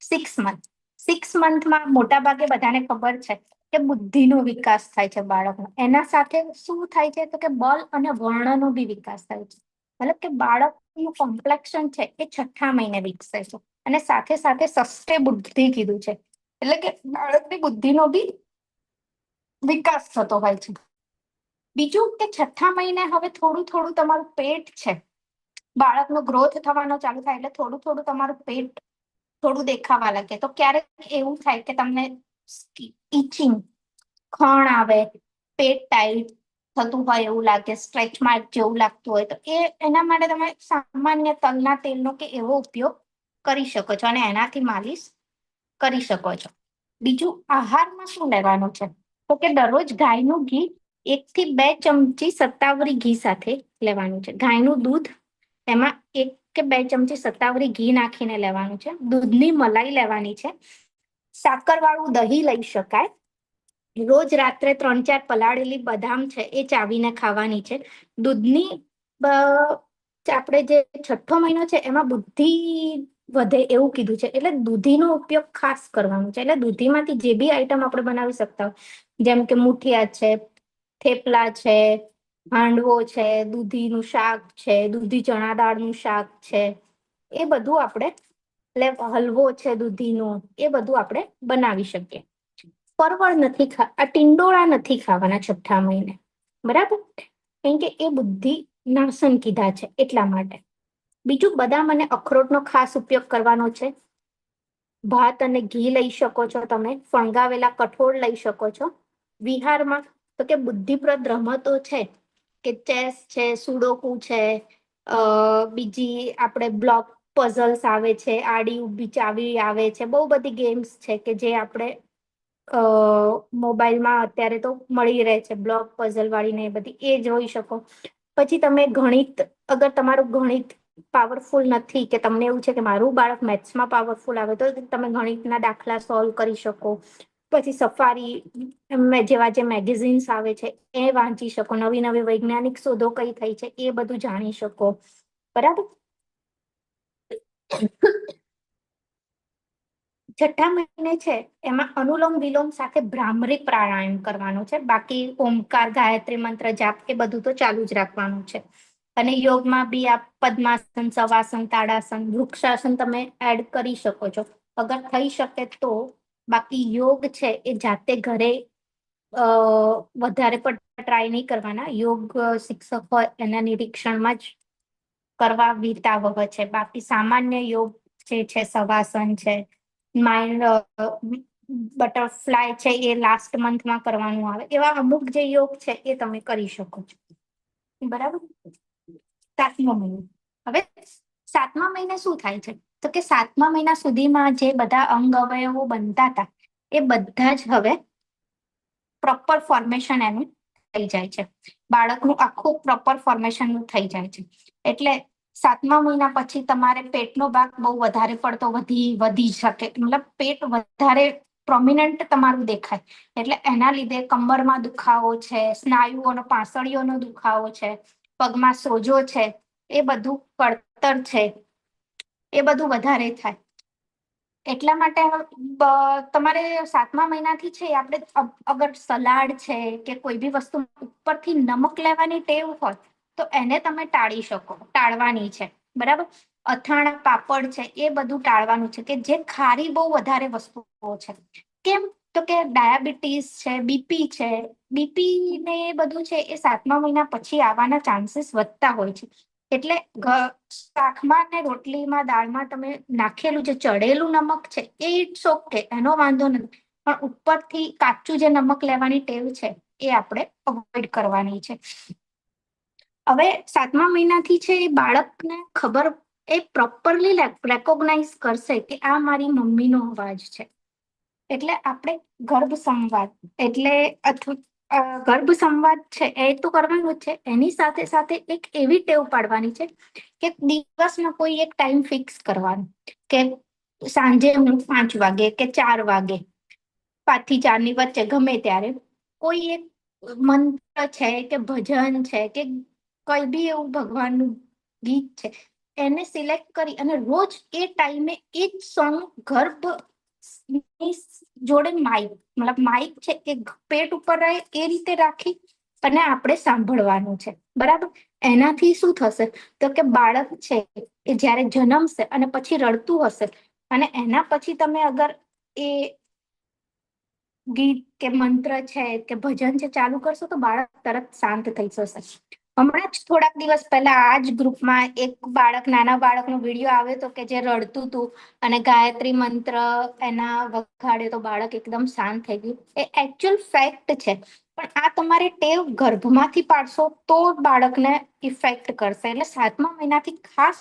6 મંથમાં મોટા ભાગે બધાને ખબર છે કે બુદ્ધિનો વિકાસ થાય છે બાળકનો. એના સાથે શું થાય છે? તો કે બળ અને વર્ણનો બી વિકાસ થાય છે. મતલબ કે બાળકનું કોમ્પ્લેક્શન છે એ 6ઠ્ઠા મહિને વિકસે છે. અને સાથે સાથે સસ્તે બુદ્ધિ કીધું છે, એટલે કે બાળકની બુદ્ધિનો બી વિકાસ થતો હોય છે. બીજું કે 6ઠ્ઠા મહિને હવે થોડું થોડું તમારું પેટ છે, બાળકનો ગ્રોથ થવાનો ચાલુ થાય એટલે થોડું થોડું તમારું પેટ થોડું દેખાવા લાગે. તો ક્યારેક એવું થાય કે તમને ઇચિંગ, ખણ આવે, પેટ ટાઈટ થતું હોય એવું લાગે, સ્ટ્રેચ માર્ક જેવું લાગતું હોય, તો એના માટે તમે સામાન્ય તલના તેલનો કે એવો ઉપયોગ કરી શકો છો અને એનાથી માલિશ કરી શકો છો. બીજું આહારમાં શું લેવાનું છે? તો કે દરરોજ ગાયનું ઘી 1 થી 2 ચમચી સત્તાવરી ઘી સાથે લેવાનું છે. ગાયનું દૂધ, એમાં 1 કે 2 ચમચી સત્તાવરી ઘી નાખીને લેવાનું છે. દૂધની મલાઈ લેવાની છે. સાકરવાળું દહીં લઈ શકાય. રોજ રાત્રે 3-4 પલાળેલી બદામ છે એ ચાવીને ખાવાની છે. દૂધની આપણે જે 6ઠ્ઠો મહિનો છે એમાં બુદ્ધિ વધે એવું કીધું છે, એટલે દૂધીનો ઉપયોગ ખાસ કરવાનો છે. એટલે દૂધીમાંથી જે બી આઈટમ આપણે બનાવી શકતા હોય, જેમ કે મુઠિયા છે, થેપલા છે, હાંડવો છે, દૂધીનું શાક છે, દૂધી ચણા દાળનું શાક છે, એ બધું આપણે, હલવો છે દૂધીનો, એ બધું આપણે બનાવી શકીએ. પરવળ નથી ટિંડોળા નથી ખાવાના 6ઠ્ઠા મહિને. બરાબર? કેમ કે એ બુદ્ધિ નાશન કીધા છે એટલા માટે. બીજું બદામ અને અખરોટનો ખાસ ઉપયોગ કરવાનો છે. ભાત અને ઘી લઈ શકો છો તમે. ફણગાવેલા કઠોળ લઈ શકો છો. વિહારમાં તો કે બુદ્ધિપ્રદ રમતો છે કે ચેસ છે, સુડોકુ છે, બીજી આપણે બ્લોક પઝલ્સ આવે છે, આડી ઊભી ચાવી આવે છે, બહુ બધી ગેમ્સ છે કે જે આપણે મોબાઈલમાં અત્યારે તો મળી રહે છે, બ્લોક પઝલ વાળી ને એ બધી, એ જોઈ શકો. પછી તમે ગણિત, અગર તમારું ગણિત પાવરફુલ નથી, કે તમને એવું છે કે મારું બાળક મેથ્સમાં પાવરફુલ આવે, તો તમે ગણિતના દાખલા સોલ્વ કરી શકો. પછી સફારી જેવા જે મેગેઝિન્સ આવે છે એ વાંચી શકો, નવી નવી વૈજ્ઞાનિક શોધો કઈ થઈ છે એ બધું જાણી શકો. બરાબર. છઠ્ઠા મહિને છે એમાં અનુલોમ વિલોમ સાથે ભ્રામરી પ્રાણાયામ કરવાનું છે. બાકી ઓમકાર, ગાયત્રી મંત્ર જાપ એ બધું તો ચાલુ જ રાખવાનું છે. અને યોગમાં બી આ પદ્માસન, શવાસન, તાડાસન, વૃક્ષાસન તમે એડ કરી શકો છો અગર થઈ શકે તો. બાકી યોગ છે એ જાતે ઘરે વધારે પડતા ટ્રાય નહીં કરવાના. યોગ શિક્ષક હોય એના નિરીક્ષણમાં જ કરવા વિતાવહ છે. બાકી સામાન્ય યોગ જે છે, શવાસન છે, માઇન્ડ બટરફ્લાય છે એ લાસ્ટ મંથમાં કરવાનું આવે. એવા અમુક જે યોગ છે એ તમે કરી શકો છો. બરાબર. 7મો મહિનો. હવે 7મા મહિને શું થાય છે તો કે 7મા મહિના સુધીમાં જે બધા અંગ અવયવો બનતા હતા એ બધા જ હવે પ્રોપર ફોર્મેશન એનું થઈ જાય છે. બાળકનું આખું પ્રોપર ફોર્મેશન થઈ જાય છે. એટલે 7મા મહિના પછી તમારે પેટનો ભાગ બહુ વધારે પડતો વધી શકે, મતલબ પેટ વધારે પ્રોમિનન્ટ તમારું દેખાય. એટલે એના લીધે કમરમાં દુખાવો છે, સ્નાયુઓનો પાંસળીઓનો દુખાવો છે, પગમાં સોજો છે, એ બધું કળતર છે એ બધું વધારે થાય. એટલા માટે તમારે 7મા મહિનાથી છે આપણે અગર સલાડ છે કે કોઈ બી વસ્તુ ઉપરથી નમક લેવાની ટેવ હોય તો એને તમે ટાળવાની છે. બરાબર. અથાણા, પાપડ છે એ બધું ટાળવાનું છે, કે જે ખારી બહુ વધારે વસ્તુઓ છે. કેમ તો કે ડાયાબિટીસ છે, બીપી છે. બીપી ને એ બધું છે એ 7મા મહિના પછી આવવાના ચાન્સીસ વધતા હોય છે. એટલે શાકમાં ને રોટલીમાં, દાળમાં તમે નાખેલું જે ચડેલું નમક છે એ ઇટ્સ ઓકે, એનો વાંધો નથી. પણ ઉપરથી કાચું જે નમક લેવાની ટેવ છે એ આપણે અવોઇડ કરવાની છે. હવે 7મા મહિનાથી છે એ બાળકને ખબર, એ પ્રોપરલી રેકોગ્નાઇઝ કરશે કે આ મારી મમ્મીનો અવાજ છે. એટલે આપણે ગર્ભ સંવાદ ગર્ભ સંવાદ છે એ તો કરવાનું જ છે. એની સાથે સાથે એક એવી ટેવ પાડવાની છે કે દિવસનો કોઈ એક ટાઈમ ફિક્સ કરવાનો, કે સાંજે હું 5 વાગે કે 4 વાગે, 5 થી 4 ની વચ્ચે ગમે ત્યારે કોઈ એક મંત્ર છે કે ભજન છે કે કઈ બી એવું ભગવાનનું ગીત છે એને સિલેક્ટ કરી અને રોજ એ ટાઈમે એ જ સોંગ જોડે માઇક છે એ પેટ ઉપર રહે એ રીતે રાખી અને આપણે સાંભળવાનું છે. બરાબર. એનાથી શું થશે તો કે બાળક છે એ જ્યારે જન્મશે અને પછી રડતું હશે અને એના પછી તમે અગર એ ગીત કે મંત્ર છે કે ભજન છે ચાલુ કરશો તો બાળક તરત શાંત થઈ જશે. હમણાં જ થોડાક દિવસ પહેલા આ જ ગ્રુપમાં એક નાના બાળકનો વિડીયો આવ્યો હતો કે જે રડતું હતું અને ગાયત્રી મંત્ર એના વગાડ્યો તો બાળક એકદમ શાંત થઈ ગયું. એ એકચ્યુઅલ ફેક્ટ છે. પણ આ તમારે ટેવ ગર્ભમાંથી પાડશો તો બાળકને ઇફેક્ટ કરશે. એટલે 7મા મહિનાથી ખાસ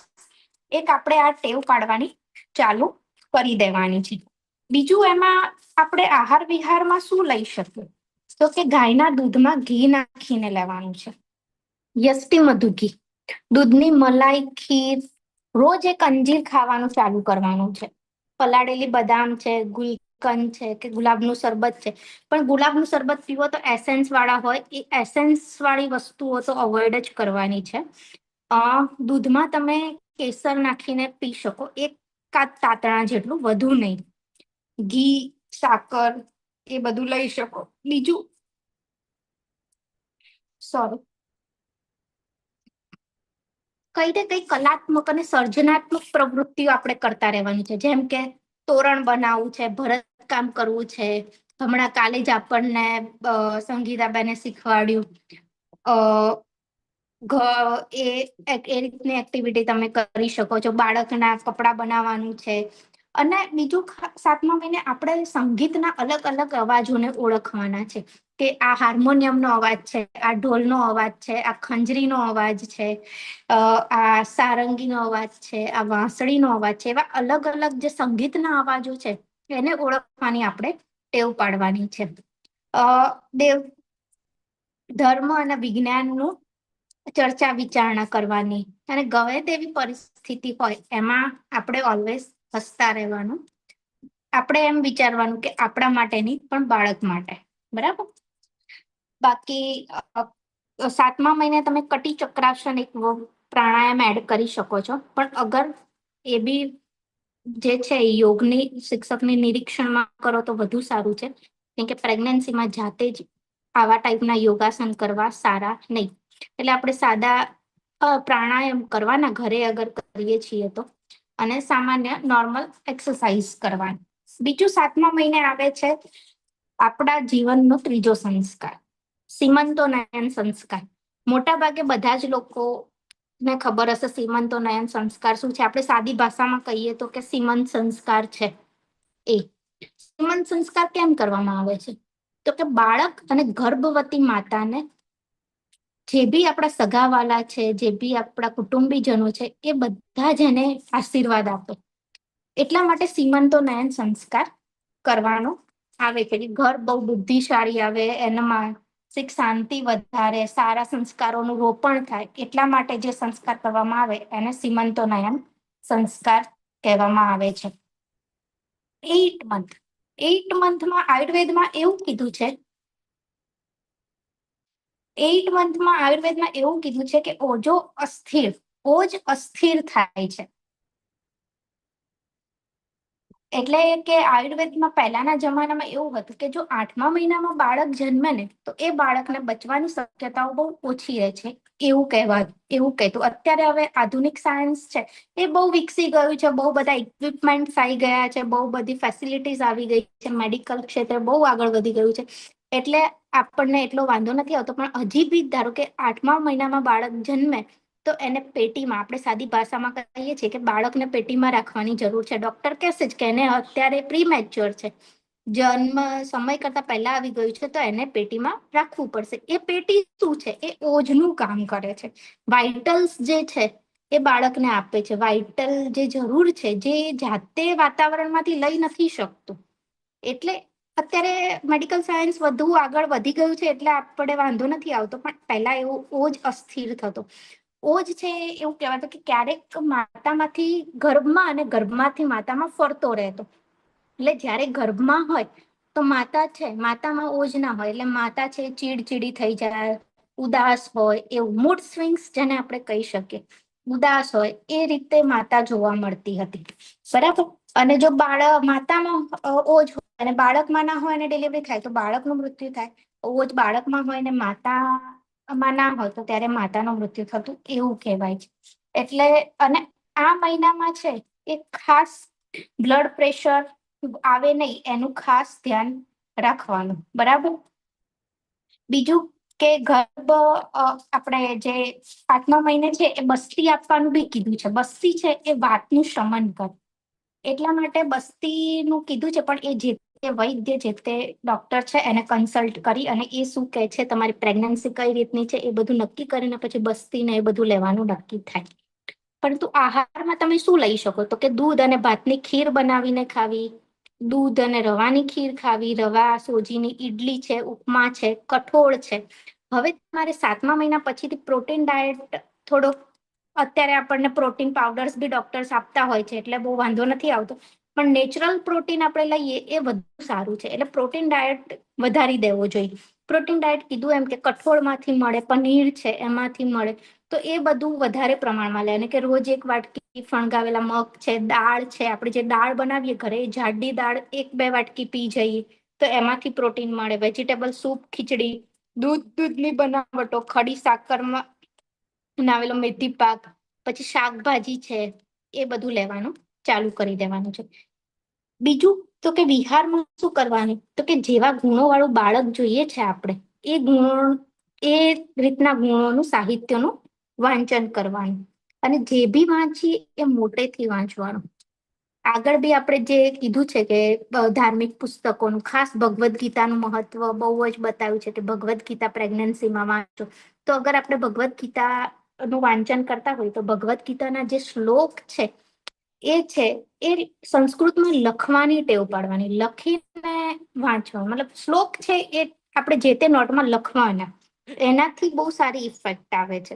એક આપણે આ ટેવ પાડવાની ચાલુ કરી દેવાની છે. બીજું એમાં આપણે આહાર વિહારમાં શું લઈ શકીએ તો કે ગાયના દૂધમાં ઘી નાખીને લેવાનું છે. યષ્ટિમધુ ઘી, દૂધની મલાઈ, ખીર, રોજ એક અંજીર ખાવાનું ચાલુ કરવાનું છે. પલાળેલી બદામ છે, ગુલકંદ છે કે ગુલાબનું શરબત છે. પણ ગુલાબનું શરબત પીવો તો એસેન્સ વાળા હોય, એ એસેન્સ વાળી વસ્તુઓ તો અવોઇડ જ કરવાની છે. દૂધમાં તમે કેસર નાખીને પી શકો, એક કાપ તાતણા જેટલું, વધુ નહીં. ઘી, સાકર એ બધું લઈ શકો. બીજું કઈ ને કઈ કલાત્મક અને સર્જનાત્મક પ્રવૃત્તિઓ આપણે કરતા રહેવાની છે. જેમ કે તોરણ બનાવવું છે, ભરતકામ કરવું છે. હમણાં કાલે જ આપણને સંગીતાબેને શીખવાડ્યું. એ રીતની એક્ટિવિટી તમે કરી શકો છો. બાળકના કપડા બનાવવાનું છે. અને બીજું 7મા મહિને આપણે સંગીતના અલગ અલગ અવાજોને ઓળખવાના છે. કે આ હાર્મોનિયમનો અવાજ છે, આ ઢોલનો અવાજ છે, આ ખંજરીનો અવાજ છે, આ સારંગીનો અવાજ છે, આ વાંસળીનો અવાજ છે. એવા અલગ અલગ જે સંગીતના અવાજો છે એને ઓળખવાની આપણે ટેવ પાડવાની છે. ધર્મ અને વિજ્ઞાનનું ચર્ચા વિચારણા કરવાની. અને ગમે તેવી પરિસ્થિતિ હોય એમાં આપણે ઓલવેઝ હસતા રહેવાનું. આપણે એમ વિચારવાનું કે આપણા માટે નહીં પણ બાળક માટે, બરાબર. બાકી 7મા મહિને તમે કટી ચક્રાસન એક પ્રાણાયામ એડ કરી શકો છો, પણ અગર એ બી જે છે એ યોગની શિક્ષકની નિરીક્ષણમાં કરો તો વધુ સારું છે, કેમ કે પ્રેગ્નન્સીમાં જાતે જ આવા ટાઈપના યોગાસન કરવા સારા નહીં. એટલે આપણે સાદા પ્રાણાયામ કરવાના ઘરે અગર કરીએ છીએ તો, અને સામાન્ય નોર્મલ એક્સરસાઇઝ કરવાની. બીજું 7મા મહિને આવે છે આપણા જીવનનો ત્રીજો સંસ્કાર, સીમંતોનયન સંસ્કાર. મોટા ભાગે બધા જ લોકોને ખબર હશે સીમંતોનયન સંસ્કાર શું છે. આપણે સાદી ભાષામાં કહીએ તો કે સીમંત સંસ્કાર છે. એ સીમંત સંસ્કાર કેમ કરવામાં આવે છે? તો કે બાળક અને ગર્ભવતી માતાને જે બી આપણા સગાવાલા છે, જે બી આપણા કુટુંબીજનો છે, એ બધા જ એને આશીર્વાદ આપે. એટલા માટે સીમંતોનયન સંસ્કાર કરવાનો આવે છે. ઘર બહુ બુદ્ધિશાળી આવે, એના માનસિક શાંતિ વધારે, સારા સંસ્કારોનું રોપણ થાય, એટલા માટે જે સંસ્કાર કરવામાં આવે એને સીમંતોનયન સંસ્કાર કહેવામાં આવે છે. 8 મંથમાં આયુર્વેદમાં એવું કીધું છે, 8 મંથમાં આયુર્વેદમાં એવું કીધું છે કે ઓજ અસ્થિર થાય છે. એટલે કે આયુર્વેદમાં પહેલાના જમાનામાં એવું હતું કે જો 8મા મહિનામાં બાળક જન્મે ને તો એ બાળકને બચવાની શક્યતાઓ બહુ ઓછી રહે છે, એવું કહેતું. અત્યારે હવે આધુનિક સાયન્સ છે એ બહુ વિકસી ગયું છે, બહુ બધા ઇક્વિપમેન્ટ્સ આવી ગયા છે, બહુ બધી ફેસિલિટીઝ આવી ગઈ છે, મેડિકલ ક્ષેત્રે બહુ આગળ વધી ગયું છે, એટલે આપણને એટલો વાંધો નથી આવતો. પણ હજી બી ધારો કે 8મા મહિનામાં બાળક જન્મે તો એને પેટીમાં, આપણે સાદી ભાષામાં કહીએ છીએ કે બાળકને પેટીમાં રાખવાની જરૂર છે. ડોક્ટર કહેશે જ કે એને અત્યારે પ્રીમેચ્યોર છે, જન્મ સમય કરતા પહેલા આવી ગયું છે, તો એને પેટીમાં રાખવું પડશે. એ પેટી શું છે? એ ઓજનું કામ કરે છે. વાઇટલ્સ જે છે એ બાળકને આપે છે. વાઇટલ જે જરૂર છે, જે જાતે વાતાવરણમાંથી લઈ નથી શકતું. એટલે અત્યારે મેડિકલ સાયન્સ વધુ આગળ વધી ગયું છે, એટલે આપણે વાંધો નથી આવતો. પણ પહેલા એવું ઓજ અસ્થિર થતો. ઓજ છે એવું કહેવાતું કે ક્યારેક માતામાંથી ગર્ભમાં અને ગર્ભમાંથી માતામાં ફરતો રહેતો. એટલે જ્યારે ગર્ભમાં હોય તો માતા છે, માતામાં ઓજ ના હોય, એટલે માતા છે ચીડચીડી થઈ જાય, ઉદાસ હોય, એવું મૂડ સ્વિંગ્સ જેને આપણે કહી શકીએ, ઉદાસ હોય એ રીતે માતા જોવા મળતી હતી, બરાબર. અને જો માતામાં ઓજ હોય અને બાળકમાં ના હોય અને ડિલિવરી થાય તો બાળકનું મૃત્યુ થાય. ઓજ બાળકમાં હોય ને માતામાં ના હોય તો ત્યારે માતાનું મૃત્યુ થતું, એવું કહેવાય છે. એટલે અને આ મહિનામાં છે એ ખાસ બ્લડ પ્રેશર આવે નહીં એનું ખાસ ધ્યાન રાખવાનું, બરાબર. બીજું કે આપણે જે 8મા મહિને છે એ બસ્તી આપવાનું બી કીધું છે. બસ્તી છે એ વાતનું શમન કરે, એટલા માટે બસ્તીનું કીધું છે. પણ એ જે તે વૈદ્ય, જે તે ડોક્ટર છે એને કન્સલ્ટ કરી અને એ શું કહે છે, તમારી પ્રેગ્નન્સી કઈ રીતની છે, એ બધું નક્કી કરીને પછી બસ્તી ને એ બધું લેવાનું નક્કી થાય. પરંતુ આહારમાં તમે શું લઈ શકો? તો કે દૂધ અને ભાતની ખીર બનાવીને ખાવી, દૂધ અને રવાની ખીર ખાવી, રવા સોજીની ઈડલી છે, ઉપમા છે, કઠોળ છે. હવે તમારે 7મા મહિના પછીથી પ્રોટીન ડાયટ થોડો, અત્યારે આપણને પ્રોટીન પાવડર્સ બી ડોક્ટર્સ આપતા હોય છે, એટલે બહુ વાંધો નથી આવતો. પણ નેચરલ પ્રોટીન આપણે લઈએ એ વધુ સારું છે, એટલે પ્રોટીન ડાયટ વધારી દેવો જોઈએ. પ્રોટીન ડાયટ કીધું એમ કે કઠોળમાંથી મળે, પનીર છે એમાંથી મળે, તો એ બધું વધારે પ્રમાણમાં લે. અને કે રોજ એક વાટકી ફણગાવેલા મગ છે, દાળ છે, આપણે જે દાળ બનાવીએ ઘરે જાડી દાળ 1-2 વાટકી પી જઈએ તો એમાંથી પ્રોટીન મળે. વેજીટેબલ સૂપ, ખીચડી, દૂધની બનાવટો, ખડી સાકરમાં બનાવેલો મેથી પાક, પછી શાકભાજી છે, એ બધું લેવાનું ચાલુ કરી દેવાનું છે. બીજું તો કે વિહારમાં શું કરવાનું? તો કે જેવા ગુણો વાળું બાળક જોઈએ છે આપણે, એ રીતના ગુણોનું સાહિત્યનું વાંચન કરવાનું. અને જે બી વાંચીએ એ મોટેથી વાંચવાનું. આગળ બી આપણે જે કીધું છે કે ધાર્મિક પુસ્તકોનું, ખાસ ભગવદ્ ગીતાનું મહત્વ બહુ જ બતાવ્યું છે કે ભગવદ્ ગીતા પ્રેગ્નન્સીમાં વાંચો. તો અગર આપણે ભગવદ્ ગીતાનું વાંચન કરતા હોય તો ભગવદ્ ગીતાના જે શ્લોક છે એ સંસ્કૃતમાં લખવાની ટેવ પાડવાની, લખીને વાંચવા. મતલબ શ્લોક છે એ આપણે જે તે નોટમાં લખવાના, એનાથી બહુ સારી ઇફેક્ટ આવે છે.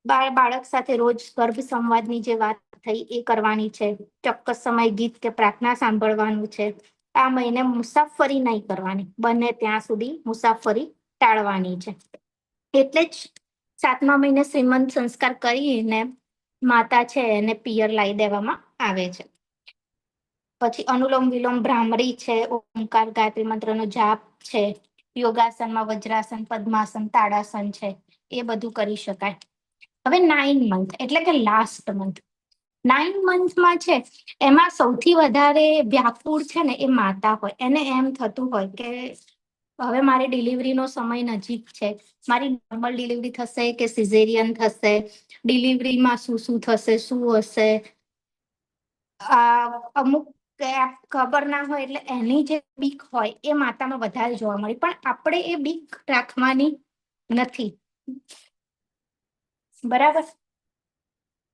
બાળક સાથે રોજ ગર્ભ સંવાદની જે વાત થઈ એ કરવાની છે. ચોક્કસ સમય ગીત કે પ્રાર્થના સાંભળવાનું છે. આ મહિને મુસાફરી નહીં કરવાની, બને ત્યાં સુધી મુસાફરી ટાળવાની છે. એટલે જ 7મા મહિને શ્રીમંત સંસ્કાર કરીને માતા છે એને પિયર લાવી દેવામાં આવે છે. પછી અનુલોમ વિલોમ, ભ્રામરી છે, ઓમકાર, ગાયત્રી મંત્રનો જાપ છે, યોગાસનમાં વજ્રાસન, પદ્માસન, તાડાસન છે, એ બધું કરી શકાય. હવે 9 મંથ એટલે કે લાસ્ટ મંથ. 9 મંથમાં છે એમાં સૌથી વધારે વ્યાકુળ છે ને એ માતા હોય. એને એમ થતું હોય કે હવે મારી ડિલિવરીનો સમય નજીક છે. મારી નોર્મલ ડિલિવરી થશે કે સિઝેરિયન થશે, ડિલિવરીમાં શું થશે, શું હશે. અમુક ખબર ના હોય એટલે એની જે બીક હોય એ માતામાં વધારે જોવા મળે. પણ આપણે એ બીક રાખવાની નથી, બરાબર.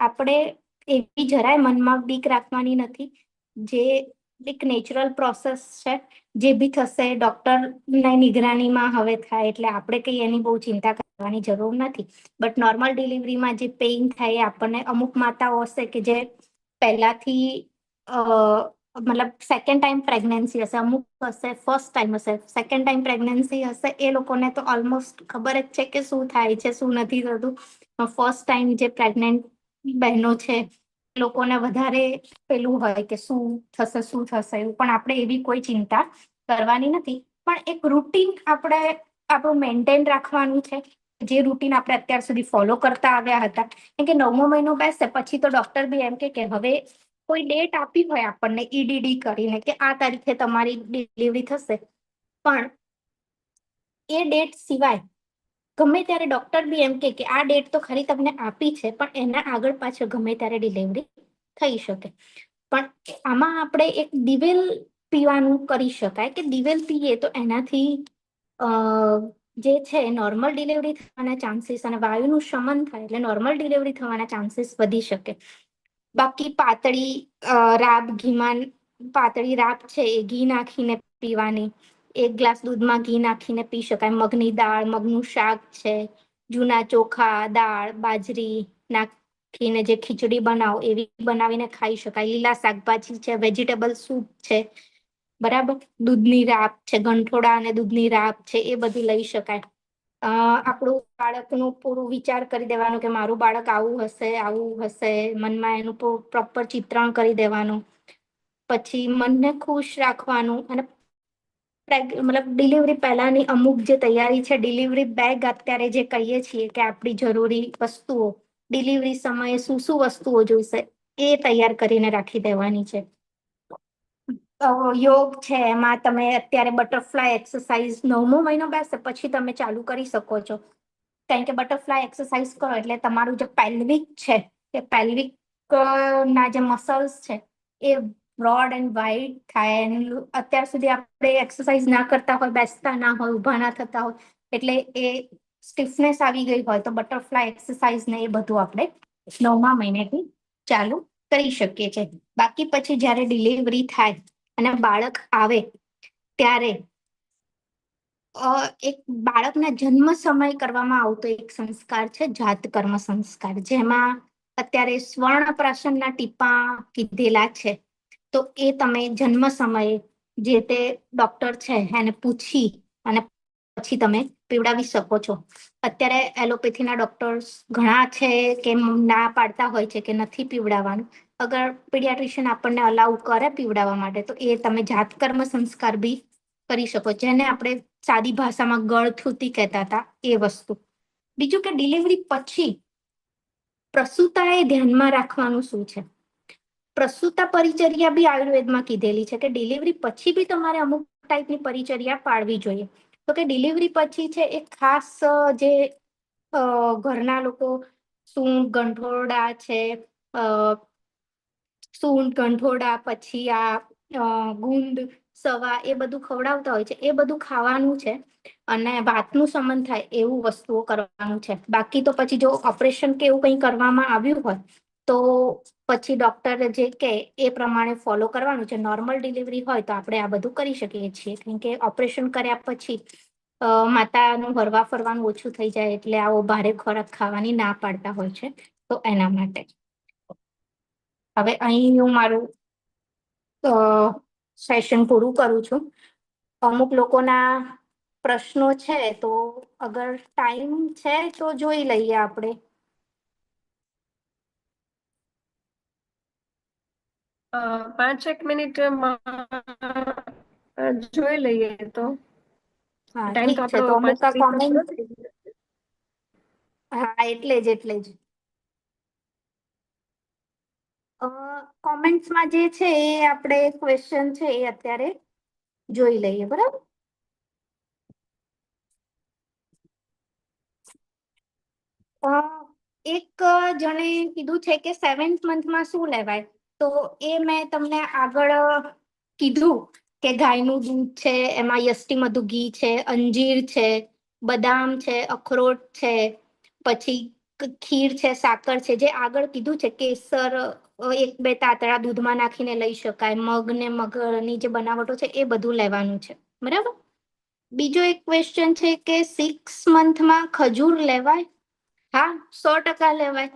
આપણે એવી જરાય મનમાં બીક રાખવાની નથી. જે એક નેચરલ પ્રોસેસ છે, જે બી થશે ડોક્ટરની નિગરાનીમાં હવે થાય, એટલે આપણે કઈ એની બહુ ચિંતા કરવાની જરૂર નથી. બટ નોર્મલ ડિલિવરીમાં જે પેઇન થાય આપણને, અમુક માતાઓ હશે કે જે પહેલાથી મતલબ સેકન્ડ ટાઈમ પ્રેગ્નન્સી હશે, અમુક હશે ફર્સ્ટ ટાઈમ હશે, સેકન્ડ ટાઈમ પ્રેગ્નન્સી હશે, એ લોકોને તો ઓલમોસ્ટ ખબર જ છે કે શું થાય છે શું નથી થતું. ફર્સ્ટ ટાઈમ જે પ્રેગ્નેન્ટ બહેનો છે લોકોને વધારે પેલું હોય કે શું થશે શું થશે એવું. પણ આપણે એવી કોઈ ચિંતા કરવાની નથી. પણ એક રૂટીન આપણે આપણું મેન્ટેન રાખવાનું છે, જે રૂટીન આપણે અત્યાર સુધી ફોલો કરતા આવ્યા હતા. કેમ કે 9મો મહિનો બેસે પછી તો ડોક્ટર બી એમ કે હવે કોઈ ડેટ આપી હોય આપણને ઈડીડી કરીને કે આ તારીખે તમારી ડિલિવરી થશે, પણ એ ડેટ સિવાય ગમે ત્યારે ડોક્ટર બી એમ કે આ ડેટ તો ખરી તમને આપી છે, પણ એના આગળ પાછળ ગમે ત્યારે ડિલિવરી થઈ શકે. પણ આમાં આપણે એક દિવેલ પીવાનું કરી શકાય કે દિવેલ પીએ તો એનાથી જે છે નોર્મલ ડિલિવરી થવાના ચાન્સીસ અને વાયુનું શમન થાય એટલે નોર્મલ ડિલિવરી થવાના ચાન્સીસ વધી શકે. બાકી પાતળી રાબ ઘીમાં, પાતળી રાબ છે એ ઘી નાખીને પીવાની. 1 ગ્લાસ દૂધમાં ઘી નાખીને પી શકાય. મગની દાળ, મગનું શાક છે, જૂના ચોખા, દાળ, બાજરી નાખીને જે ખીચડી બનાવો એવી બનાવીને ખાઈ શકાય. લીલા શાકભાજી છે, વેજીટેબલ સૂપ છે, બરાબર. દૂધની રાબ છે, ગંઠોડા અને દૂધની રાબ છે, એ બધી લઈ શકાય. આપણું બાળકનું પૂરું વિચાર કરી દેવાનું કે મારું બાળક આવું હશે આવું હશે, મનમાં એનું પ્રોપર ચિત્રણ કરી દેવાનું. પછી મનને ખુશ રાખવાનું. અને મતલબ ડિલિવરી પહેલાની અમુક જે તૈયારી છે, ડિલિવરી બેગ અત્યારે જે કહીએ છીએ કે આપણી જરૂરી વસ્તુઓ, ડિલિવરી સમયે શું શું વસ્તુઓ જોઈશે એ તૈયાર કરીને રાખી દેવાની છે. યોગ છે એમાં તમે અત્યારે બટરફ્લાય એક્સરસાઇઝ 9મો મહિનો બેસે પછી તમે ચાલુ કરી શકો છો. કારણ કે બટરફ્લાય એક્સરસાઇઝ કરો એટલે તમારું જે પેલ્વિક છે એ પેલ્વિક ના જે મસલ્સ છે એ બ્રોડ એન્ડ વાઇડ થાય. અત્યાર સુધી આપણે એક્સરસાઇઝ ના કરતા હોય, બેસતા ના હોય, ઊભા ના થતા હોય, એટલે એ સ્ટીફનેસ આવી ગઈ હોય તો બટરફ્લાય એક્સરસાઇઝ ને એ બધું આપણે 9મા મહિનેથી ચાલુ કરી શકીએ છીએ. બાકી પછી જ્યારે ડિલિવરી થાય અને બાળક આવે ત્યારે એક બાળકના જન્મ સમય કરવામાં આવતો એક સંસ્કાર છે જાતકર્મ સંસ્કાર, જેમાં અત્યારે સ્વર્ણપ્રાશનના ટીપા કીધેલા છે. તો એ તમે જન્મ સમયે જે તે ડોક્ટર છે એને પૂછી અને પછી તમે પીવડાવી શકો છો. અત્યારે એલોપેથીના ડોક્ટર્સ ઘણા છે કે ના પાડતા હોય છે કે નથી પીવડાવવાનું. અગર પીડિયાટ્રિશિયન આપણને અલાઉ કરે પીવડાવવા માટે તો એ તમે જાતકર્મ સંસ્કાર બી કરી શકો, જેને આપણે સાદી ભાષામાં ગળથૂથી કહેતા હતા એ વસ્તુ. બીજું કે ડિલિવરી પછી પ્રસૂતાએ ધ્યાનમાં રાખવાનું શું છે. પ્રસૂતા પરિચર્યા બી આયુર્વેદમાં કીધેલી છે કે ડિલિવરી પછી બી તમારે અમુક ટાઈપની પરિચર્યા પાળવી જોઈએ. તો કે ડિલિવરી પછી છે એક ખાસ જે ઘરના લોકો સૂંઠ ગંઠોરડા છે, સૂંઠ ગંઠોડા પછી ગુંદ સવા એ બધું ખવડાવતા હોય છે, એ બધું ખાવાનું છે. અને વાતનું શમન થાય એવું વસ્તુઓ કરવાનું છે. બાકી તો પછી જો ઓપરેશન કે એવું કંઈ કરવામાં આવ્યું હોય તો પછી ડોક્ટર જે કે એ પ્રમાણે ફોલો કરવાનું છે. નોર્મલ ડિલિવરી હોય તો આપણે આ બધું કરી શકીએ છીએ. કેમ કે ઓપરેશન કર્યા પછી માતાનું હરવા ફરવાનું ઓછું થઈ જાય એટલે આવો ભારે ખોરાક ખાવાની ના પાડતા હોય છે. તો એના માટે હવે અહીં હું મારું સેશન પૂરું કરું છું. અમુક લોકોના પ્રશ્નો છે તો અગર ટાઈમ છે તો જોઈ લઈએ આપણે. અ, 5 એક મિનિટમાં જોઈ લઈએ તો. હા ટાઈમ ઠીક તો છે, આપણો તો અમુક 5:30 નો પૂરો કોમેન્ટ. થઈ ગયો. હા એટલે જ કોમેન્ટ્સમાં જે છે એ આપણે ક્વેશ્ચન છે એ અત્યારે જોઈ લઈએ, બરાબર. અ, એક જણે કીધું છે કે 7th મંથમાં શું લેવાય, તો એ મેં તમને આગળ કીધું કે ગાયનું દૂધ છે, એમાં યષ્ટિમધુ ઘી છે, અંજીર છે, બદામ છે, અખરોટ છે, પછી ખીર છે, સાકર છે, જે આગળ કીધું છે કેસર 1-2 તાતણા દૂધમાં નાખીને લઈ શકાય, મગ ને મગની જે બનાવટો છે એ બધું લેવાનું છે, બરાબર. બીજો એક ક્વેશ્ચન છે કે 6 મંથમાં ખજૂર લેવાય. હા, 100% લેવાય.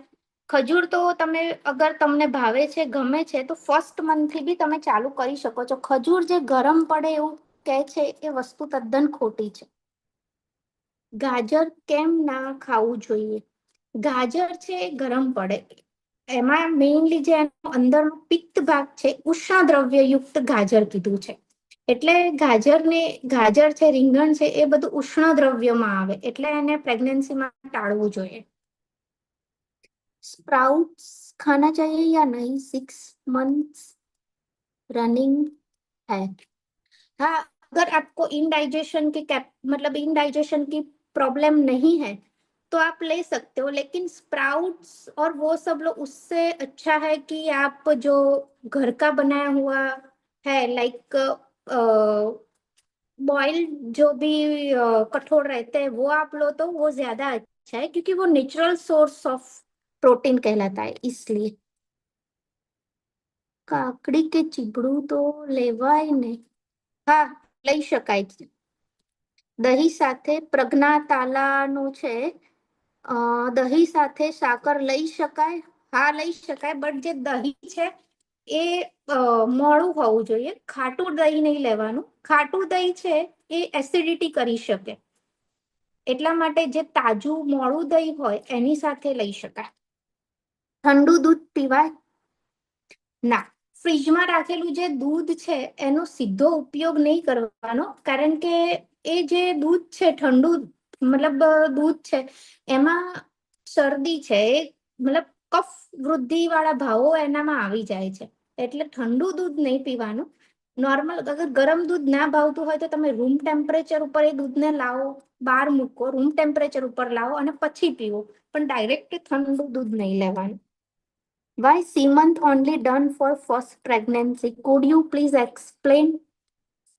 ખજૂર તો તમે અગર તમને ભાવે છે, ગમે છે, તો ફર્સ્ટ મંથથી બી તમે ચાલુ કરી શકો છો. ખજૂર જે ગરમ પડે એવું કહે છે એ વસ્તુ તદ્દન ખોટી છે. ગાજર કેમ ના ખાવું જોઈએ? ગાજર છે એ ગરમ પડે, એમાં મેઇનલી જે અંદરનો પિત્ત ભાગ છે, ઉષ્ણ દ્રવ્યયુક્ત ગાજર કીધું છે. એટલે ગાજર છે, રીંગણ છે, એ બધું ઉષ્ણ દ્રવ્યમાં આવે, એટલે એને પ્રેગ્નન્સીમાં ટાળવું જોઈએ. स्प्राउट्स खाना चाहिए या नहीं 6 मंथ्स रनिंग है? हाँ, अगर आपको इनडाइजेशन की मतलब इनडाइजेशन की प्रॉब्लम नहीं है तो आप ले सकते हो, लेकिन स्प्राउट्स और वो सब लोग उससे अच्छा है कि आप जो घर का बनाया हुआ है, लाइक बॉइल्ड जो भी कठोर रहते हैं वो आप लो तो वो ज्यादा अच्छा है, क्योंकि वो नेचुरल सोर्स ऑफ प्रोटीन कहलाता है, इसलिए. કાકડી કે ચીબડું તો લેવાય ને? હા, લઈ શકાય છે. દહીં સાથે પ્રજ્ઞાતાલાનું છે, દહીં સાથે સાકર લઈ શકાય. હા, લઈ શકાય, બટ જે દહીં છે એ મોળું હોવું જોઈએ. ખાટું દહીં નહીં લેવાનું. ખાટું દહીં છે એ એસિડિટી કરી શકે, એટલા માટે જે તાજું મોળું દહીં હોય એની સાથે લઈ શકાય. ઠંડુ દૂધ પીવાય? ના. ફ્રીજમાં રાખેલું જે દૂધ છે એનો સીધો ઉપયોગ નહીં કરવાનો, કારણ કે એ જે દૂધ છે ઠંડુ, મતલબ દૂધ છે, એમાં શરદી છે, મતલબ કફ વૃદ્ધિ વાળા ભાવો એનામાં આવી જાય છે, એટલે ઠંડુ દૂધ નહીં પીવાનું. નોર્મલ અગર ગરમ દૂધ ના ભાવતું હોય તો તમે રૂમ ટેમ્પરેચર ઉપર એ દૂધને લાવો, બહાર મૂકો, રૂમ ટેમ્પરેચર ઉપર લાવો અને પછી પીવો, પણ ડાયરેક્ટ ઠંડુ દૂધ નહીં લેવાનું. Why Seemanth only done for first pregnancy? Could you please explain?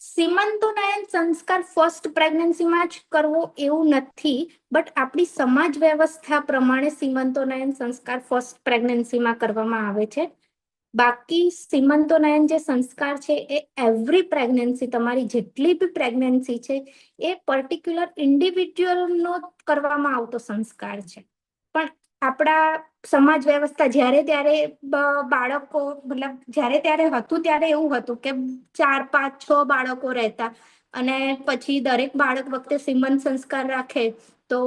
સીમંતોનયન સંસ્કાર ફર્સ્ટ પ્રેગ્નન્સીમાં જ કરવો એવું નથી, બટ આપણી સમાજ વ્યવસ્થા પ્રમાણે સીમંતોનયન સંસ્કાર ફર્સ્ટ પ્રેગ્નન્સીમાં કરવામાં આવે છે. બાકી સીમંતોનયન જે સંસ્કાર છે એ એવરી પ્રેગ્નન્સી, તમારી જેટલી બી પ્રેગ્નન્સી છે એ પર્ટિક્યુલર ઇન્ડિવિજ્યુઅલનો કરવામાં આવતો સંસ્કાર છે. પણ આપણા સમાજ વ્યવસ્થા જ્યારે ત્યારે બાળકો, મતલબ જ્યારે ત્યારે હતું ત્યારે એવું હતું કે 4-5-6 બાળકો રહેતા, અને પછી દરેક બાળક વખતે સીમંત સંસ્કાર રાખે તો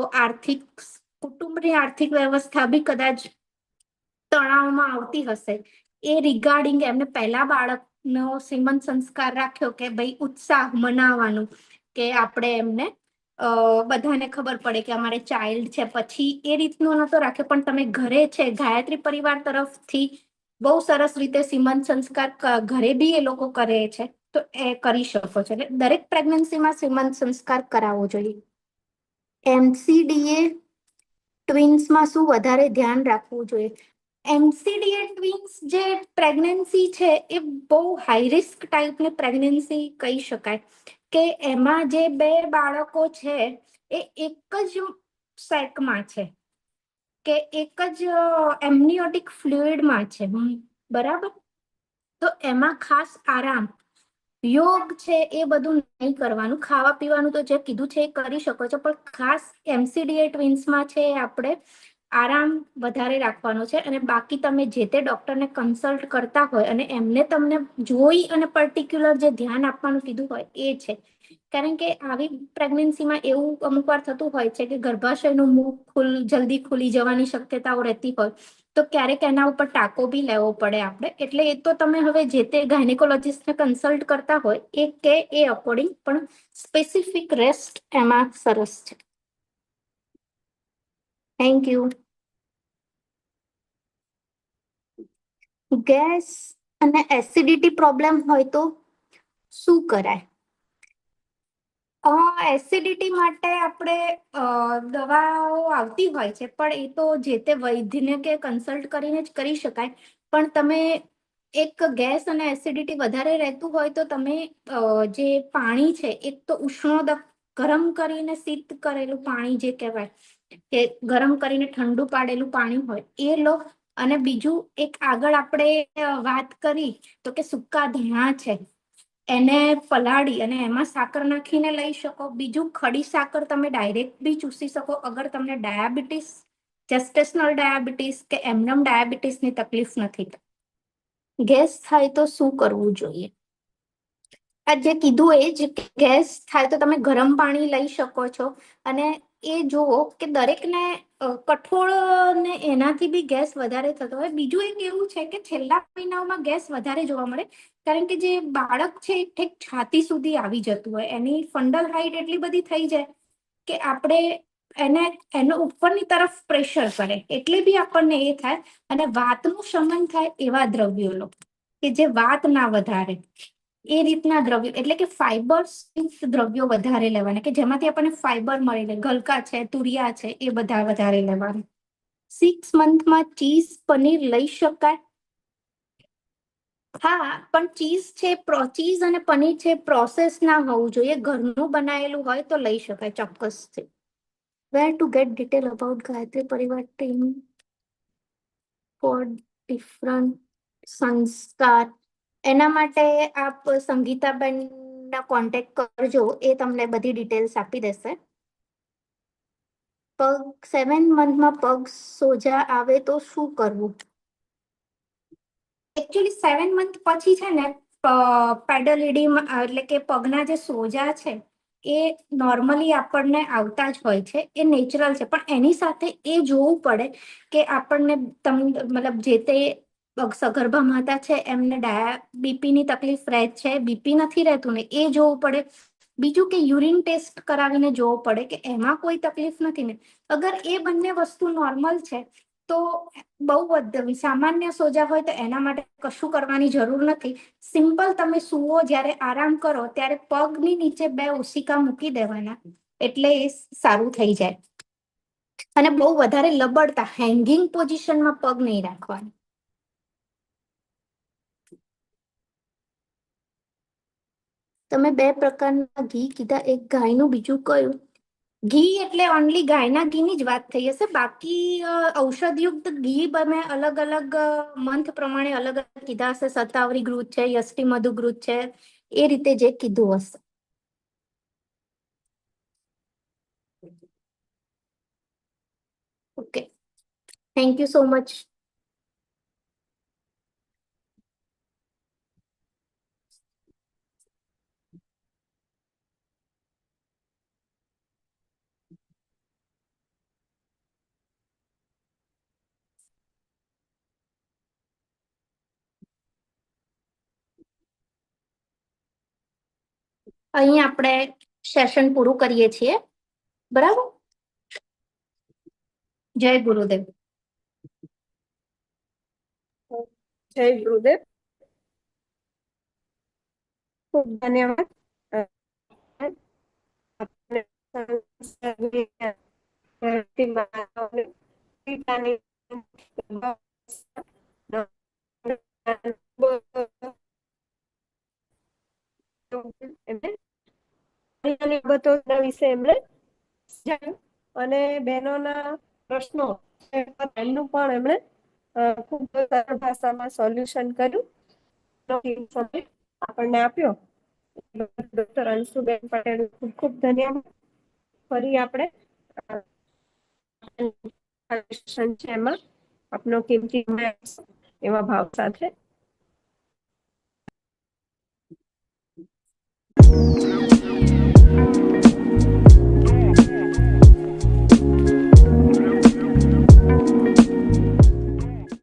કુટુંબની આર્થિક વ્યવસ્થા બી કદાચ તણાવમાં આવતી હશે. એ રિગાર્ડિંગ એમને પહેલા બાળકનો સીમંત સંસ્કાર રાખ્યો કે ભાઈ ઉત્સાહ મનાવવાનું, કે આપણે એમને બધાને ખબર પડે કે અમારે ચાઇલ્ડ છે. પછી એ રીતનું નતો રાખ્યો, પણ તમે ઘરે છે, ગાયત્રી પરિવાર તરફથી બહુ સરસ રીતે સીમંત સંસ્કાર ઘરે બી એ લોકો કરે છે, તો એ કરી શકો છો. એટલે દરેક પ્રેગ્નન્સીમાં સીમંત સંસ્કાર કરાવવો જોઈએ. MCDA ટ્વિન્સમાં શું વધારે ધ્યાન રાખવું જોઈએ? MCDA ટ્વિન્સ જે પ્રેગ્નન્સી છે એ બહુ હાઈ રિસ્ક ટાઈપની પ્રેગ્નન્સી કહી શકાય, કે એમાં જે 2 બાળકો છે એ એક જ સેકમાં છે, કે એક જ એમનિયોટિક ફ્લુઇડમાં છે, બરાબર. તો એમાં ખાસ આરામ, યોગ છે એ બધું નહીં કરવાનું. ખાવા પીવાનું તો જે કીધું છે એ કરી શકો છો, પણ ખાસ MCDA ટ્વિન્સમાં છે એ આપણે આરામ વધારે રાખવાનો છે. અને બાકી તમે જે તે ડોક્ટરને કન્સલ્ટ કરતા હોય અને એમને તમને જોઈ અને પર્ટિક્યુલર જે ધ્યાન આપવાનું કીધું હોય એ છે. કારણ કે આવી પ્રેગ્નન્સીમાં એવું અમુક વાર થતું હોય છે કે ગર્ભાશયનું મુખ જલ્દી ખુલી જવાની શક્યતાઓ રહેતી હોય, તો ક્યારેક એના ઉપર ટાંકો બી લેવો પડે આપણે. એટલે એ તો તમે હવે જે તે ગાયનેકોલોજીસ્ટને કન્સલ્ટ કરતા હોય એ કે એ અકોર્ડિંગ, પણ સ્પેસિફિક રેસ્ટ એમાં સરસ છે. Thank you. ગેસ અને એસિડિટી પ્રોબ્લેમ હોય તો શું કરાય? એસિડિટી માટે આપણે દવાઓ આવતી હોય છે, પણ એ તો જે તે વૈદ્યને કે કન્સલ્ટ કરીને જ કરી શકાય. પણ તમે એક ગેસ અને એસિડિટી વધારે રહેતું હોય તો તમે જે પાણી છે એક તો ઉષ્ણોદક ગરમ કરીને શીત કરેલું પાણી જે કહેવાય કે ગરમ કરીને ઠંડુ પાડેલું પાણી હોય એ લો. અને બીજું એક આગળ આપણે વાત કરી તો કે સૂકા ધાણા છે એને પલાળી અને એમાં સાકર નાખીને લઈ શકો. બીજું ખડી સાકર તમે ડાયરેક્ટ બી ચૂસી શકો અગર તમને ડાયાબિટીસ, જેસ્ટેશનલ ડાયાબિટીસ કે એમનમ ડાયાબિટીસની તકલીફ નથી. ગેસ થાય તો શું કરવું જોઈએ? આ જે કીધું એ જ ગેસ થાય તો તમે ગરમ પાણી લઈ શકો છો. અને એ જુઓ કે દરેકને કઠોળ ને એનાથી બી ગેસ વધારે થતો હોય. બીજું એક એવું છે કે છેલ્લા મહિનાઓમાં ગેસ વધારે જોવા મળે કારણ કે જે બાળક છે ઠેક છાતી સુધી આવી જતું હોય, એની ફંડલ હાઈટ એટલી બધી થઈ જાય કે આપણે એનો ઉપરની તરફ પ્રેશર કરે એટલે બી આપણને એ થાય. અને વાતનું શમન થાય એવા દ્રવ્યો લો કે જે વાત ના વધારે, એ રીતના દ્રવ્યો એટલે કે ફાઈબર્સ દ્રવ્યો વધારે લેવાના કે જેમાંથી આપણને ફાઈબર મળી રહે. ગલકા છે, તુરિયા છે, એ બધા વધારે લેવાના. 6 મંથમાં ચીઝ પનીર લઈ શકાય? હા, પણ ચીઝ અને પનીર છે પ્રોસેસ ના હોવું જોઈએ. ઘરનું બનાવેલું હોય તો લઈ શકાય ચોક્કસ છે. Where to get detail about Gayatri પરિવાર ટીમ ફોર ડિફરન્ટ સંસ્કાર? એના માટે આપ સંગીતાબેન ના કોન્ટેક્ટ કરજો, એ તમને બધી ડિટેલ્સ આપી દેશે. 7 મંથમાં પગ સોજા આવે તો શું કરવું? એકચ્યુઅલી 7 મંથ પછી છે ને પેડોલિડીમ એટલે કે પગના જે સોજા છે એ નોર્મલી આપણને આવતા જ હોય છે, એ નેચરલ છે. પણ એની સાથે એ જોવું પડે કે આપણને મતલબ જે તે સગર્ભા માતા છે એમને બીપી ની તકલીફ રહે છે, બીપી નથી રહેતું ને એ જોવું પડે. બીજું કે યુરિન ટેસ્ટ કરાવીને જોવું પડે કે એમાં કોઈ તકલીફ નથી ને. અગર એ બંને વસ્તુ નોર્મલ છે તો બહુ સામાન્ય સોજા હોય તો એના માટે કશું કરવાની જરૂર નથી. સિમ્પલ તમે સુવો, જ્યારે આરામ કરો ત્યારે પગની નીચે 2 ઓશિકા મૂકી દેવાના એટલે એ સારું થઈ જાય. અને બહુ વધારે લબડતા હેંગિંગ પોઝિશનમાં પગ નહીં રાખવાના. તમે 2 પ્રકારના ઘી કીધા, એક ગાયનું બીજું કયું? ઘી એટલે ઓનલી ગાયના ઘીની જ વાત થઈ હશે. બાકી ઔષધયુક્ત ઘી તમે અલગ અલગ મંથ પ્રમાણે અલગ અલગ કીધા હશે. શતાવરી ઘૃત છે, યષ્ટિ મધુ ઘૃત છે, એ રીતે જે કીધું હશે. Okay, thank you so much. અહીં આપણે સેશન પૂરું કરીએ છીએ. બરાબર. જય ગુરુદેવ. જય ગુરુદેવ. ખૂબ ધન્યવાદ. બાબતો વિશે એમણે અને બહેનોના પ્રશ્નો એમનું પણ એમણે ખૂબ સરળ ભાષામાં સોલ્યુશન કર્યું. આપણને આપ્યો ડોક્ટર અંશુબેન પટેલ ખૂબ ખૂબ ધન્યવાદ. ફરી આપણે છે એમાં આપનો કિંમતી સમય એવા ભાવ સાથે